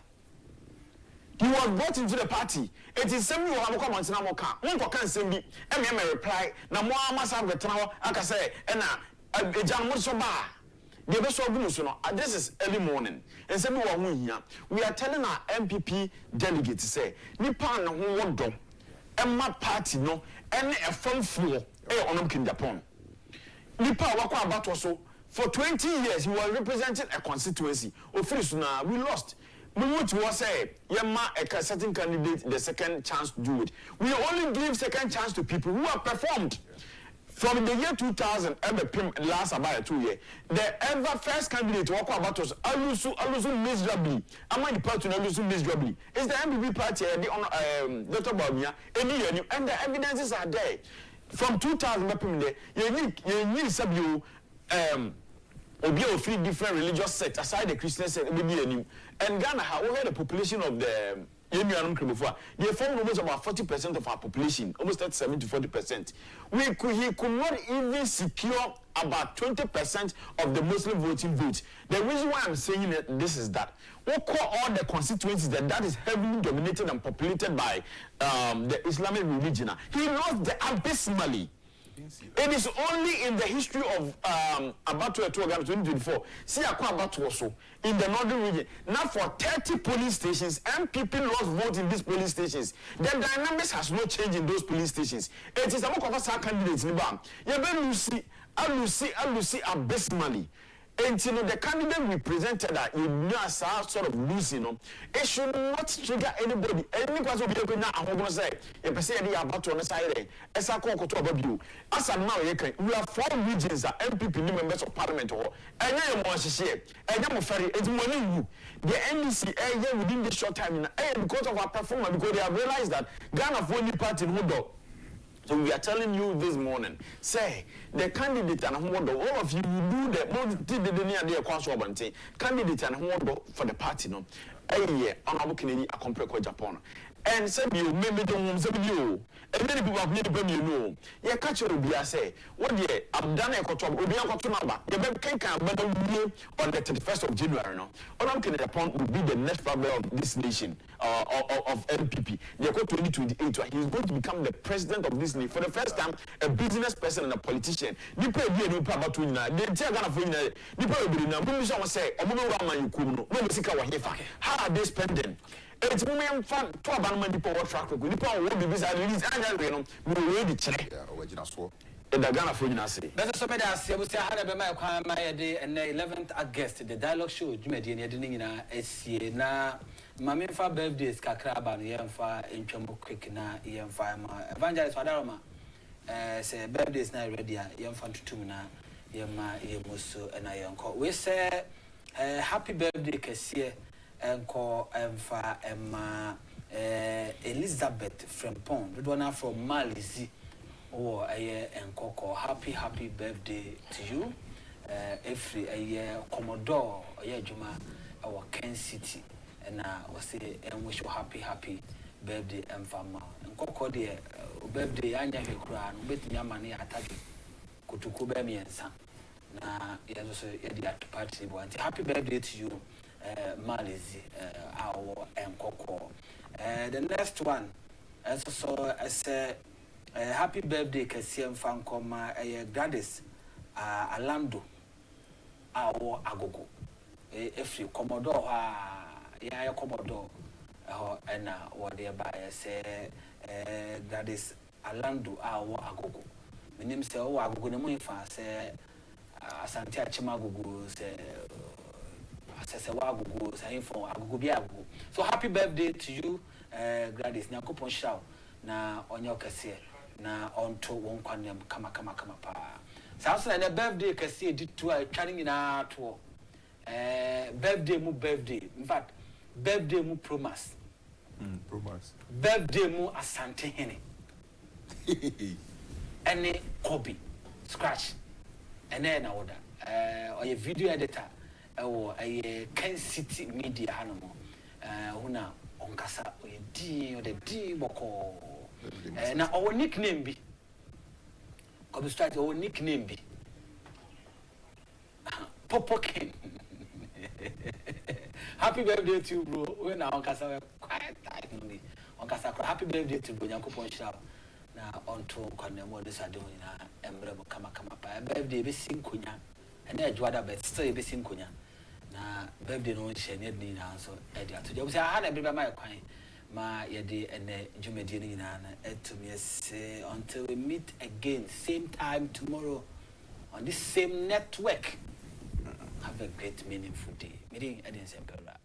He was brought into the party. It is same you have come on Sinamoka. One can send me, and reply. Now, more must have the tower, I can say, and a John Musoba. The best of this is early morning. And some here. We are telling our MPP delegates to say, Nipan who want them, and my party no, and a phone floor, on Agyapong. Nipa Wakwa about also for 20 years, he was representing a constituency. Now we lost. We want to say, a certain candidate the second chance to do it. We only give second chance to people who have performed. From the year 2000, last about 2 years, the ever first candidate walk about us, Alusu miserably. Am I the party Alusu miserably? Is the MPP party, Dr. Bobia, and the evidences are there. From 2000, you need Sabu, Obi of 3 different religious sects aside the Christian sect, and Ghana, however, the population of the they form almost about 40% of our population, almost 37 to 40%. He could not even secure about 20% of the Muslim voting vote. The reason why I'm saying this is that we call all the constituencies that is heavily dominated and populated by the Islamic religion. He lost the abysmally. It is only in the history of about 2024. See, about also in the northern region. Now, for 30 police stations, MPP lost vote in these police stations. The dynamics has not changed in those police stations. It is a more of a candidates. You Lucy abysmally. And you know, the candidate we presented that you sort of losing, it should not trigger anybody. Any person will be able now. I'm going to say, if I say you're about to on the side, as I call to about you. As I'm now, we have 4 regions that MPP members of parliament, and I am one share, and I'm ferry, it's money you. The NDC within this short time, because of our performance, because they have realized that Ghana for any party in Hodo. So we are telling you this morning, say the candidate and all of you do the candidate and for the party no. Honorable Kennedy Agyapong. And say you maybe don't you. And many people have made you know. Yeah, catch your be say. What year I've done a control. We are going to number. The baby can on the 31st of January. No, Honorable Agyapong will be the next father of this nation of MPP. They are going 2028. He is going to become the president of this nation for the first time. A business person and a politician. You pay me no about to na. They tell Ghana for you. You pay me na. We must say, "Omo Rama you kuno." No musika wa hefa. How are they spending? It's women fun to abandon people what track with people will be busy at least and we will the check. Original so. The Ghana for you say. That's somebody I say we say had a my day and 11th August the dialogue show Jumedi and Yadinina SCA na Mami for birthdays Kakraba and Yamfa in Chambo Quick na Yamfa Evangelist Fadaroma say birthdays na ready Yamfa to Tumina Yama Yamuso and I uncle. We say happy birthday Kessie. Enko Emfa Emma Elizabeth Frempong, the one from Malizi. Oh, enko happy birthday to you. every a year Commodore a Juma our Kencity and was say and wish you happy birthday and fama and Coco dear birthday anya hekran bet nyamani atagi kutuku be mi ensa na yeso ye party want happy birthday to you Malizi our and Coco the next one as so I say happy birthday Kasiam fan koma Gladys Alando our agogo if you Commodore ya Commodore and what they buy say Gladys Alando our agogo my name say oh agogo no mo fa say asante achimagogo say say wa agogo say for agogo bi agogo so happy birthday to you Gladys Nyakopon shout na onyo kase na onto won kwanem kama pa so na birthday kase di to atwane na to birthday in fact birthday mu promise birthday mu asante hene any copy scratch ene na order or video editor or a Kencity Media hanomo huna onkasa di or the di boko na our nickname be come start our nickname be Popo King. Happy birthday to you, bro. When I onkasa quite tight only onkasa happy birthday to bro Nyakopon shout na onto kwanemo this ade na embrebo kama pa birthday be sinkonya and e juada but still be sinkonya na birthday no share ne na so e dia to just say ha na be my kwan ma ye de ene jumedi ni na to me say until we meet again same time tomorrow on this same network. Have a great meaningful day. Meeting Edin Sempera.